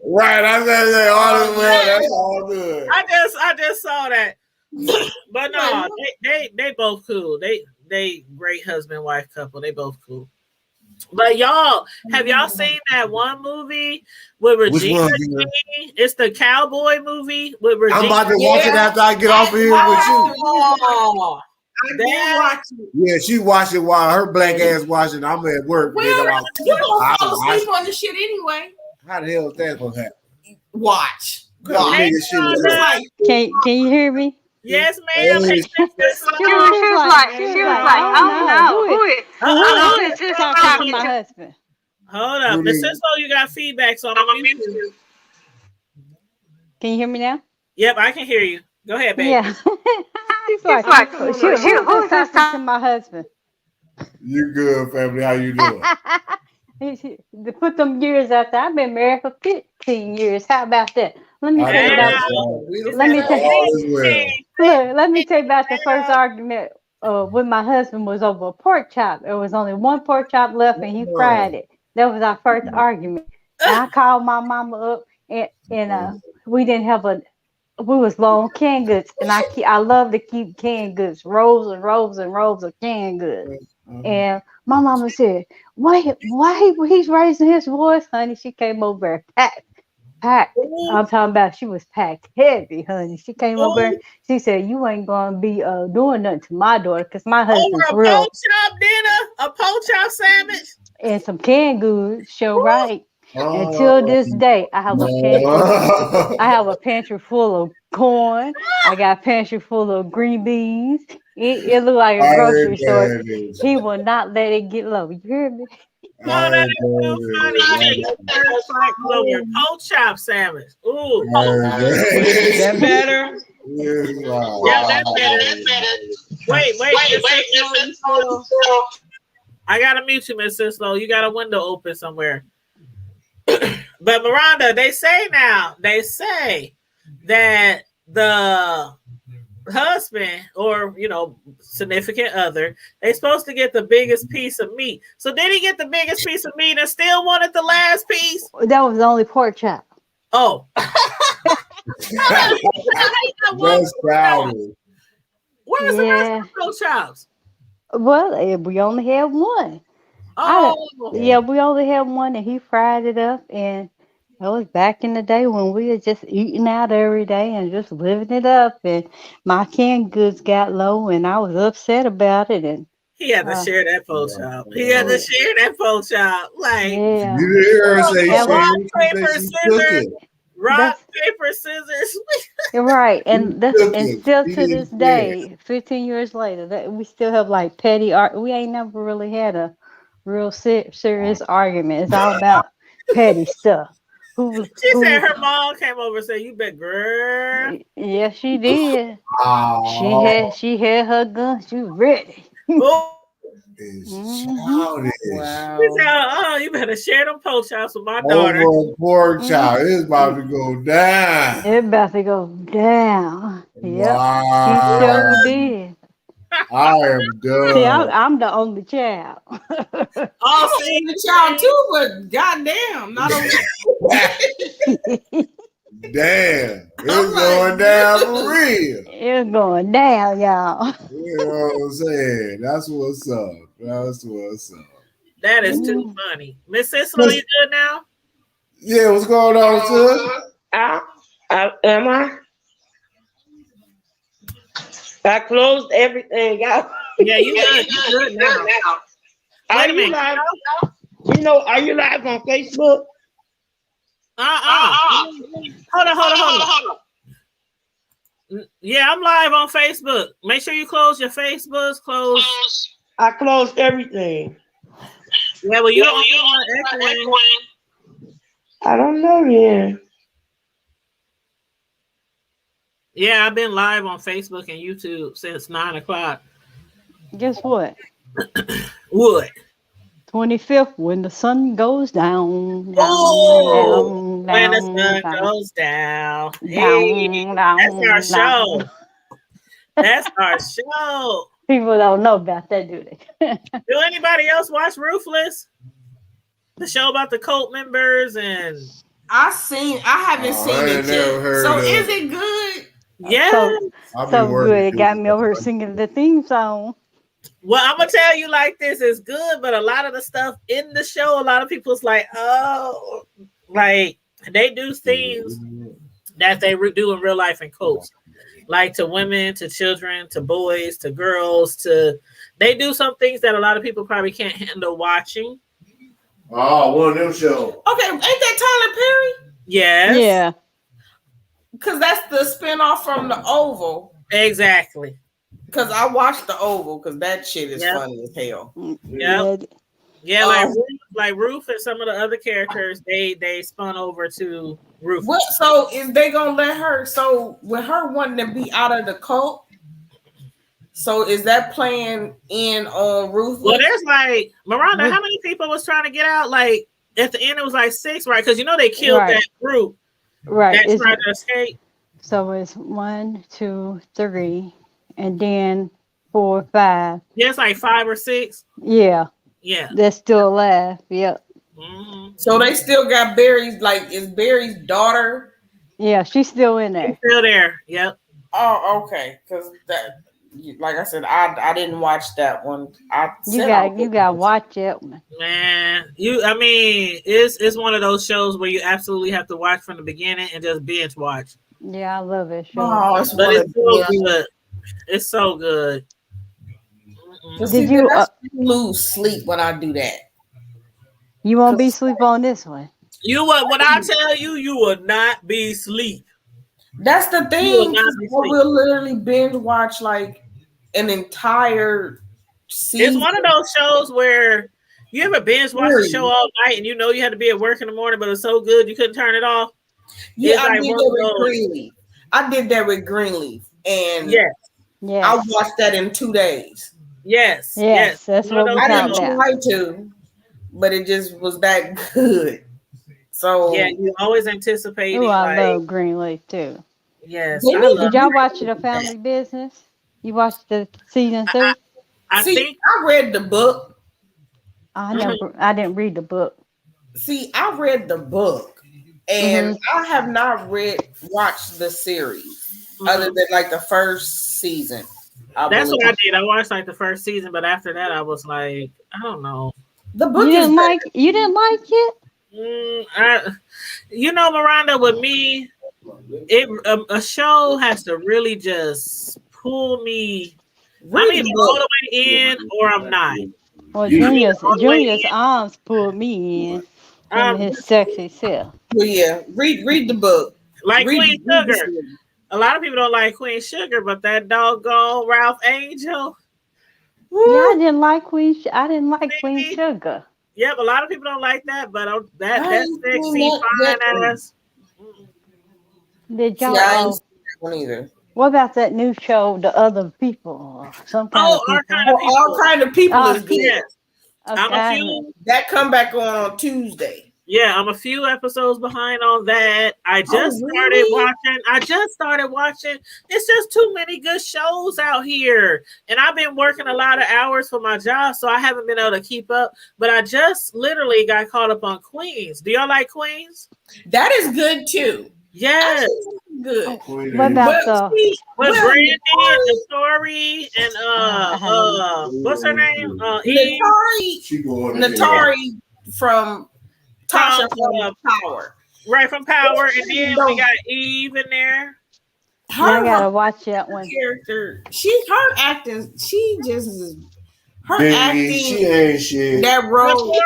Right, I said all is well. That's all good. I just saw that, but no, they both cool. They great husband wife couple. They both cool. But y'all, have y'all seen that one movie with Regina? It's the cowboy movie with Regina. I'm about to watch it after I get off of here with you. Yeah, she watched it while her black ass watching. I'm at work. Well, you don't fall asleep on the shit anyway. How the hell is that gonna happen? Watch. Can you hear me? Yes, ma'am. She was like, oh no, who is this talking to my husband? Hold up, Miss Cisco, you got feedback, so I'm gonna mute you. Can you hear me now? Yep, I can hear you. Go ahead, baby. Yeah. She's like, who's this talking to my husband? You good, family? How you doing? To put them years out there, I've been married for 15 years. How about that? Let me tell you about the first argument with my husband was over a pork chop. There was only one pork chop left, and he fried it. That was our first argument. And I called my mama up, and we didn't have we was low on canned goods, and I love to keep canned goods, rows and rows and rows of canned goods. And my mama said, why he's raising his voice, honey? She came over packed. I'm talking about she was packed heavy, honey. She came over and she said, you ain't gonna be doing nothing to my daughter because my husband's over a real. pork chop dinner, a pork chop sandwich, and some canned goods. Show right. Until this day, I have a pantry full of corn. I got a pantry full of green beans. It looked like a grocery store. He will not let it get low. You hear me? Oh, that is so funny. Pork chop sandwich. Ooh. That better? Yeah, that's better. Wait. I gotta mute you, Miss Cislo. You got a window open somewhere. But Miranda, they say that the husband or significant other, they're supposed to get the biggest piece of meat. So did he get the biggest piece of meat and still wanted the last piece? That was the only pork chop. Oh. That's crowded. Where's the rest of those chops? Well, we only had one. We only had one, and he fried it up. And that was back in the day when we were just eating out every day and just living it up. And my canned goods got low, and I was upset about it. And he had to share that pork chop. Like, yeah. You hear her say rock, paper, scissors. Rock, paper, scissors. Right, and still to this day, 15 years later, that we still have like petty art. We ain't never really had a real serious argument. It's all about petty stuff. She said her mom came over and said, "You bet, girl." Yes, she did. Oh, She had her gun. She was ready. Oh, childish. she said, you better share them pork chops with my daughter. Over a pork chop. It's about to go down. It's about to go down. Yep. Wow. She sure did. I am done. See, I'm the only child. Oh, see the child too, but goddamn, not only. Damn, it's going down for real. It's going down, y'all. You know what I'm saying? That's what's up. That's what's up. That is too funny. Miss Cicelo, you good now? Yeah, what's going on, sis? Am I? I closed everything out. Yeah, you good. You good now. Are you live? You know, are you live on Facebook? Hold on. Yeah, I'm live on Facebook. Make sure you close your Facebooks. Close. I closed everything. Yeah, well, you don't want echoing. I don't know yet. Yeah, I've been live on Facebook and YouTube since 9 o'clock. Guess what? What? 25th, when the sun goes down. Oh, when the sun goes down. Hey, that's our show. That's our show. People don't know about that, do they? Do anybody else watch Ruthless? The show about the cult members and I haven't seen it yet. So is it good? Yeah. So good. It got me over singing the theme song. Well, I'm gonna tell you like this, it's good, but a lot of the stuff in the show, a lot of people's like, oh, like they do things that they do in real life in cults, like to women, to children, to boys, to girls, they do some things that a lot of people probably can't handle watching. Oh, one of them shows. Okay, ain't that Tyler Perry? Yes. Yeah. Because that's the spinoff from The Oval. Exactly. Because I watched The Oval because that shit is funny as hell. Yeah. Yeah, like Ruth and some of the other characters, they spun over to Ruth. What? So is they gonna let her? So with her wanting to be out of the cult, so is that playing in on Ruth? Well, there's like Miranda. How many people was trying to get out? Like at the end, it was like 6, right? Because they killed that group, right? That tried to escape. So it's 1, 2, 3, and then 4, 5. Yeah, it's like 5 or 6. Yeah. Yeah. They're still alive. Yep. Mm-hmm. So they still got Barry's, like, is Barry's daughter? Yeah, she's still in there. She's still there. Yep. Oh, okay. Because that, like I said, I didn't watch that one. You gotta watch it. Man, it's one of those shows where you absolutely have to watch from the beginning and just binge watch. Yeah, I love it. Show. Oh, it's so good. It's so good. Did you lose sleep when I do that? You won't be asleep on this one. You would. When I tell you, you will not be asleep. That's the thing. We'll literally binge watch like an entire season. It's one of those shows where you ever binge watch the show all night and you had to be at work in the morning, but it's so good you couldn't turn it off. Yeah, I did that with Greenleaf. I did that with Greenleaf, and yes. I watched that in 2 days. Yes. That's what I didn't try to, but it just was that good. So yeah, you always anticipate. Oh, I love Greenleaf too. Yes. Did y'all watch The Family Business? You watched the season 3? I read the book. I didn't read the book. See, I read the book, and I have not watched the series other than like the first season. That's what I did. I watched like the first season, but after that, I was like, I don't know. The book you didn't like it? Miranda, with me, a show has to really just pull me. I'm either all the way in or I'm not. Well, Junior's arms pulled me in his sexy self. Well, yeah, read the book. Like Queen Sugar. A lot of people don't like Queen Sugar, but that doggone Ralph Angel. I didn't like I didn't like Queen Sugar. Yep, a lot of people don't like that, but that I ain't sexy, seen that fine yet. ass. Did See, y'all? I ain't seen that one either. What about that new show, The Other People? Some kind of people. All kind of people is good. Yes. Okay. I'm a few. That come back on Tuesday. Yeah, I'm a few episodes behind on that. I just started watching. It's just too many good shows out here. And I've been working a lot of hours for my job, so I haven't been able to keep up. But I just literally got caught up on Queens. Do y'all like Queens? That is good too. Yes. Good. What about with Brandy and Tori and what's her name? Eve. Natari from Tasha from Power. Right, from Power. And then we got Eve in there. I gotta watch that one. Character. Her acting. She just is. Her Baby, acting. she ain't shit. That role.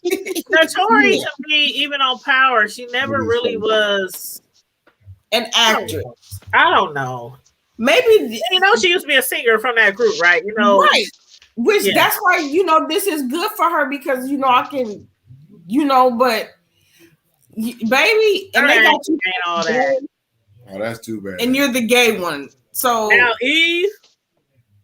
Naturi to me, even on Power, she never really was an actress. I don't know. Maybe she used to be a singer from that group, right? Right. Which that's why this is good for her because I can, but baby, and they got you and all that. Oh, that's too bad. And you're the gay one. So now Eve.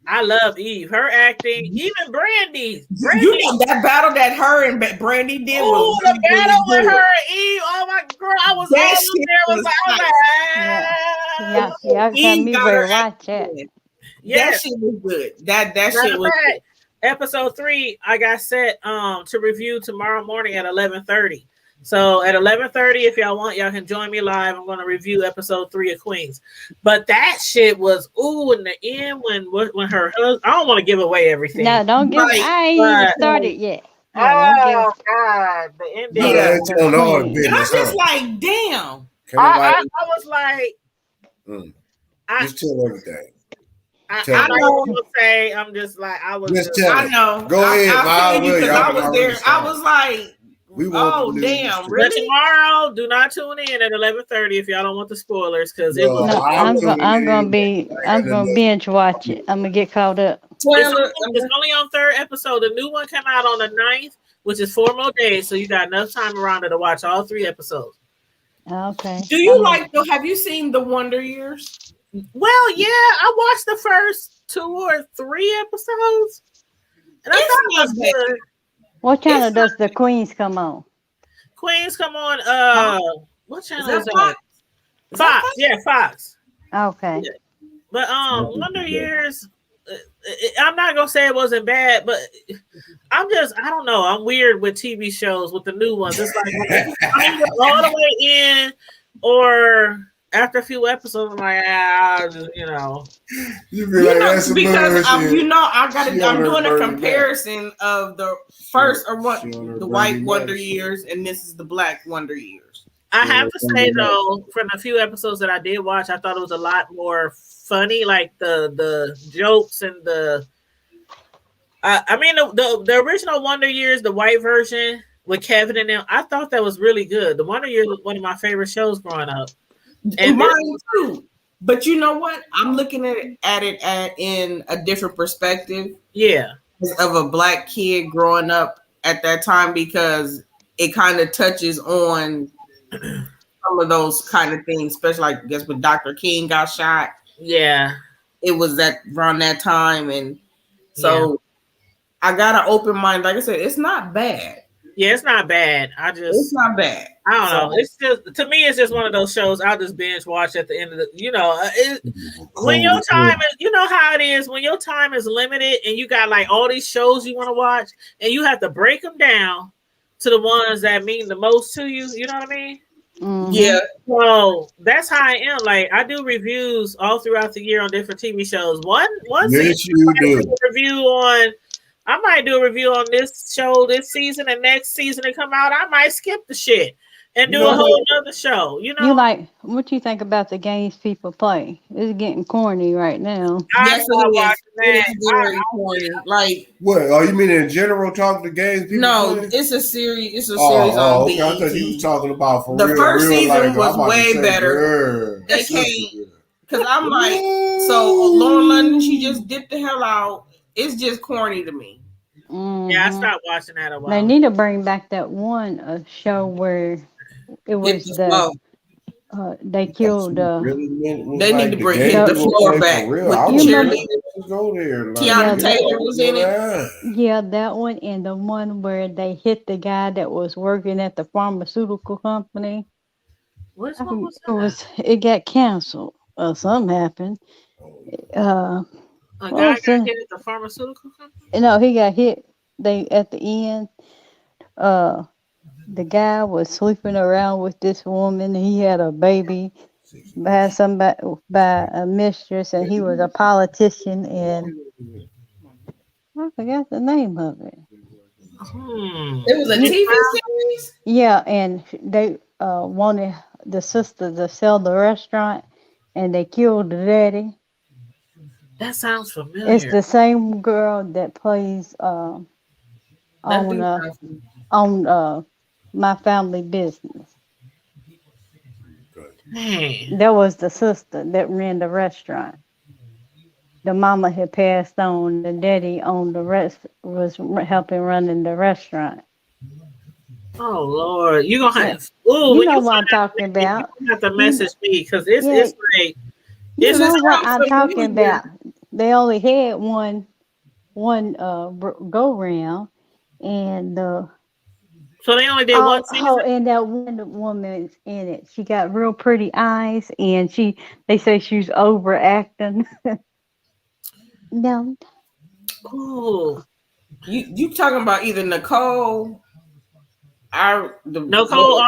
I love Eve. Her acting, even Brandy. That battle that her and Brandy did. Oh, the battle with her and Eve. Oh my girl, I was all there. Y'all got me ready to watch it. Yes. That shit was good. That shit was good. Episode 3, I got set to review tomorrow morning at 11:30. So at 11:30, if y'all want, y'all can join me live. I'm going to review episode 3 of Queens. But that shit was in the end when her husband. I don't want to give away everything. No, don't give. I ain't even started yet. Oh God, the ending. And I'm just like, damn. I was like, just tell everything. I know what to say. I'm just like, I was. I know. Go ahead, I was there. I was like. Damn! Really? But tomorrow, do not tune in at 11:30 if y'all don't want the spoilers, because I'm gonna binge watch it. I'm gonna get caught up. It's only on 3rd episode. The new one came out on the 9th, which is 4 more days, so you got enough time around it to watch all 3 episodes. Okay. Do you have you seen The Wonder Years? Well, yeah, I watched the first 2 or 3 episodes, and I thought it was good. What channel does the Queens come on? Queens come on. What channel is that? Fox. Yeah, Fox. Okay. Yeah. But Wonder Years. I'm not gonna say it wasn't bad, but I don't know. I'm weird with TV shows with the new ones. It's like I'm all the way in, or after a few episodes, I'm like, You be like, that's because I'm doing a comparison of the first the white Wonder Years, and this is the black Wonder Years. I have to say though, from the few episodes that I did watch, I thought it was a lot more funny, like the jokes and the. The original Wonder Years, the white version with Kevin and them, I thought that was really good. The Wonder Years was one of my favorite shows growing up. And mine too. But you know what? I'm looking at it in a different perspective. Yeah. Of a black kid growing up at that time, because it kind of touches on some of those kind of things, especially like I guess when Dr. King got shot. Yeah. It was around that time. And so I got an open mind. Like I said, it's not bad. Yeah, it's not bad. It's not bad. I don't know. It's just, to me, it's just one of those shows I'll just binge watch at the end of when your time is, you know how it is, when your time is limited and you got like all these shows you want to watch and you have to break them down to the ones that mean the most to you. You know what I mean? Mm-hmm. Yeah. So that's how I am. Like I do reviews all throughout the year on different TV shows. One season, I might do a review on this show this season, and next season to come out, I might skip the shit and do a whole other show. You like what you think about the games people play? It's getting corny right now. Yes, it is very corny. Like what? Oh, you mean in general? Talk the games people? No, play? it's a series. It's a series on okay. BET. I thought you was talking about for the real. first real season life. was way better. They came because I'm like, so Lauren London, she just dipped the hell out. It's just corny to me. Yeah, I stopped watching that a while. They need to bring back that one show where it was they killed Really They need to bring hit the floor back with the cheerleader. Go there. Tiana Taylor was in it. Yeah, that one and the one where they hit the guy that was working at the pharmaceutical company. Which one was that? It got canceled or something happened. A guy got hit at the pharmaceutical company? No, he got hit. They at the end, the guy was sleeping around with this woman. He had a baby by a mistress, and he was a politician. And I forgot the name of it. It was a TV series. Yeah, and they wanted the sister to sell the restaurant, and they killed the daddy. That sounds familiar. It's the same girl that plays on My Family Business. Man. That was the sister that ran the restaurant. The mama had passed on. The daddy owned was helping running the restaurant. Oh Lord, you gonna have you know what I'm talking about. You have to message me because it's like you know what I'm talking about. They only had one go round, and so they only did one season. Oh, and that one woman's in it. She got real pretty eyes, and they say she's overacting. No. Oh, you talking about either Nicole? Nicole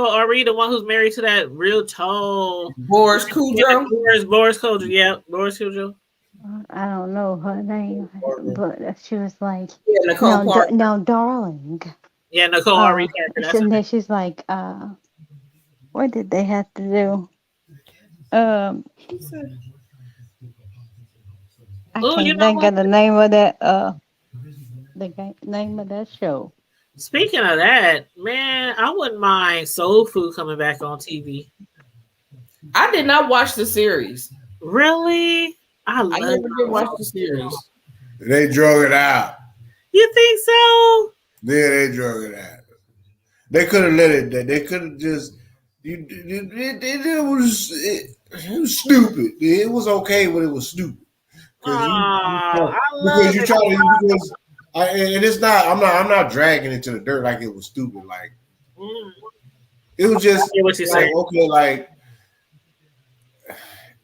Ari, the one who's married to that real tall Boris Kudrow. Boris Kudrow, yeah, Boris Kudrow. I don't know her name, but she was like, Nicole Parker. No, darling. Yeah, Nicole Ari Parker. And then she's like, what did they have to do? I can't think of the name of that. The name of that show. Speaking of that, man, I wouldn't mind Soul Food coming back on TV. I did not watch the series. Really? I never did watch the series. They drug it out. You think so? Yeah, they drug it out. They could have let it. They could have just. It was stupid. It was okay, but it was stupid. Because you try to. And it's not. I'm not dragging it to the dirt like it was stupid. Like it was just. What you saying? Okay, like.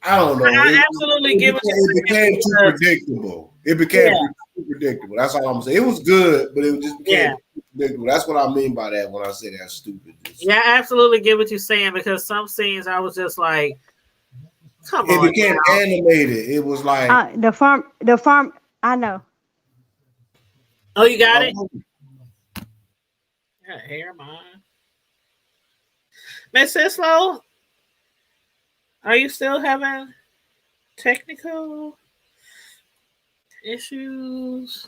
I don't know. I absolutely get what you're saying. It became too predictable. It became too predictable. That's all I'm saying. It was good, but it just became too predictable. That's what I mean by that when I say that's stupid. Yeah, I absolutely get what you're saying because some scenes I was just like, come on. It became animated. It was like the farm. I know. Oh, you got it? Yeah, hair, mine. Miss Sislo, are you still having technical issues?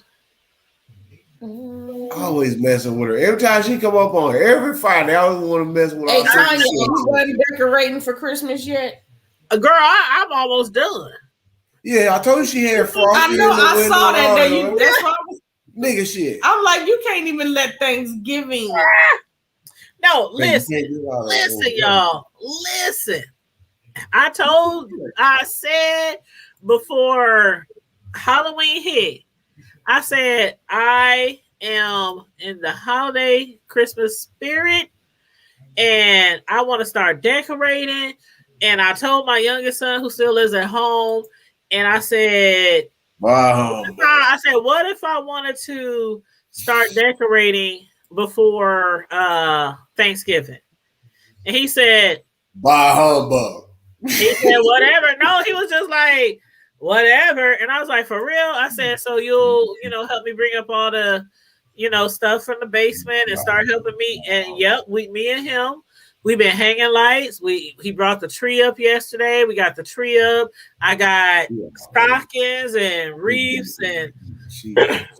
Always messing with her. Every time she come up on every Friday, I always want to mess with her. Hey, Tanya, you wasn't decorating for Christmas yet? Girl, I'm almost done. Yeah, I told you she had frost. I know, I saw that. That's why I was nigga shit. I'm like, you can't even let Thanksgiving. No, listen, y'all. Listen. I said before Halloween hit, I said I am in the holiday Christmas spirit and I want to start decorating. And I told my youngest son who still lives at home, and I said, wow. I said, what if I wanted to start decorating before Thanksgiving? And he said, by humbug. He said, whatever. No, he was just like, whatever. And I was like, for real? I said, so you'll, help me bring up all the, stuff from the basement and start helping me. And yep, me and him, we've been hanging lights. He brought the tree up yesterday. We got the tree up. I got stockings and wreaths, and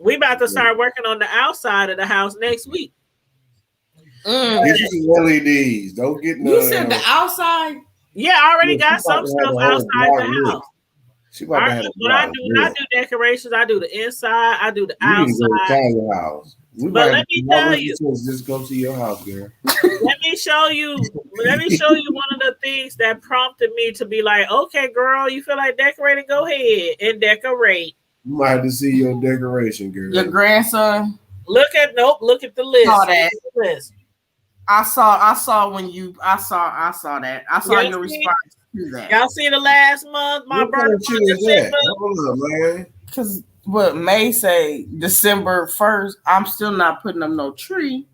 we about to start working on the outside of the house next week. Get you some LEDs. Don't get no. You said the outside? Yeah, I already got some stuff outside the house. She about to have a When I do decorations, I do the inside, I do the outside. Your house. But let me tell you, just go to your house, girl. Let me show you one of the things that prompted me to be like, okay, girl, you feel like decorating? Go ahead and decorate. You might have to see your decoration, girl. Your grandson. Look at the list. Saw that. The list. I saw when you I saw that. I saw your response to that. Y'all see the last month, my birthday December. Hold up, man. Because what May say December 1st, I'm still not putting up no tree.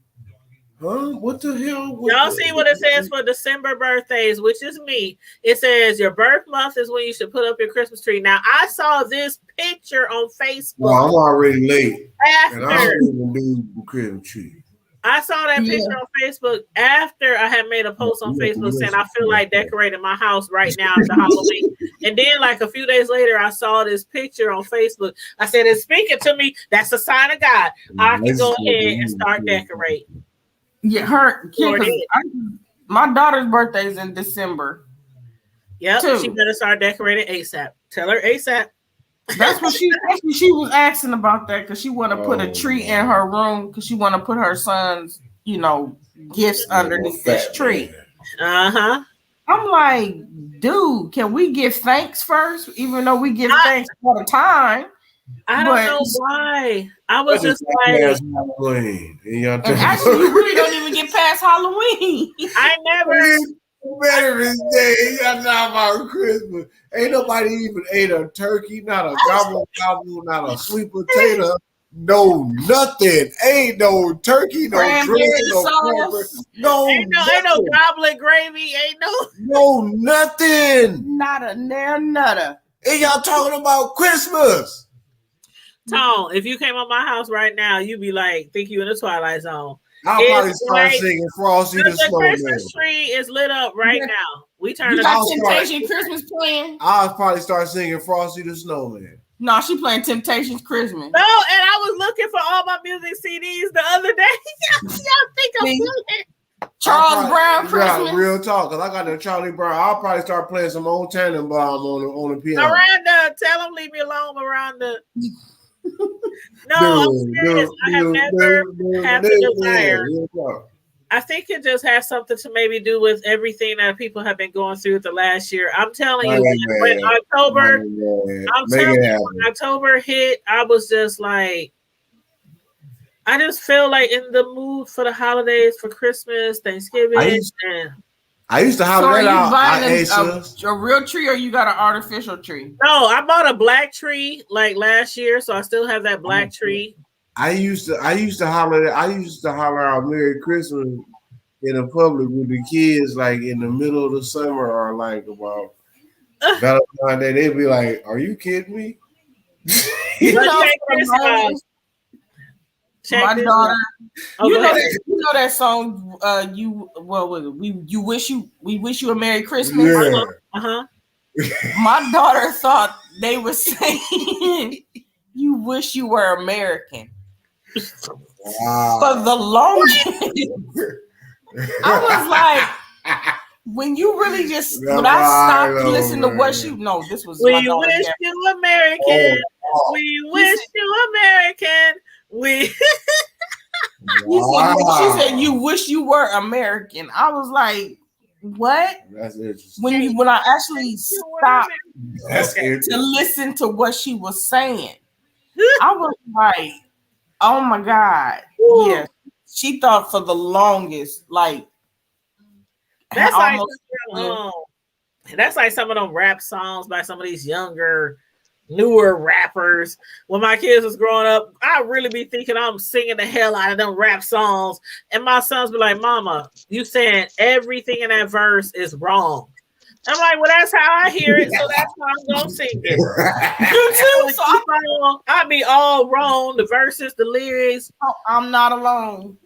Huh? What the hell? Y'all see what it says for December birthdays, which is me. It says your birth month is when you should put up your Christmas tree. Now, I saw this picture on Facebook. Well, I'm already late. After. And I don't even do the Christmas tree. I saw that picture on Facebook after I had made a post on Facebook saying I feel like decorating my house right now after Halloween. And then like a few days later, I saw this picture on Facebook. I said, it's speaking to me. That's a sign of God. I can go ahead and start decorating. Yeah, my daughter's birthday is in December. Yep, she better start decorating ASAP. Tell her ASAP. That's what she was asking about that because she want to put a tree in her room because she want to put her son's, gifts underneath this tree. Uh-huh. I'm like, dude, can we give thanks first? Even though we give thanks all the time. I don't know why. I was just like, Halloween. And actually, you really don't even get past Halloween. I never. Veterans Day, y'all talking about Christmas. Ain't nobody even ate a turkey, not a gobble, not a sweet potato, no nothing. Ain't no turkey, no drink, no cornbread, ain't no goblin gravy, ain't no nothing. Not a nair nutter. And y'all talking about Christmas. Tone, if you came on my house right now, you'd be like, think you in the Twilight Zone. I'll probably start singing Frosty the Snowman. The Christmas tree is lit up right now. We turn it on. Temptation Christmas playing. I'll probably start singing Frosty the Snowman. No, she playing Temptations Christmas. No, and I was looking for all my music CDs the other day. Y'all think I'm playing Charles Brown Christmas? Yeah, real talk, because I got the Charlie Brown. I'll probably start playing some old Tannenbaum on the piano. Miranda, tell him leave me alone, Miranda. No, I'm serious. I have never had the desire. I think it just has something to maybe do with everything that people have been going through the last year. I'm telling you, when October hit, I was just like, I just feel like in the mood for the holidays, for Christmas, Thanksgiving. I used to holler that out. A real tree, or you got an artificial tree? No, I bought a black tree like last year, so I still have that black tree. I used to holler out Merry Christmas in the public with the kids, like in the middle of the summer or like about Valentine's Day. They'd be like, "Are you kidding me?" My daughter, you know that song. We wish you a Merry Christmas. Yeah. My daughter thought they were saying, "You wish you were American." Wow. For the longest, I was like, when you really just when I stopped listening to what she this was. We wish you American. We wish you American. She said, "You wish you were American." I was like, "What?" That's interesting. When I actually stopped to listen to what she was saying, I was like, "Oh my God!" Ooh. Yeah, she thought for the longest, like that's like some of them rap songs by some of these younger, newer rappers. When my kids was growing up, I really be thinking I'm singing the hell out of them rap songs, and my sons be like, "Mama, you saying everything in that verse is wrong." I'm like, "Well, that's how I hear it, so that's how I'm gonna sing it." You too. So I be all wrong. The verses, the lyrics. Oh, I'm not alone.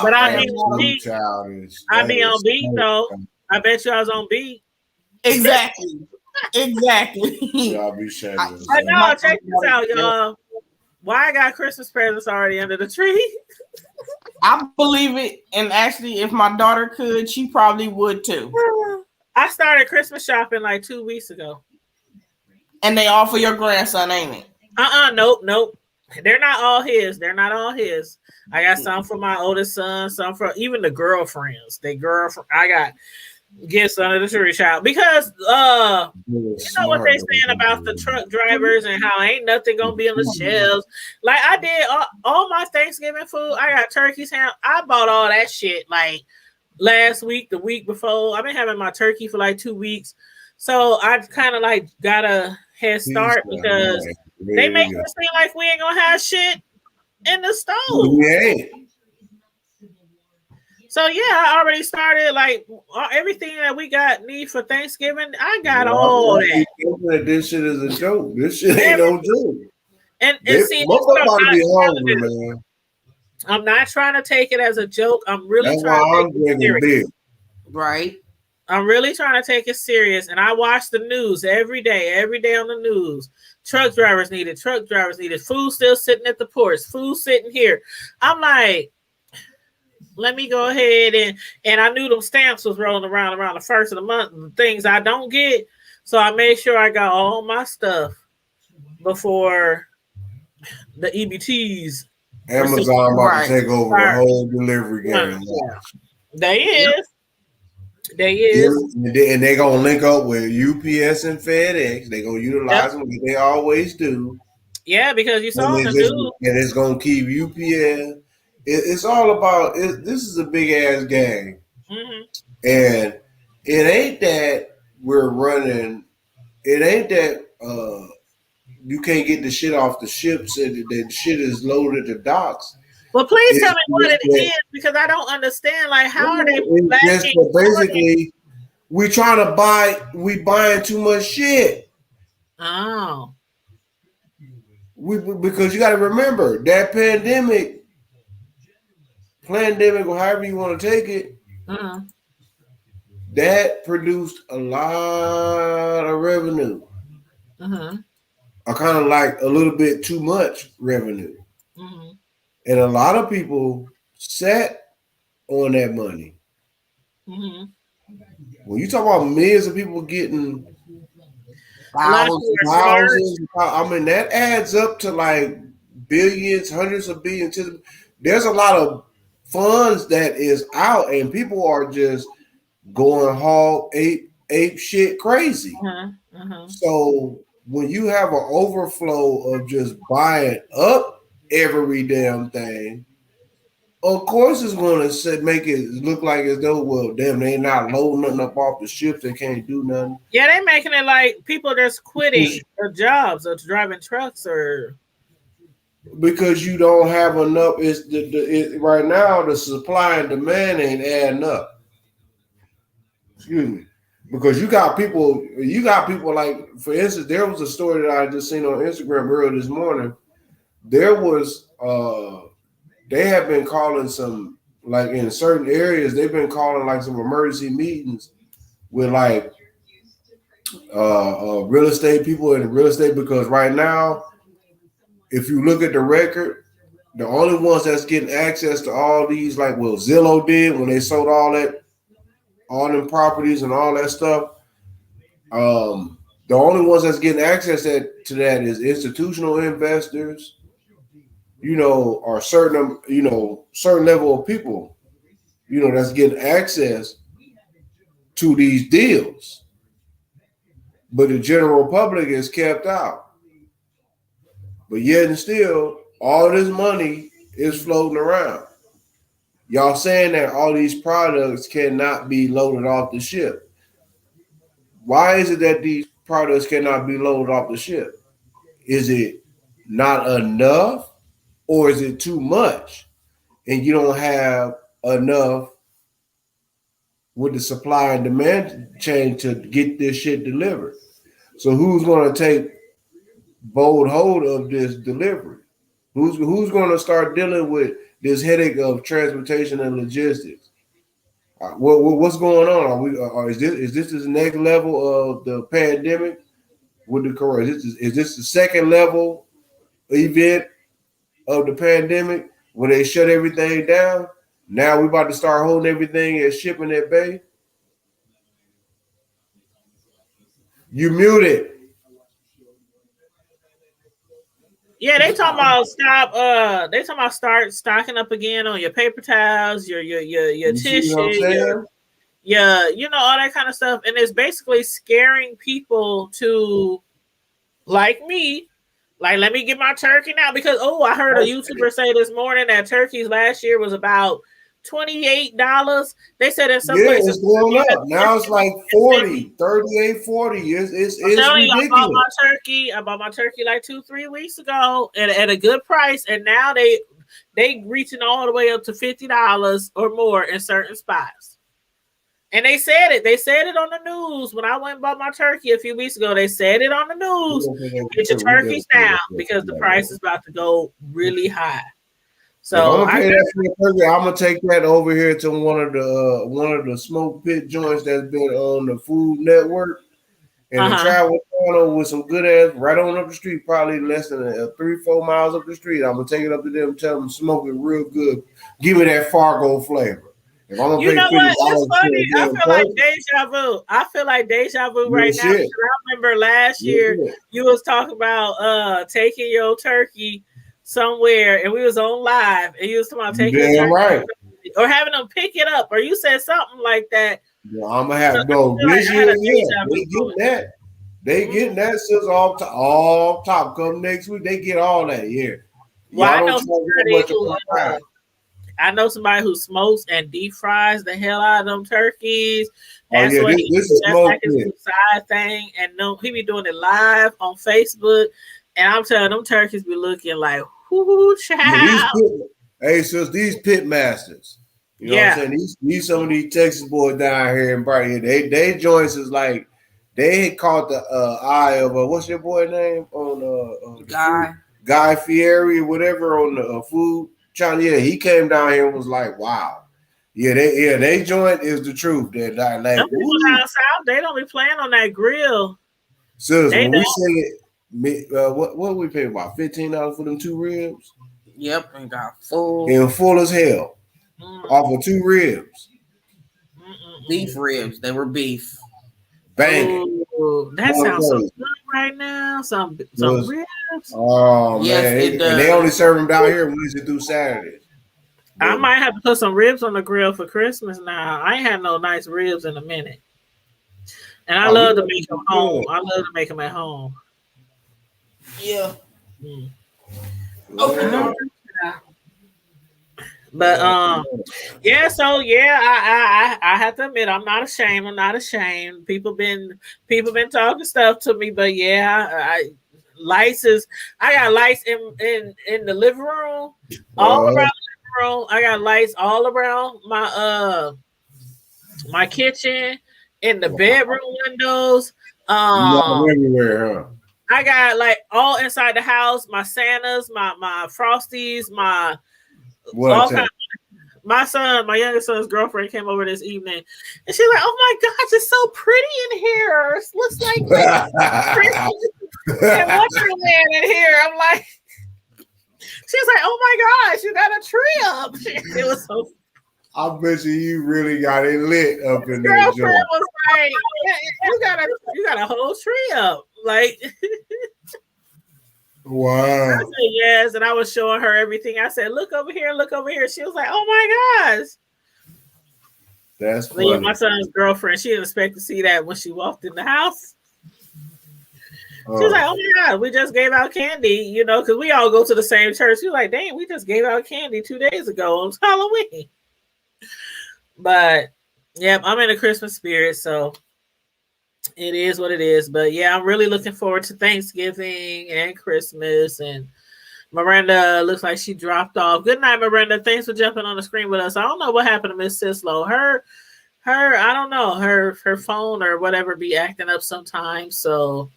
But I be on beat. I be on beat though. I bet you I was on beat. Exactly. Y'all be shameless. I know. Check this out, y'all. Why I got Christmas presents already under the tree? I believe it, and actually, if my daughter could, she probably would too. I started Christmas shopping like 2 weeks ago. And they all for your grandson, ain't it? Nope. They're not all his. They're not all his. I got some for my oldest son, some for even the girlfriends. I got gifts under the tree, child, because you know what they saying about the truck drivers and how ain't nothing gonna be on the shelves. Like I did all my Thanksgiving food. I got turkeys, ham. I bought all that shit like last week, the week before. I've been having my turkey for like 2 weeks, so I kind of like got a head start because they make it seem like we ain't gonna have shit in the stove. We ain't. So yeah, I already started like everything that we need for Thanksgiving. I got all that. This shit is a joke. This shit ain't no joke. And see, be hungry, man. I'm not trying to take it as a joke. I'm really That's trying why to take it serious. Right. I'm really trying to take it serious. And I watch the news every day on the news. Truck drivers needed, food still sitting at the porch, food sitting here. I'm like, let me go ahead and I knew them stamps was rolling around the first of the month, and things I don't get. So I made sure I got all my stuff before the EBTs. Amazon about to take over the whole delivery game. They is. And they're going to link up with UPS and FedEx. They're going to utilize them like they always do. Yeah, because you saw the news. And it's going to keep UPS. It's all about, this is a big-ass game. Mm-hmm. And it ain't that we're running, it ain't that you can't get the shit off the ships and the shit is loaded at the docks. Well, please tell me what it is, because I don't understand. Like, how are they basically, we buying too much shit. Oh. Because you got to remember that pandemic, or however you want to take it, that produced a lot of revenue. Or kind of like a little bit too much revenue. And a lot of people sat on that money. When you talk about millions of people getting thousands, I mean, that adds up to like billions, hundreds of billions. There's a lot of funds that is out, and people are just going hog ape shit crazy. So when you have an overflow of just buying up every damn thing, of course it's going to make it look like as though, well, damn, they not loading nothing up off the ships. They can't do nothing. Yeah, they making it like people just quitting their jobs or driving trucks or. Because you don't have enough. Right now, the supply and demand ain't adding up. Excuse me. Because you got people like, for instance, there was a story that I just seen on Instagram earlier this morning. There was, they have been calling some, like in certain areas, they've been calling like some emergency meetings with like real estate people in real estate, because right now, if you look at the record, the only ones that's getting access to all these, like what Zillow did when they sold all them properties and all that stuff, the only ones that's getting access to that is institutional investors, or certain level of people, that's getting access to these deals. But the general public is kept out. But yet and still, all this money is floating around. Y'all saying that all these products cannot be loaded off the ship. Why is it that these products cannot be loaded off the ship? Is it not enough, or is it too much? And you don't have enough with the supply and demand chain to get this shit delivered. So who's going to take bold hold of this delivery? Who's going to start dealing with this headache of transportation and logistics? What's going on? Is this the next level of the pandemic with the corona? Is this the second level event of the pandemic when they shut everything down? Now we're about to start holding everything and shipping at bay. You muted. Yeah, they talking about stop. They talking about start stocking up again on your paper towels, your You see tissue, what I'm saying? all that kind of stuff, and it's basically scaring people to, like me, like, let me get my turkey now because I heard a YouTuber say this morning that turkeys last year was about $28. They said in some places it's going up. Now it's like 40, 38, 40. It's ridiculous. I bought my turkey like 2-3 weeks ago at a good price, and now they reaching all the way up to $50 or more in certain spots. And they said it. They said it on the news when I went and bought my turkey a few weeks ago. They said it on the news. Get your turkeys down because the price is about to go really high. So if I'm gonna pay that for the turkey, I'm gonna take that over here to one of the smoke pit joints that's been on the Food Network, and travel with some good ass right on up the street, probably less than 3-4 miles up the street. I'm gonna take it up to them, tell them smoke it real good, give me that Fargo flavor. If I'm gonna you pay know what? It's $50 funny. I feel like deja vu right now. Because I remember last year you was talking about taking your turkey somewhere, and we was on live, and you was talking about taking your turkey or having them pick it up, or you said something like that. Yeah, I'm gonna have this year. They get that. They get that since all top. Come next week, they get all that. Yeah. Well, I know somebody who smokes and deep fries the hell out of them turkeys. That's what this is like his side thing, and he be doing it live on Facebook. And I'm telling them turkeys be looking like, whoo, child. These pit masters. You know what I'm saying? These some of these Texas boys down here in Brighton, they joints is like they caught the eye of what's your boy name on Guy Fieri or whatever on the food channel. Yeah, he came down here and was like, wow. They joint is the truth. They're like, them people down south, they don't be playing on that grill. So when we say what we pay about $15 for them 2 ribs? Yep, and got full and full as hell off of 2 ribs. Beef ribs. They were beef. Banging. That sounds so good right now. Some ribs. Oh man, and they only serve them down here Wednesday through Saturday. I might have to put some ribs on the grill for Christmas now. I ain't had no nice ribs in a minute. And I love to make them home. I love to make them at home. Yeah. But I have to admit I'm not ashamed. People been talking stuff to me, but I got lights in the living room, all around the living room. I got lights all around my kitchen, in the bedroom windows. Everywhere, huh? I got like all inside the house, my Santas, my Frosties, my youngest son's girlfriend came over this evening, and she's like, "Oh my gosh, it's so pretty in here. It looks like Christmas and Wonderland in here." I'm like, she's like, "Oh my gosh, you got a tree up." It was so. I bet you really got it lit up in there. Girlfriend was like, "You got a whole tree up, like." Wow. I said yes, and I was showing her everything. I said, "Look over here, look over here." She was like, "Oh my gosh." That's funny. Yeah, my son's girlfriend, she didn't expect to see that when she walked in the house. She was like, "Oh my God, we just gave out candy, because we all go to the same church." She was like, "Dang, we just gave out candy 2 days ago on Halloween." But yeah, I'm in a Christmas spirit, so it is what it is. But yeah, I'm really looking forward to Thanksgiving and Christmas. And Miranda looks like she dropped off. Good night, Miranda. Thanks for jumping on the screen with us. I don't know what happened to Miss Sislo. Her, I don't know, her phone or whatever be acting up sometimes. So,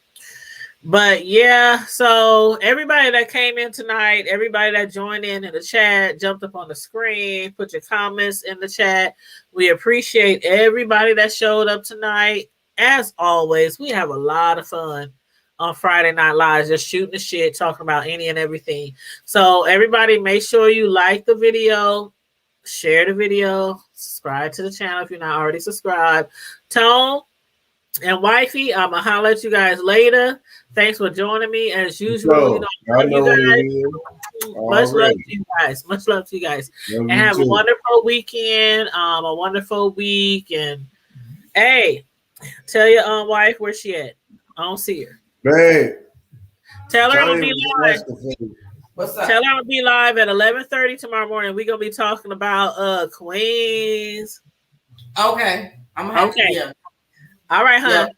but yeah, so everybody that came in tonight, everybody that joined in the chat, jumped up on the screen, put your comments in the chat. We appreciate everybody that showed up tonight. As always, we have a lot of fun on Friday Night Live, just shooting the shit, talking about any and everything. So everybody, make sure you like the video, share the video, subscribe to the channel if you're not already subscribed. Tone, And wifey, I'm gonna holler at you guys later. Thanks for joining me as usual. You know, I love you guys. Much love to you guys. Much love to you guys. And have a wonderful weekend. A wonderful week. And hey, tell your wife where she at. I don't see her. Man. Tell her I'm gonna be live. What's up? Tell her I'm gonna be live at 11:30 tomorrow morning. We're gonna be talking about Queens. Okay. I'm happy. Okay. Yeah. All right, huh? Yep.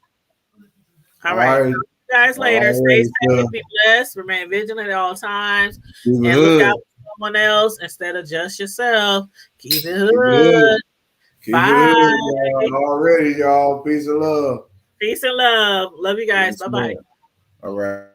All right. See you guys later. Stay safe, be blessed, remain vigilant at all times, and look out for someone else instead of just yourself. Keep it hood. Bye. Already, y'all. Peace and love. Peace and love. Love you guys. Bye-bye. All right.